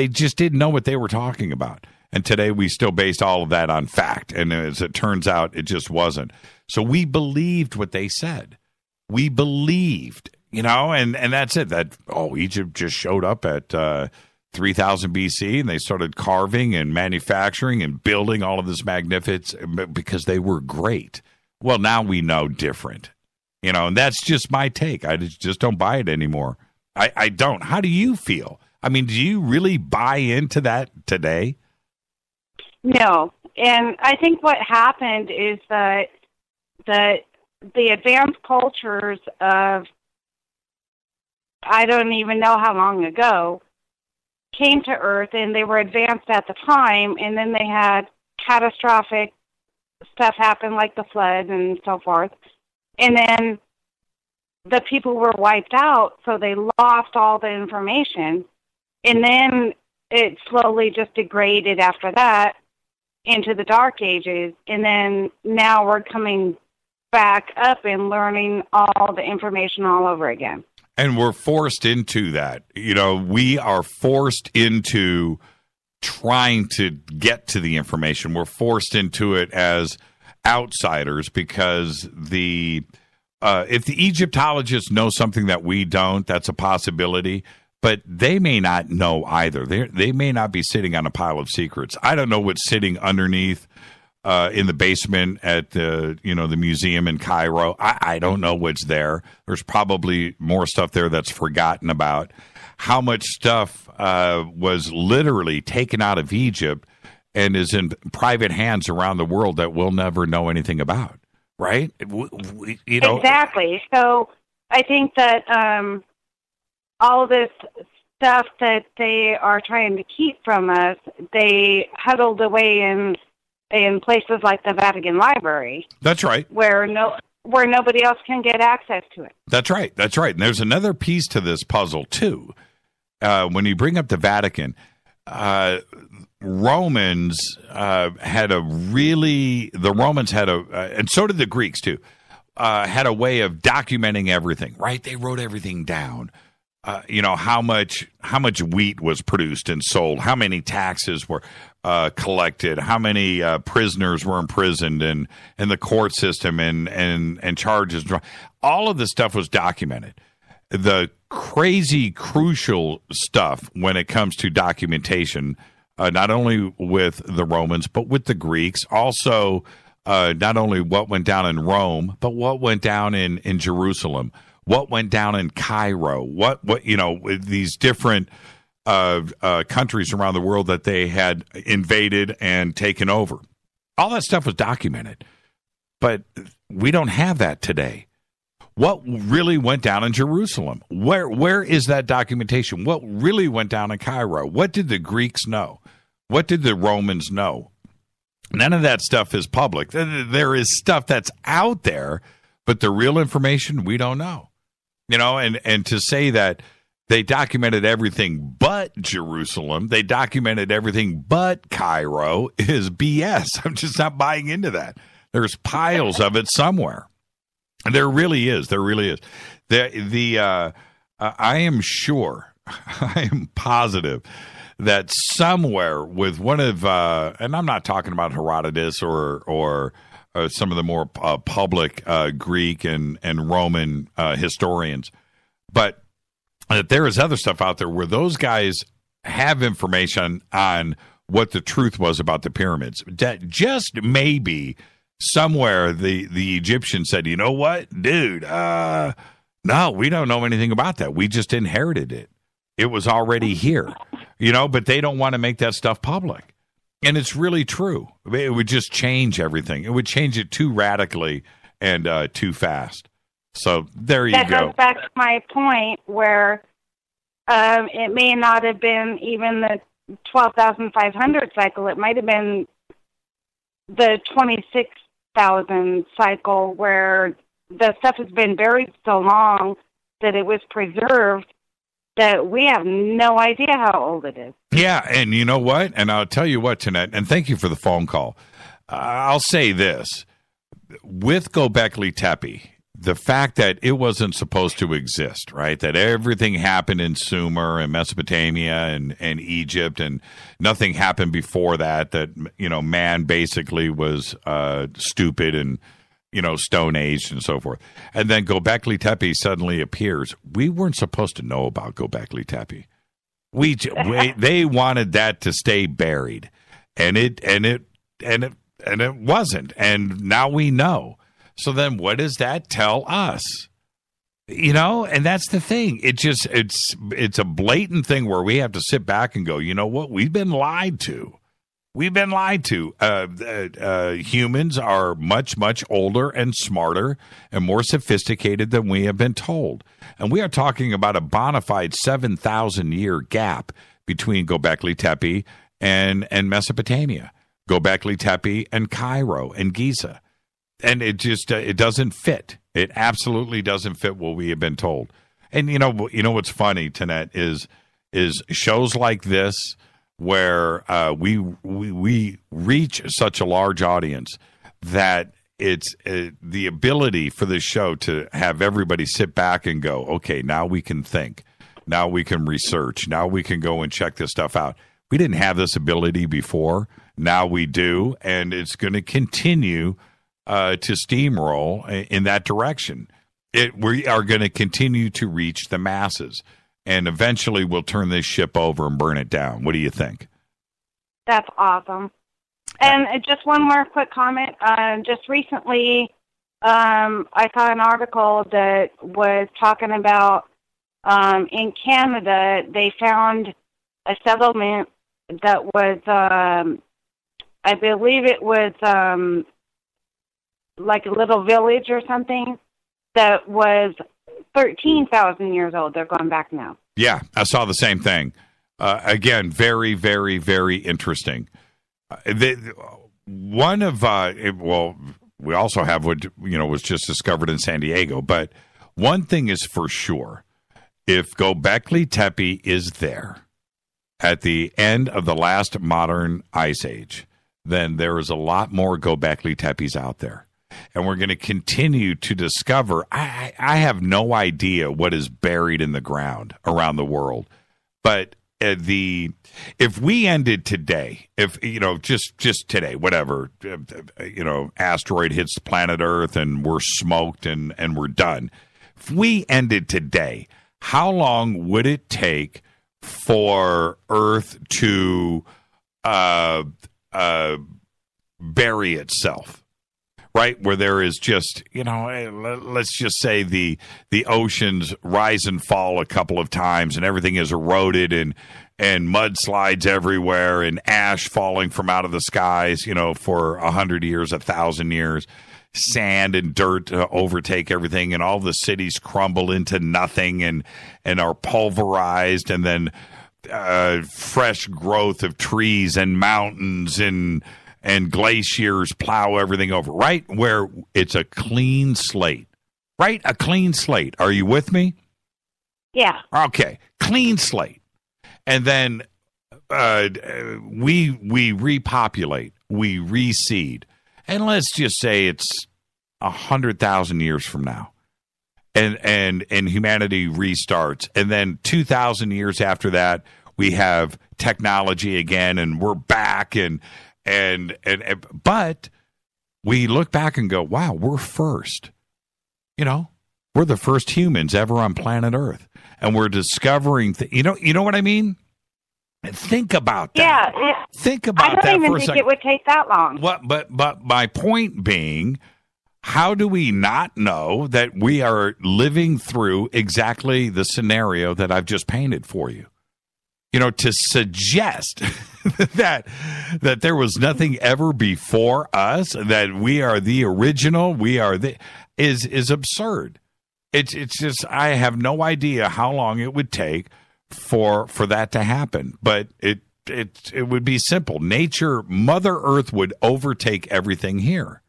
just didn't know what they were talking about. And today we still based all of that on fact, and as it turns out, it just wasn't. So we believed what they said. We believed, and that's it. That Egypt just showed up at 3000 BC, and they started carving and manufacturing and building all of this magnificence because they were great. Well, now we know different, and that's just my take. I just don't buy it anymore. I don't. How do you feel? I mean, do you really buy into that today? No. And I think what happened is that the advanced cultures of, I don't even know how long ago, came to Earth, and they were advanced at the time, and then they had catastrophic stuff happen, like the flood and so forth. And then the people were wiped out, so they lost all the information. And then it slowly just degraded after that into the Dark Ages. And then now we're coming back up and learning all the information all over again. And we're forced into that. We are forced into trying to get to the information. We're forced into it as outsiders because if the Egyptologists know something that we don't, that's a possibility. But they may not know either. They may not be sitting on a pile of secrets. I don't know what's sitting underneath in the basement at the museum in Cairo. I don't know what's there. There's probably more stuff there that's forgotten about. How much stuff was literally taken out of Egypt and is in private hands around the world that we'll never know anything about, right? Exactly. So I think that all this stuff that they are trying to keep from us, they huddled away in places like the Vatican Library. That's right. Where nobody else can get access to it. That's right. And there's another piece to this puzzle too. When you bring up the Vatican, Romans and so did the Greeks too, had a way of documenting everything, right? They wrote everything down. How much wheat was produced and sold, how many taxes were collected, how many prisoners were imprisoned in the court system and charges. All of this stuff was documented. The crazy crucial stuff when it comes to documentation, not only with the Romans, but with the Greeks, also not only what went down in Rome, but what went down in Jerusalem, what went down in Cairo, what these different countries around the world that they had invaded and taken over. All that stuff was documented, but we don't have that today. What really went down in Jerusalem? Where is that documentation? What really went down in Cairo? What did the Greeks know? What did the Romans know? None of that stuff is public. There is stuff that's out there, but the real information we don't know. And to say that they documented everything but Jerusalem, they documented everything but Cairo is BS. I'm just not buying into that. There's piles of it somewhere. There really is. I am sure, I am positive that somewhere with one of, and I'm not talking about Herodotus or some of the more public Greek and Roman historians, but that there is other stuff out there where those guys have information on what the truth was about the pyramids. That just maybe somewhere the Egyptians said, you know what, dude, no, we don't know anything about that. We just inherited it. It was already here, but they don't want to make that stuff public. And it's really true. It would just change everything. It would change it too radically and too fast. So there you go. That goes back to my point where it may not have been even the 12,500 cycle. It might have been the 26,000 cycle where the stuff has been buried so long that it was preserved that we have no idea how old it is. Yeah, and you know what? And I'll tell you what, Jeanette, and thank you for the phone call. I'll say this. With Göbekli Tepe, the fact that it wasn't supposed to exist, right? That everything happened in Sumer and Mesopotamia and Egypt, and nothing happened before that, man basically was stupid and, Stone Age and so forth. And then Göbekli Tepe suddenly appears. We weren't supposed to know about Göbekli Tepe. They wanted that to stay buried, and it wasn't. And now we know. So then what does that tell us? And that's the thing. It's a blatant thing where we have to sit back and go, you know what? We've been lied to. Humans are much, much older and smarter and more sophisticated than we have been told. And we are talking about a bona fide 7,000-year gap between Göbekli Tepe and Mesopotamia, Göbekli Tepe and Cairo and Giza. And it just it doesn't fit. It absolutely doesn't fit what we have been told. And you know what's funny, Tanette, is shows like this where we reach such a large audience that it's the ability for the show to have everybody sit back and go, okay, now we can think, now we can research, now we can go and check this stuff out. We didn't have this ability before. Now we do, and it's going to continue to steamroll in that direction. We are going to continue to reach the masses, and eventually we'll turn this ship over and burn it down. What do you think? That's awesome. And just one more quick comment. Just recently, I saw an article that was talking about in Canada, they found a settlement that was, I believe it was like a little village or something that was 13,000 years old. They're going back now. Yeah, I saw the same thing. Again, very, very, very interesting. One of we also have what was just discovered in San Diego, but one thing is for sure: if Göbekli Tepe is there at the end of the last modern ice age, then there is a lot more Göbekli Tepes out there. And we're going to continue to discover. I have no idea what is buried in the ground around the world. But if we ended today, if just today, whatever, asteroid hits planet Earth and we're smoked and we're done. If we ended today, how long would it take for Earth to bury itself? Right, where there is just, let's just say the oceans rise and fall a couple of times and everything is eroded and mudslides everywhere and ash falling from out of the skies, for 100 years, 1,000 years, sand and dirt overtake everything and all the cities crumble into nothing and are pulverized, and then fresh growth of trees and mountains and glaciers plow everything over, right? Where it's a clean slate, right? A clean slate. Are you with me? Yeah. Okay. Clean slate. And then we repopulate, we reseed. And let's just say it's 100,000 years from now. And humanity restarts. And then 2,000 years after that, we have technology again and we're back but we look back and go, wow, we're first. We're the first humans ever on planet Earth, and we're discovering. You know what I mean? Think about that. Yeah. Think about that. I don't even think it would take that long. But my point being, how do we not know that we are living through exactly the scenario that I've just painted for you? To suggest that there was nothing ever before us, that we are the original, is absurd. It's just, I have no idea how long it would take for that to happen. But it would be simple. Nature, Mother Earth would overtake everything here.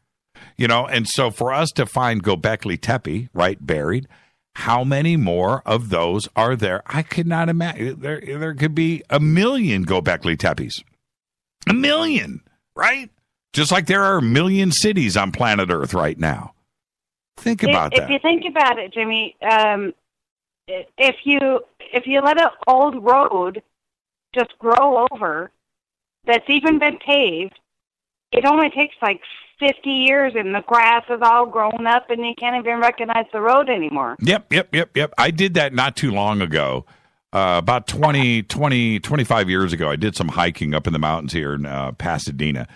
And so for us to find Göbekli Tepe, right, buried, how many more of those are there? I could not imagine. There could be 1 million Göbekli Tepes. 1 million, right? Just like there are 1 million cities on planet Earth right now. Think about that. If you think about it, Jimmy, if you let an old road just grow over that's even been paved, it only takes like 50 years and the grass is all grown up and you can't even recognize the road anymore. Yep. I did that not too long ago. About 25 years ago, I did some hiking up in the mountains here in Pasadena.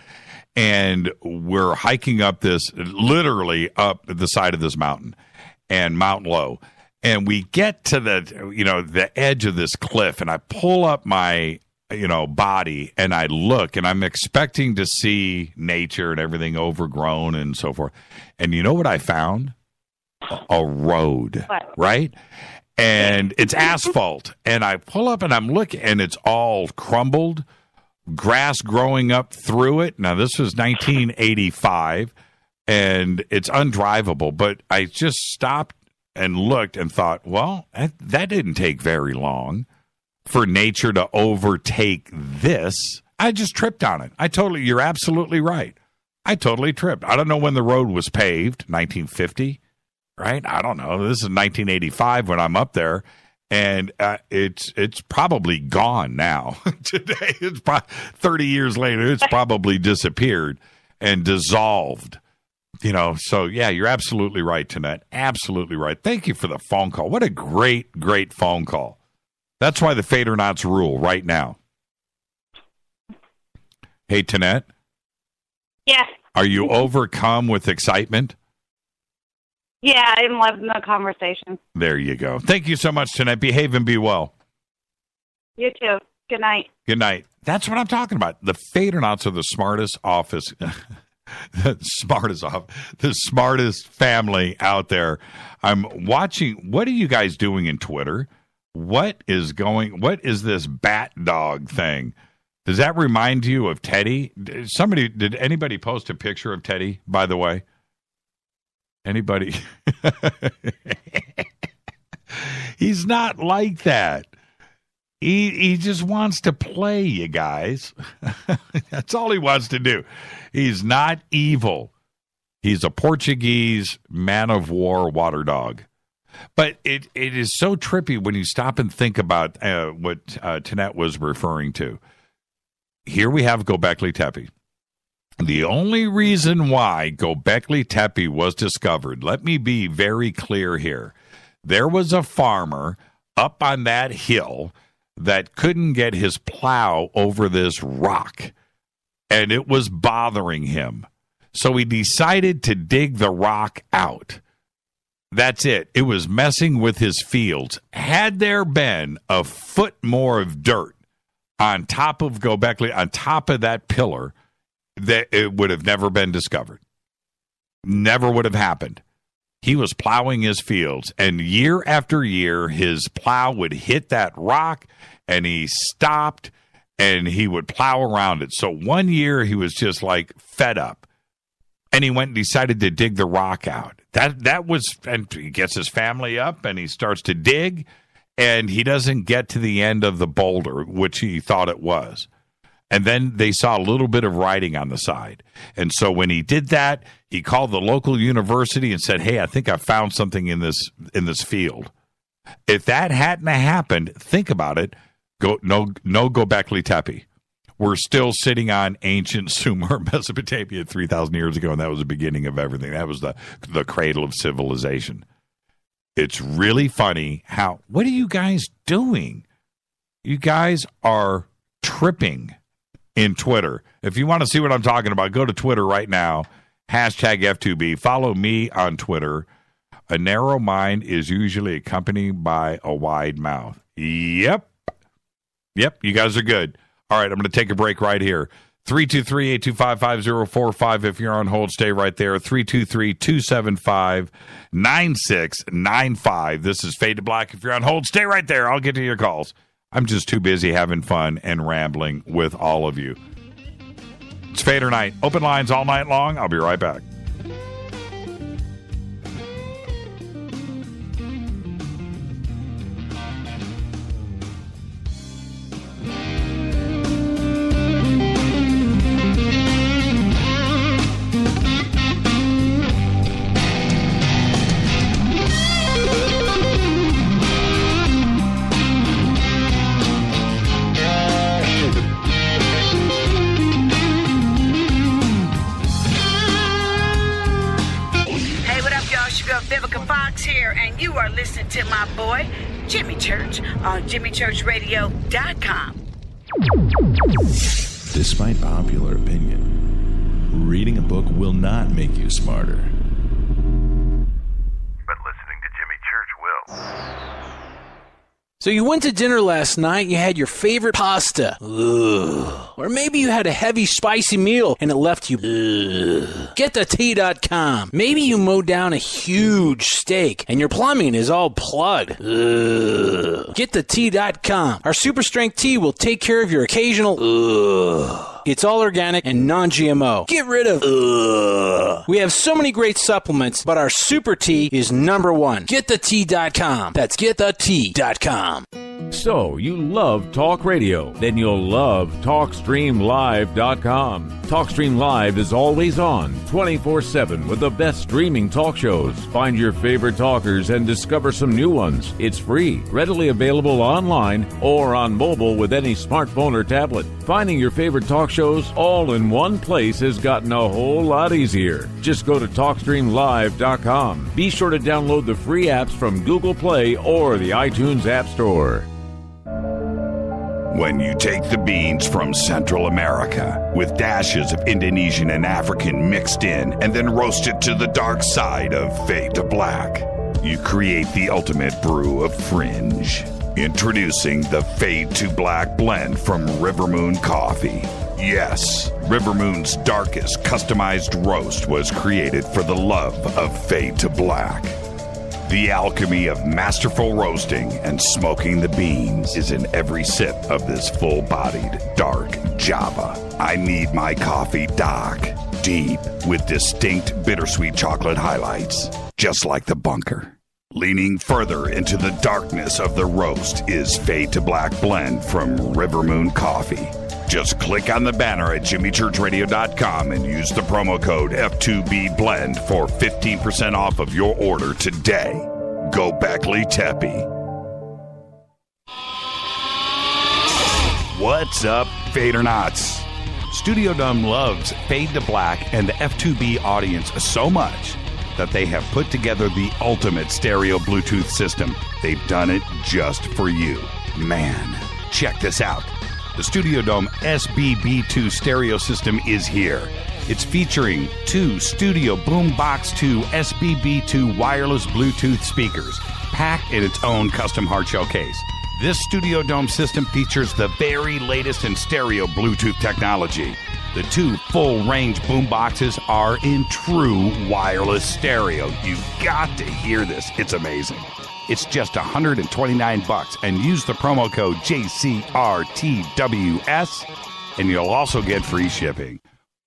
And we're hiking up literally up the side of this mountain and Mount Low. And we get to the edge of this cliff, and I pull up my body and I look, and I'm expecting to see nature and everything overgrown and so forth. And you know what I found? A road, right? And it's asphalt. And I pull up and I'm looking, and it's all crumbled, grass growing up through it. Now, this was 1985, and it's undrivable. But I just stopped and looked and thought, well, that didn't take very long for nature to overtake this. I just tripped on it. You're absolutely right. I totally tripped. I don't know when the road was paved, 1950, right? I don't know. This is 1985 when I'm up there, and it's probably gone now. Today, 30 years later, it's probably disappeared and dissolved. So yeah, you're absolutely right, Tanette. Absolutely right. Thank you for the phone call. What a great, great phone call. That's why the Fadernauts rule right now. Hey, Tanette. Yes. Are you overcome with excitement? Yeah, I'm loving the conversation. There you go. Thank you so much tonight. Behave and be well. You too. Good night. Good night. That's what I'm talking about. The Fadernauts are the smartest office, the smartest family out there. I'm watching. What are you guys doing in Twitter? What is this bat dog thing? Does that remind you of Teddy? Did anybody post a picture of Teddy, by the way? Anybody? He's not like that. He just wants to play, you guys. That's all he wants to do. He's not evil. He's a Portuguese man-of-war water dog. But it is so trippy when you stop and think about what Tanette was referring to. Here we have Göbekli Tepe. The only reason why Göbekli Tepe was discovered, let me be very clear here. There was a farmer up on that hill that couldn't get his plow over this rock, and it was bothering him. So he decided to dig the rock out. That's it. It was messing with his fields. Had there been a foot more of dirt on top of Göbekli, on top of that pillar, that it would have never been discovered. Never would have happened. He was plowing his fields, and year after year, his plow would hit that rock, and he stopped, and he would plow around it. So one year, he was just like fed up, and he went and decided to dig the rock out. That was, and he gets his family up, and he starts to dig, and he doesn't get to the end of the boulder, which he thought it was. And then they saw a little bit of writing on the side. And so when he did that, he called the local university and said, hey, I think I found something in this field. If that hadn't happened, think about it, no Göbekli Tepe. We're still sitting on ancient Sumer, Mesopotamia 3,000 years ago, and that was the beginning of everything. That was the cradle of civilization. It's really funny what are you guys doing? You guys are tripping in Twitter. If you want to see what I'm talking about, go to Twitter right now, #F2B. Follow me on Twitter. A narrow mind is usually accompanied by a wide mouth. Yep, you guys are good. All right, I'm going to take a break right here. 323-825-5045. If you're on hold, stay right there. 323-275-9695. This is Fade to Black. If you're on hold, stay right there. I'll get to your calls. I'm just too busy having fun and rambling with all of you. It's Fadernight. Open lines all night long. I'll be right back. Here, and you are listening to my boy Jimmy Church on JimmyChurchRadio.com. Despite popular opinion, reading a book will not make you smarter. But listening to Jimmy Church will. So you went to dinner last night, you had your favorite pasta. Ugh. Or maybe you had a heavy, spicy meal and it left you. Ugh. Get the tea.com. Maybe you mowed down a huge steak and your plumbing is all plugged. Ugh. Get the tea.com. Our super strength tea will take care of your occasional. Ugh. It's all organic and non-GMO. Get rid of ugh. We have so many great supplements, but our super tea is number one. GetTheT.com. That's GetTheT.com. So, you love talk radio? Then you'll love TalkStreamLive.com. TalkStream Live is always on, 24/7 with the best streaming talk shows. Find your favorite talkers and discover some new ones. It's free, readily available online or on mobile with any smartphone or tablet. Finding your favorite talk shows all in one place has gotten a whole lot easier. Just go to TalkStreamLive.com. Be sure to download the free apps from Google Play or the iTunes App Store. When you take the beans from Central America with dashes of Indonesian and African mixed in and then roast it to the dark side of Fade to Black, you create the ultimate brew of fringe. Introducing the Fade to Black blend from Rivermoon Coffee. Yes, Rivermoon's darkest customized roast was created for the love of Fade to Black. The alchemy of masterful roasting and smoking the beans is in every sip of this full-bodied, dark Java. I need my coffee dark, deep, with distinct bittersweet chocolate highlights, just like the bunker. Leaning further into the darkness of the roast is Fade to Black blend from Rivermoon Coffee. Just click on the banner at jimmychurchradio.com and use the promo code F2BBLEND for 15% off of your order today. Go Beckley Teppy. What's up, Fadernauts? Studio Dome loves Fade to Black and the F2B audience so much that they have put together the ultimate stereo Bluetooth system. They've done it just for you. Man, check this out. The Studio Dome SBB2 stereo system is here. It's featuring 2 Studio Boombox 2 SBB2 wireless Bluetooth speakers, packed in its own custom hardshell case. This Studio Dome system features the very latest in stereo Bluetooth technology. The 2 full-range boomboxes are in true wireless stereo. You've got to hear this. It's amazing. It's just $129 and use the promo code JCRTWS and you'll also get free shipping.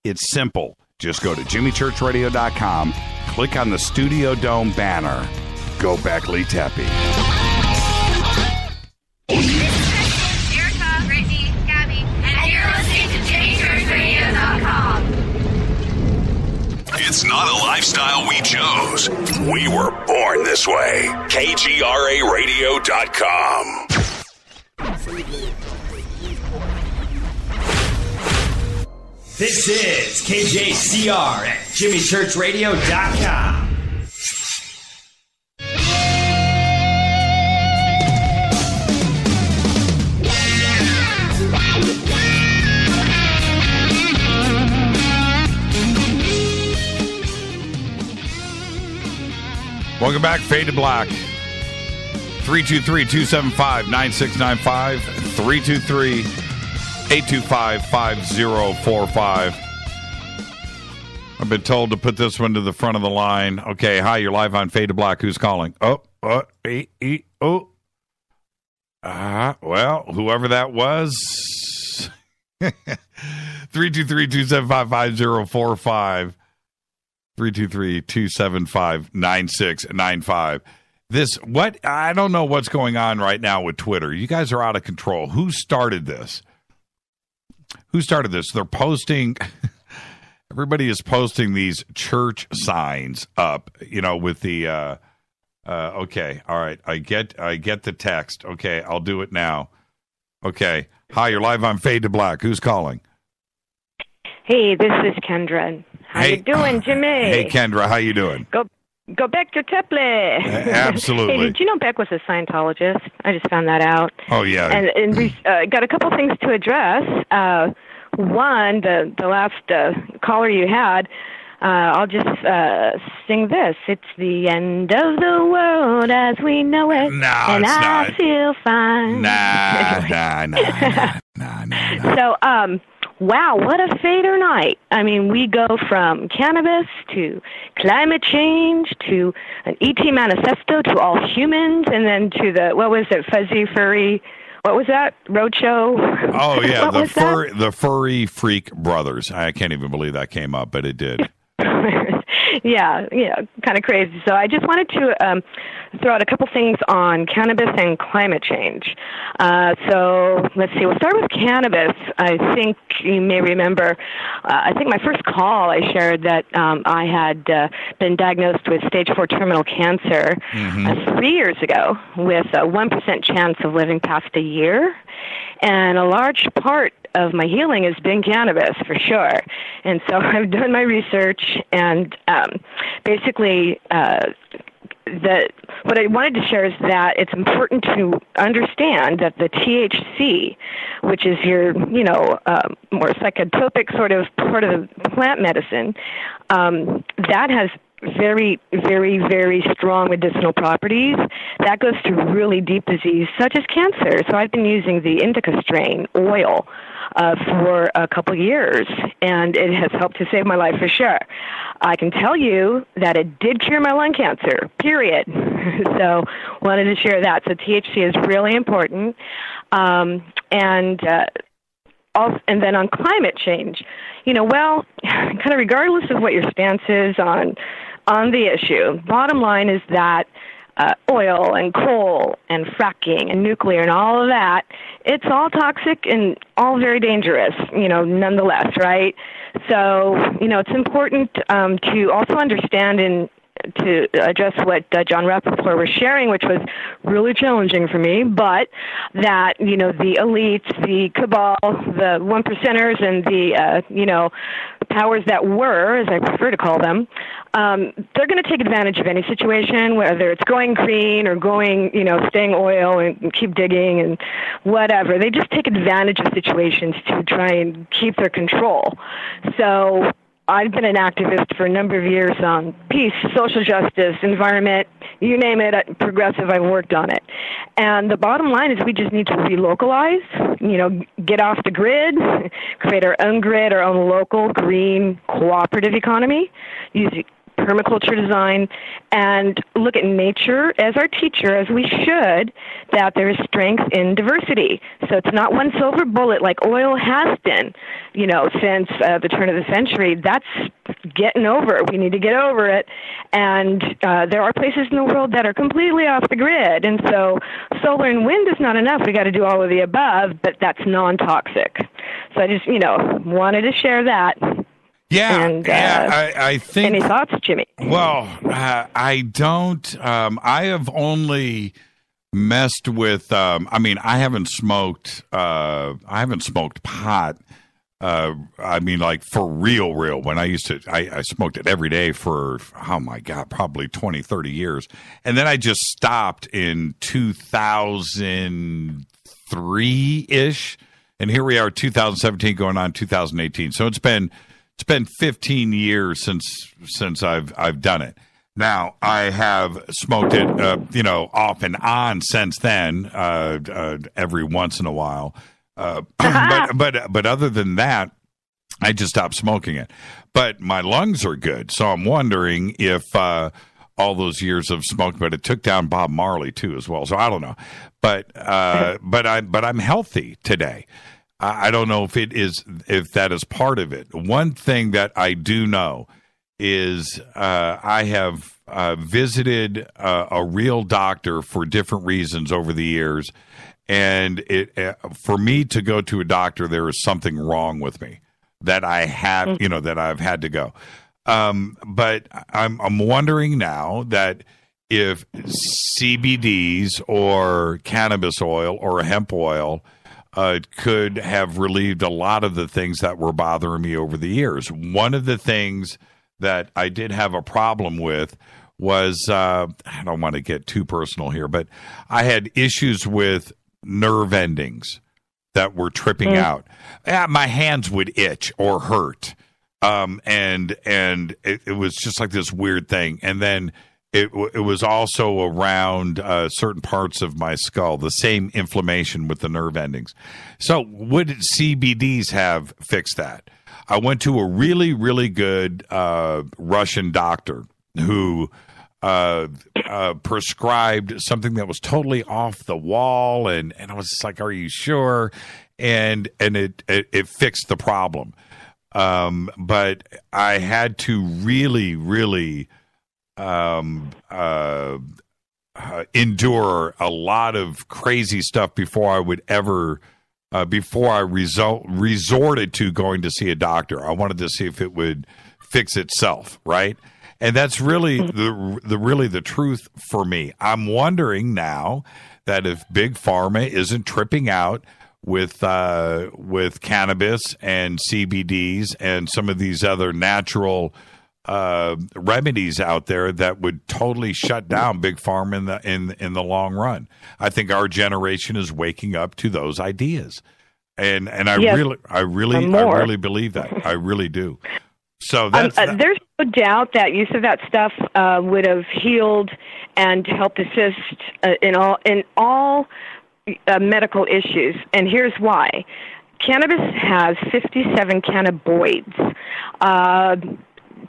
It's simple. Just go to jimmychurchradio.com, click on the Studio Dome banner. Go Beckley Teppy. Erica, Brittany, Gabby, and you're listening to jimmychurchradio.com. It's not a lifestyle we chose. We were born this way. KGRARadio.com. This is KJCR at jimmychurchradio.com. Welcome back, Fade to Black. 323-275-9695. 323-825-5045. I've been told to put this one to the front of the line. Okay, hi, you're live on Fade to Black. Who's calling? Well, whoever that was. 323-275-5045. 323-275-9695. I don't know what's going on right now with Twitter. You guys are out of control. Who started this? They're posting, everybody is posting these church signs up, with the, okay, all right, I get the text. Okay, I'll do it now. Okay, hi, you're live on Fade to Black. Who's calling? Hey, this is Kendra. How you doing, Jimmy? Hey, Kendra, how you doing? Go back to Tepley. Absolutely. Hey, did you know Beck was a Scientologist? I just found that out. Oh, yeah. And we got a couple things to address. One, the last caller you had, I'll just sing this. It's the end of the world as we know it. No, and it's I not. feel fine. Nah. So, wow, what a fader night. I mean, we go from cannabis to climate change to an ET manifesto to all humans, and then to the, fuzzy furry, what was that? Roadshow? Oh, yeah, the Furry Freak Brothers. I can't even believe that came up, but it did. Yeah, kind of crazy. So I just wanted to throw out a couple things on cannabis and climate change. So let's see. We'll start with cannabis. I think you may remember, I think my first call I shared that I had been diagnosed with stage 4 terminal cancer 3 years ago with a 1% chance of living past a year. And a large part of my healing has been cannabis, for sure. And so I've done my research, and basically what I wanted to share is that it's important to understand that the THC, which is your, more psychotropic sort of part of the plant medicine, that has very, very, very strong medicinal properties. That goes to really deep disease, such as cancer. So I've been using the indica strain oil for a couple years, and it has helped to save my life for sure. I can tell you that it did cure my lung cancer, period. So wanted to share that. So THC is really important. And then on climate change, kind of regardless of what your stance is on the issue, bottom line is that oil and coal and fracking and nuclear and all of that, it's all toxic and all very dangerous, nonetheless, right? So, it's important to also understand and to address what Jon Rappoport was sharing, which was really challenging for me, but that, the elites, the cabal, the one percenters, and the, powers that were, as I prefer to call them, they're going to take advantage of any situation, whether it's going green or going, staying oil and keep digging and whatever. They just take advantage of situations to try and keep their control. So I've been an activist for a number of years on peace, social justice, environment, you name it, progressive, I've worked on it. And the bottom line is we just need to relocalize, get off the grid, create our own grid, our own local, green, cooperative economy, use permaculture design, and look at nature as our teacher, as we should, that there is strength in diversity. So it's not one silver bullet like oil has been, since the turn of the century. That's getting over. We need to get over it. And there are places in the world that are completely off the grid. And so solar and wind is not enough. We got to do all of the above, but that's non-toxic. So I just, wanted to share that. Yeah, and, I think. Any thoughts, Jimmy? Well, I don't. I have only messed with. I haven't smoked. I haven't smoked pot. Like for real. When I used to, I smoked it every day for, oh my God, probably 20, 30 years. And then I just stopped in 2003-ish. And here we are, 2017 going on 2018. So it's been 15 years since I've done it. Now I have smoked it, off and on since then, every once in a while. But other than that, I just stopped smoking it. But my lungs are good, so I'm wondering if all those years of smoking, but it took down Bob Marley too as well. So I don't know, but I'm healthy today. I don't know if that is part of it. One thing that I do know is I have visited a real doctor for different reasons over the years, and for me to go to a doctor, there is something wrong with me that I have, that I've had to go. But I'm wondering now that if CBDs or cannabis oil or hemp oil could have relieved a lot of the things that were bothering me over the years. One of the things that I did have a problem with was, I don't want to get too personal here, but I had issues with nerve endings that were tripping out. My hands would itch or hurt. And it was just like this weird thing. And then it was also around certain parts of my skull, the same inflammation with the nerve endings. So would CBDs have fixed that? I went to a really, really good Russian doctor who prescribed something that was totally off the wall. And I was just like, are you sure? And it fixed the problem. But I had to really, really endure a lot of crazy stuff before I would ever resorted to going to see a doctor. I wanted to see if it would fix itself, right? And that's really the truth for me. I'm wondering now that if Big Pharma isn't tripping out with cannabis and CBDs and some of these other natural remedies out there that would totally shut down Big Pharma in the long run. I think our generation is waking up to those ideas. And I Yes. I really believe that. I really do. So that's there's no doubt that use of that stuff would have healed and helped assist in all medical issues. And here's why: cannabis has 57 cannabinoids.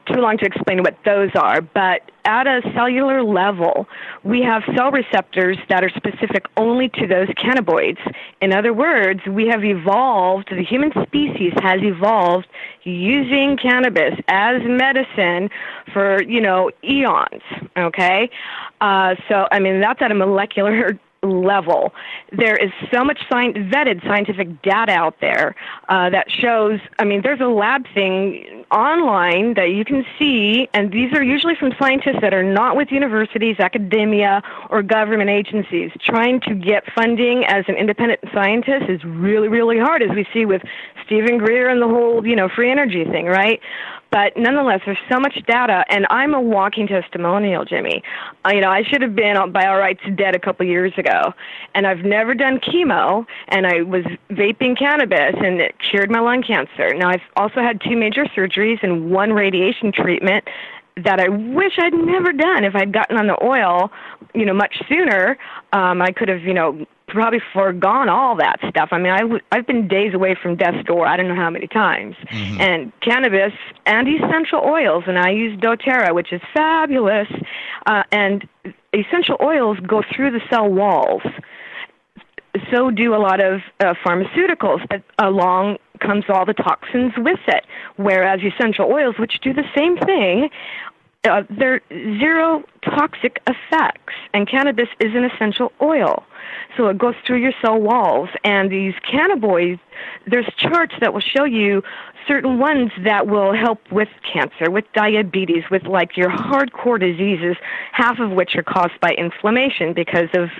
Too long to explain what those are, but at a cellular level, we have cell receptors that are specific only to those cannabinoids. In other words, we have evolved, the human species has evolved using cannabis as medicine for, eons, okay? So, that's at a molecular level. There is so much vetted scientific data out there that shows, there's a lab thing online that you can see, and these are usually from scientists that are not with universities, academia, or government agencies. Trying to get funding as an independent scientist is really, really hard, as we see with Stephen Greer and the whole, free energy thing, right? But nonetheless, there's so much data, and I'm a walking testimonial, Jimmy. I should have been by all rights dead a couple years ago, and I've never done chemo, and I was vaping cannabis, and it cured my lung cancer. Now, I've also had 2 major surgeries and 1 radiation treatment that I wish I'd never done. If I'd gotten on the oil, much sooner, I could have, probably foregone all that stuff. I've been days away from death's door, I don't know how many times. Mm-hmm. And cannabis and essential oils, and I use doTERRA, which is fabulous, and essential oils go through the cell walls. So do a lot of pharmaceuticals, but along comes all the toxins with it, whereas essential oils, which do the same thing, they're zero toxic effects, and cannabis is an essential oil. So it goes through your cell walls, and these cannabinoids, there's charts that will show you certain ones that will help with cancer, with diabetes, with like your hardcore diseases, half of which are caused by inflammation because of,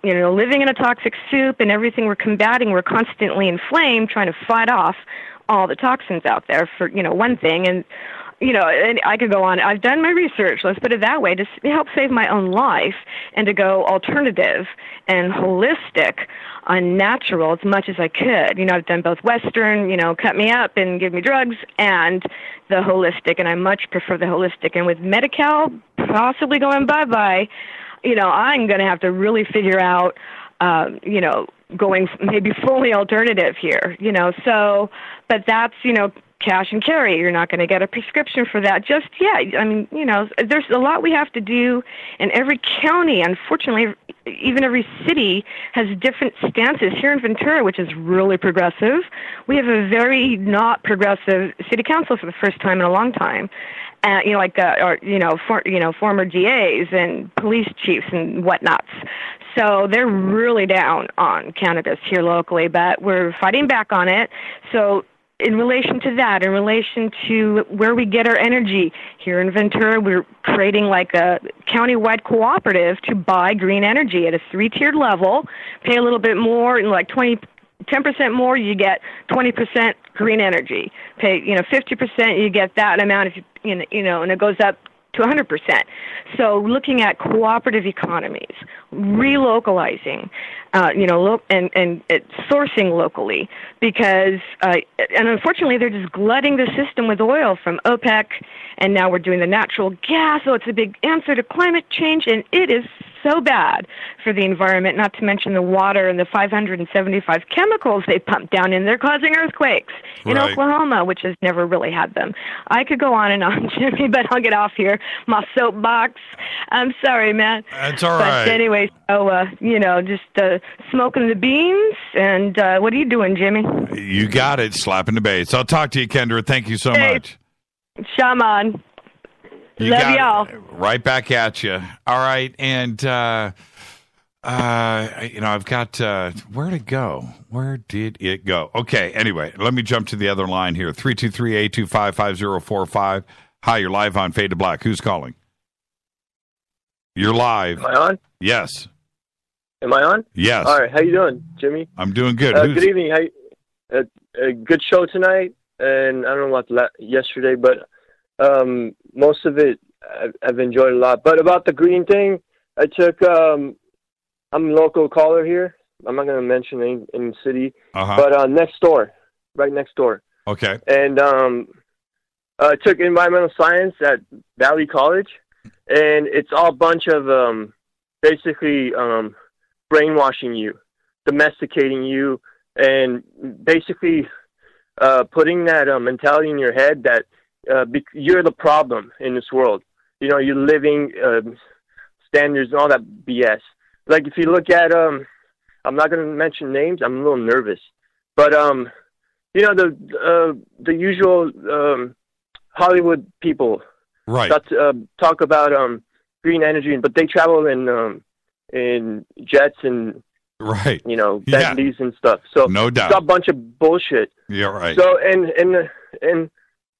living in a toxic soup and everything we're combating. We're constantly inflamed, trying to fight off all the toxins out there for, one thing. And and I could go on. I've done my research, let's put it that way, to help save my own life and to go alternative and holistic on natural as much as I could. I've done both Western, cut me up and give me drugs, and the holistic, and I much prefer the holistic. And with Medi-Cal possibly going bye-bye, I'm going to have to really figure out, going maybe fully alternative here, so, but that's, cash and carry. You're not going to get a prescription for that just yet. There's a lot we have to do, and every county, unfortunately, even every city has different stances. Here in Ventura, which is really progressive, we have a very not progressive city council for the first time in a long time. Former DAs and police chiefs and whatnots. So they're really down on cannabis here locally, but we're fighting back on it. So in relation to that, in relation to where we get our energy, here in Ventura, we're creating like a county-wide cooperative to buy green energy at a 3-tiered level, pay a little bit more, and like 10% more, you get 20% green energy. Pay, 50%, you get that amount, and it goes up to 100%. So looking at cooperative economies, relocalizing, and sourcing locally, because, and unfortunately they're just glutting the system with oil from OPEC, and now we're doing the natural gas, so it's a big answer to climate change, and it is so bad for the environment, not to mention the water and the 575 chemicals they pump down in. They're causing earthquakes in Oklahoma, which has never really had them. I could go on and on, Jimmy, but I'll get off here. My soapbox. I'm sorry, man. That's all right. But anyway, so, just smoking the beans, and what are you doing, Jimmy? You got it, slapping the bass. I'll talk to you, Kendra. Thank you so much. Shaman. Love y'all. Right back at you. All right, and I've got where'd it go? Where did it go? Okay. Anyway, let me jump to the other line here. 323-825-5045. Hi, you're live on Fade to Black. Who's calling? You're live. Am I on? Yes. Am I on? Yes. All right. How you doing, Jimmy? I'm doing good. Good evening. A good show tonight, and I don't know about yesterday, but most of it I've enjoyed a lot. But about the green thing, I took I'm a local caller here, I'm not going to mention any city, Uh-huh. but next door, right next door. Okay. And I took environmental science at Valley College, and it's all a bunch of basically brainwashing you, domesticating you, and basically putting that mentality in your head that you're the problem in this world. You know, you're living standards and all that BS. Like if you look at, I'm not going to mention names. I'm a little nervous, but you know the usual Hollywood people, right? Talk about green energy, but they travel in jets and right, you know, Bentleys and stuff. So no doubt, it's a bunch of bullshit. Yeah, right. So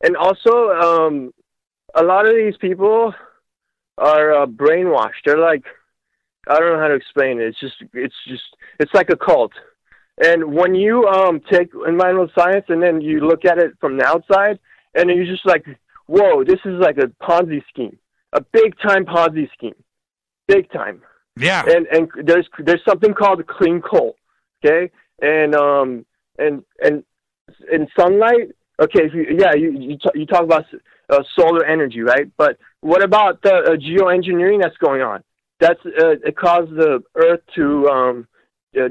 and also a lot of these people are brainwashed. They're like, I don't know how to explain it. It's like a cult. And when you take environmental science and then you look at it from the outside, and then you're just like, whoa, this is like a Ponzi scheme, a big time Ponzi scheme, big time. Yeah. And there's something called clean coal, okay? And in sunlight, okay, you talk about solar energy, right? But what about the geoengineering that's going on? That's it causes the Earth to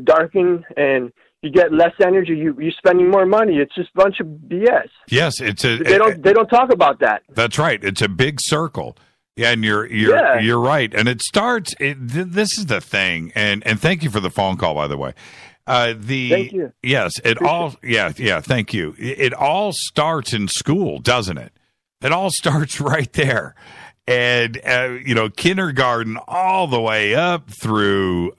darken, and you get less energy. You're spending more money. It's just a bunch of BS. Yes, they don't talk about that. That's right. It's a big circle. Yeah, and you're right. And it starts. This is the thing. And thank you for the phone call, by the way. Thank you. Yes, thank you. It all starts in school, doesn't it? It all starts right there. And, kindergarten all the way up through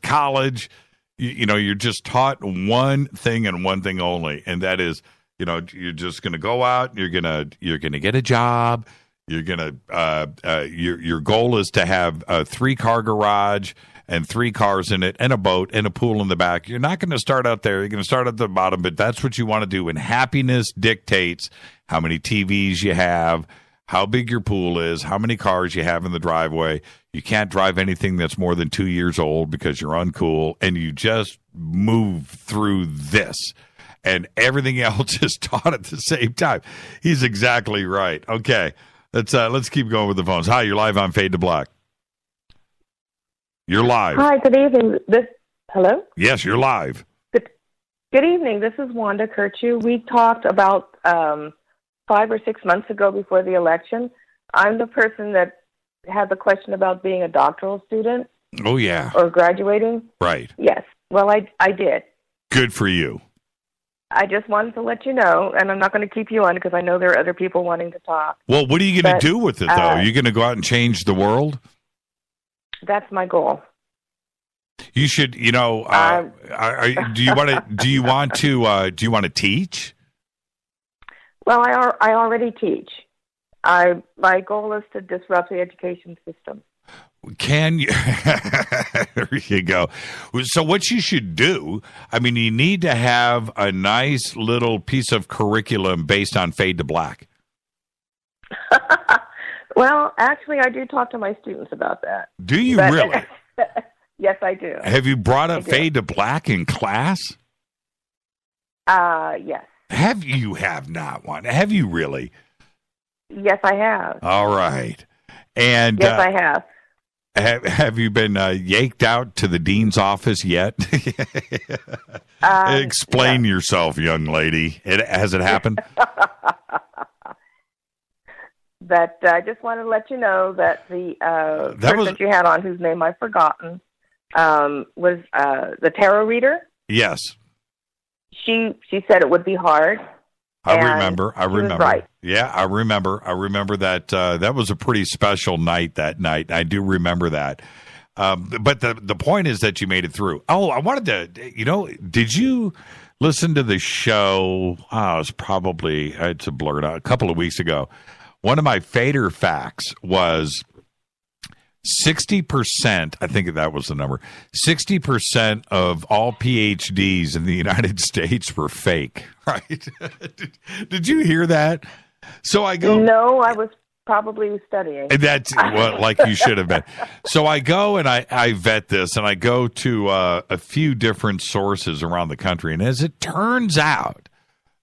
college, you're just taught one thing and one thing only. And that is, you're just going to go out, you're going to get a job. You're going to, your goal is to have a 3-car garage and 3 cars in it and a boat and a pool in the back. You're not going to start out there. You're going to start at the bottom, but that's what you want to do. And happiness dictates how many TVs you have, how big your pool is, how many cars you have in the driveway. You can't drive anything that's more than 2 years old because you're uncool, and you just move through this. And everything else is taught at the same time. He's exactly right. Okay, let's keep going with the phones. Hi, you're live on Fade to Black. You're live. Hi, good evening. Hello? Yes, you're live. Good evening. This is Wanda Kirchu. We talked about 5 or 6 months ago before the election. I'm the person that had the question about being a doctoral student. Oh, yeah. Or graduating. Right. Yes. Well, I did. Good for you. I just wanted to let you know, and I'm not going to keep you on because I know there are other people wanting to talk. Well, what are you going to do with it, though? Are you going to go out and change the world? That's my goal. You should, do you want to teach? Well, I already teach. My goal is to disrupt the education system. Can you? There you go. So what you should do, you need to have a nice little piece of curriculum based on Fade to Black. Well, actually, I do talk to my students about that. Do you really? Yes, I do. Have you brought up Fade to Black in class? Yes. Have you have not one? Have you really? Yes, I have. All right. And yes, I have. Have you been yaked out to the dean's office yet? Explain yourself, young lady. Has it happened? But I just wanted to let you know that the person you had on, whose name I've forgotten, was the tarot reader. Yes. She said it would be hard. I remember. Right. Yeah, I remember that. That was a pretty special night that night. I do remember that. But the point is that you made it through. Oh, I wanted to, did you listen to the show? It's a blur now, a couple of weeks ago. One of my fader facts was 60%, I think that was the number, 60% of all PhDs in the United States were fake, right? Did you hear that? So I go... No, I was probably studying. That's like you should have been. So I go and I vet this, and I go to a few different sources around the country. And as it turns out,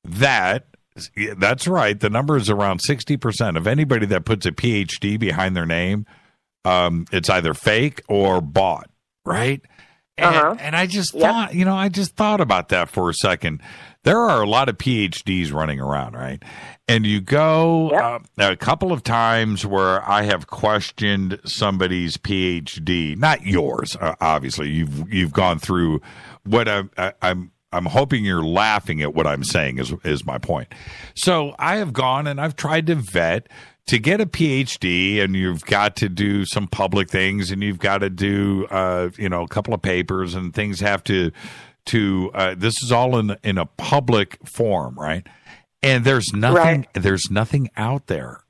that's right, the number is around 60% of anybody that puts a PhD behind their name. It's either fake or bought, right? And I just thought, I just thought about that for a second. There are a lot of PhDs running around, right? And you go a couple of times where I have questioned somebody's PhD, not yours, obviously. You've gone through what I'm hoping you're laughing at what I'm saying is my point. So I have gone and I've tried to vet. To get a PhD, and you've got to do some public things, and you've got to do, a couple of papers, and things have to. This is all in a public form, right? And there's nothing. Right. There's nothing out there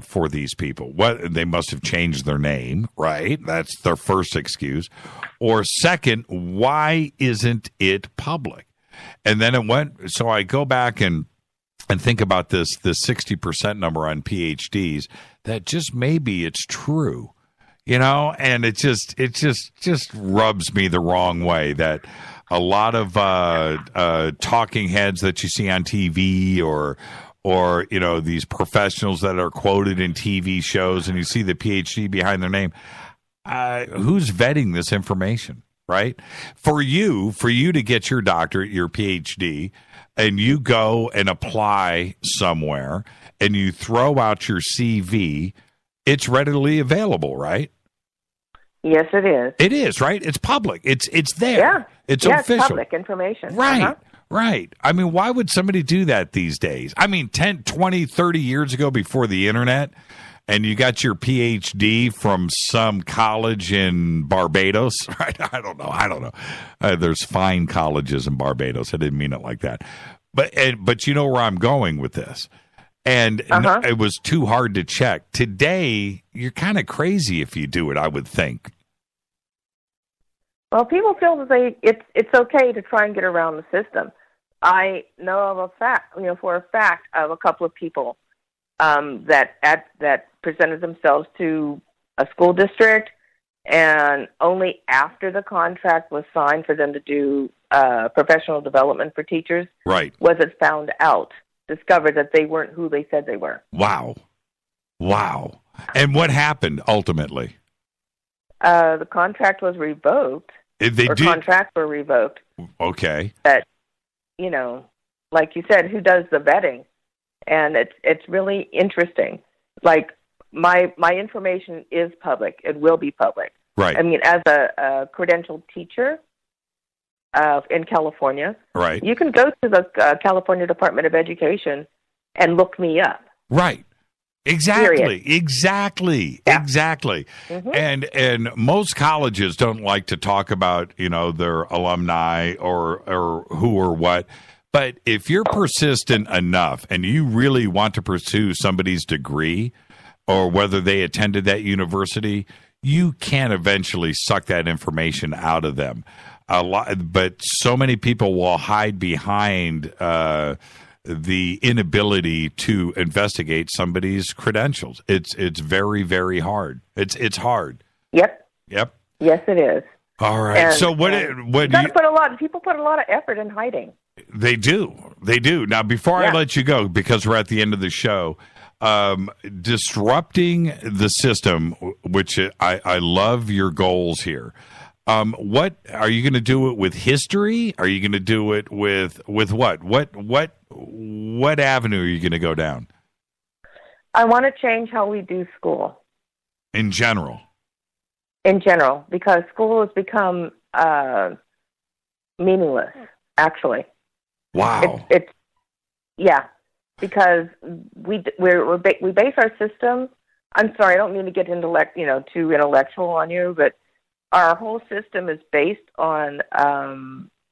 for these people. What they must have changed their name, right? That's their first excuse. Or second, why isn't it public? And then it went. So I go back and think about this 60% number on PhDs, that just maybe it's true, and it just rubs me the wrong way that a lot of talking heads that you see on TV or these professionals that are quoted in TV shows, and you see the PhD behind their name, who's vetting this information, right? For you to get your doctorate, your PhD, and you go and apply somewhere and you throw out your CV, it's readily available, right? Yes, it is. It is, right? It's public. It's there. Yeah. It's official. It's public information. Right. Right. I mean, why would somebody do that these days? I mean, 10, 20, 30 years ago before the internet, and you got your PhD from some college in Barbados, right? I don't know. There's fine colleges in Barbados. I didn't mean it like that. But you know where I'm going with this. And it was too hard to check. Today, you're kind of crazy if you do it, I would think. Well, people feel that it's okay to try and get around the system. I know of a fact, for a fact, of a couple of people that presented themselves to a school district, and only after the contract was signed for them to do professional development for teachers, right, was it discovered that they weren't who they said they were. Wow. And what happened ultimately? The contract was revoked. Contracts were revoked. Okay. But, like you said, who does the vetting? And it's really interesting. Like, my information is public. It will be public. Right. I mean, as a credentialed teacher in California, right, you can go to the California Department of Education and look me up. Right. Exactly. Period. Exactly. Yeah. Exactly. Mm-hmm. And most colleges don't like to talk about, their alumni or who or what. But if you're persistent enough and you really want to pursue somebody's degree or whether they attended that university, you can eventually suck that information out of them. But so many people will hide behind the inability to investigate somebody's credentials. It's very, very hard. It's hard. Yep. Yes, it is. All right. And, so what people put a lot of effort in hiding. They do. Now, before I let you go, because we're at the end of the show, disrupting the system, which I love your goals here. What are you going to do it with history? Are you going to do it with what? What avenue are you going to go down? I want to change how we do school. In general, because school has become meaningless, actually. Wow. It's because we base our system. I'm sorry, I don't mean to get too intellectual on you, but our whole system is based on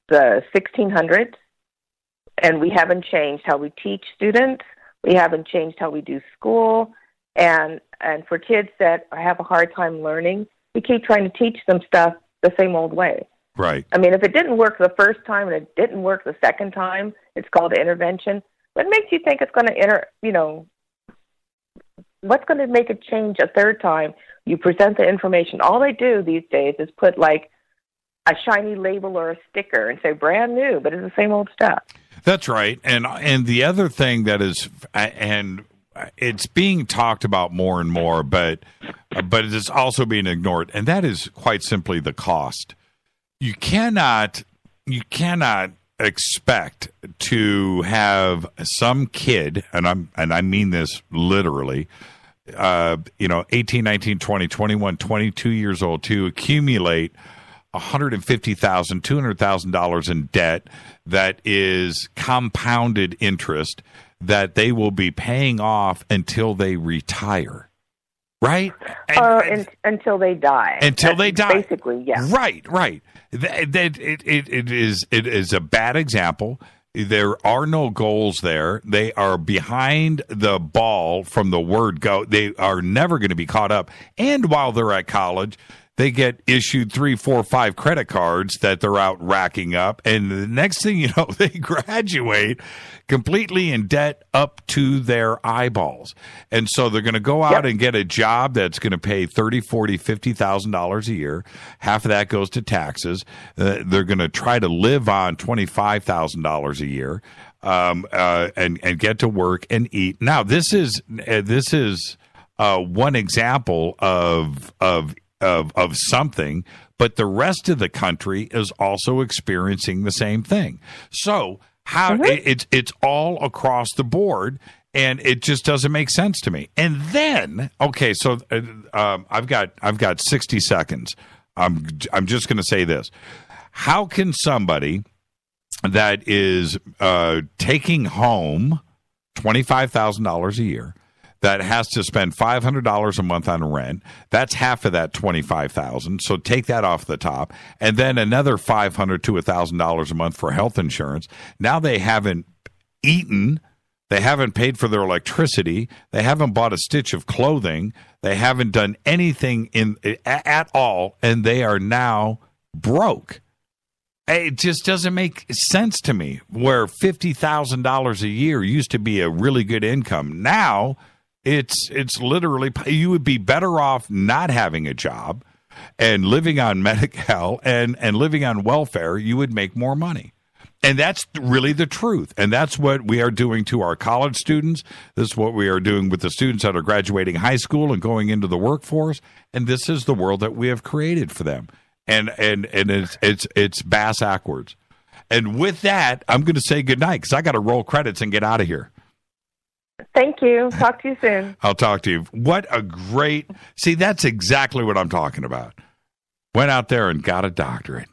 the 1600s, and we haven't changed how we teach students. We haven't changed how we do school, and for kids that have a hard time learning, we keep trying to teach them stuff the same old way. Right. I mean, if it didn't work the first time and it didn't work the second time, it's called intervention. What makes you think it's going to what's going to make it change a third time? You present the information. All they do these days is put like a shiny label or a sticker and say brand new, but it's the same old stuff. That's right. And the other thing that is, and it's being talked about more and more, but it is also being ignored, and that is quite simply the cost. You cannot expect to have some kid, and I mean this literally, 18, 19, 20, 21, 22 years old to accumulate $150,000, $200,000 in debt that is compounded interest that they will be paying off until they retire. Right? Until they die. Until they die. Basically, yeah. Right. It is a bad example. There are no goals there. They are behind the ball from the word go. They are never going to be caught up. And while they're at college, they get issued 3, 4, 5 credit cards that they're out racking up. And the next thing you know, they graduate completely in debt up to their eyeballs. And so they're going to go out and get a job that's going to pay $30,000, $40,000, $50,000 a year. Half of that goes to taxes. They're going to try to live on $25,000 a year and get to work and eat. Now, this is one example of something, but the rest of the country is also experiencing the same thing. So it's all across the board, and it just doesn't make sense to me. And then, okay, so I've got 60 seconds. I'm just going to say this: how can somebody that is taking home $25,000 a year, that has to spend $500 a month on rent, that's half of that $25,000. So take that off the top, and then another $500 to $1,000 a month for health insurance. Now they haven't eaten, they haven't paid for their electricity, they haven't bought a stitch of clothing, they haven't done anything at all, and they are now broke. It just doesn't make sense to me. Where $50,000 a year used to be a really good income, now it's literally, you would be better off not having a job and living on Medi-Cal and living on welfare. You would make more money. And that's really the truth. And that's what we are doing to our college students. This is what we are doing with the students that are graduating high school and going into the workforce. And this is the world that we have created for them. And it's bass backwards. And with that, I'm going to say goodnight because I got to roll credits and get out of here. Thank you. Talk to you soon. I'll talk to you. What a great... See, that's exactly what I'm talking about. Went out there and got a doctorate.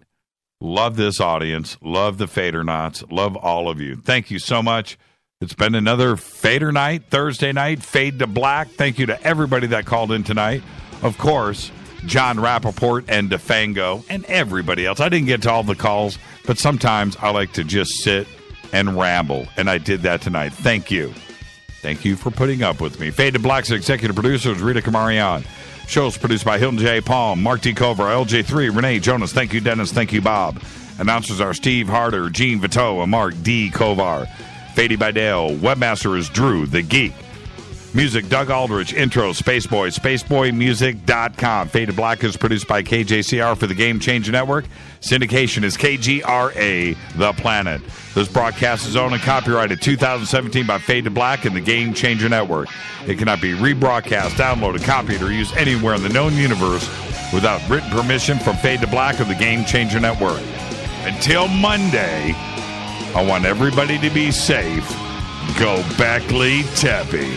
Love this audience. Love the Fadernauts. Love all of you. Thank you so much. It's been another Fader night, Thursday night, Fade to Black. Thank you to everybody that called in tonight. Of course, Jon Rappoport and Defango and everybody else. I didn't get to all the calls, but sometimes I like to just sit and ramble, and I did that tonight. Thank you. Thank you for putting up with me. Fade to Black's executive producer is Rita Kamarian. Show's produced by Hilton J. Palm, Mark D. Kovar, LJ3, Renee Jonas. Thank you, Dennis. Thank you, Bob. Announcers are Steve Harder, Gene Vito, and Mark D. Kovar. Fady by Dale. Webmaster is Drew, the Geek. Music, Doug Aldrich. Intro, Spaceboy, spaceboymusic.com. Fade to Black is produced by KJCR for the Game Changer Network. Syndication is KGRA, The Planet. This broadcast is owned and copyrighted 2017 by Fade to Black and the Game Changer Network. It cannot be rebroadcast, downloaded, copied, or used anywhere in the known universe without written permission from Fade to Black or the Game Changer Network. Until Monday, I want everybody to be safe. Go Beckley Teppy.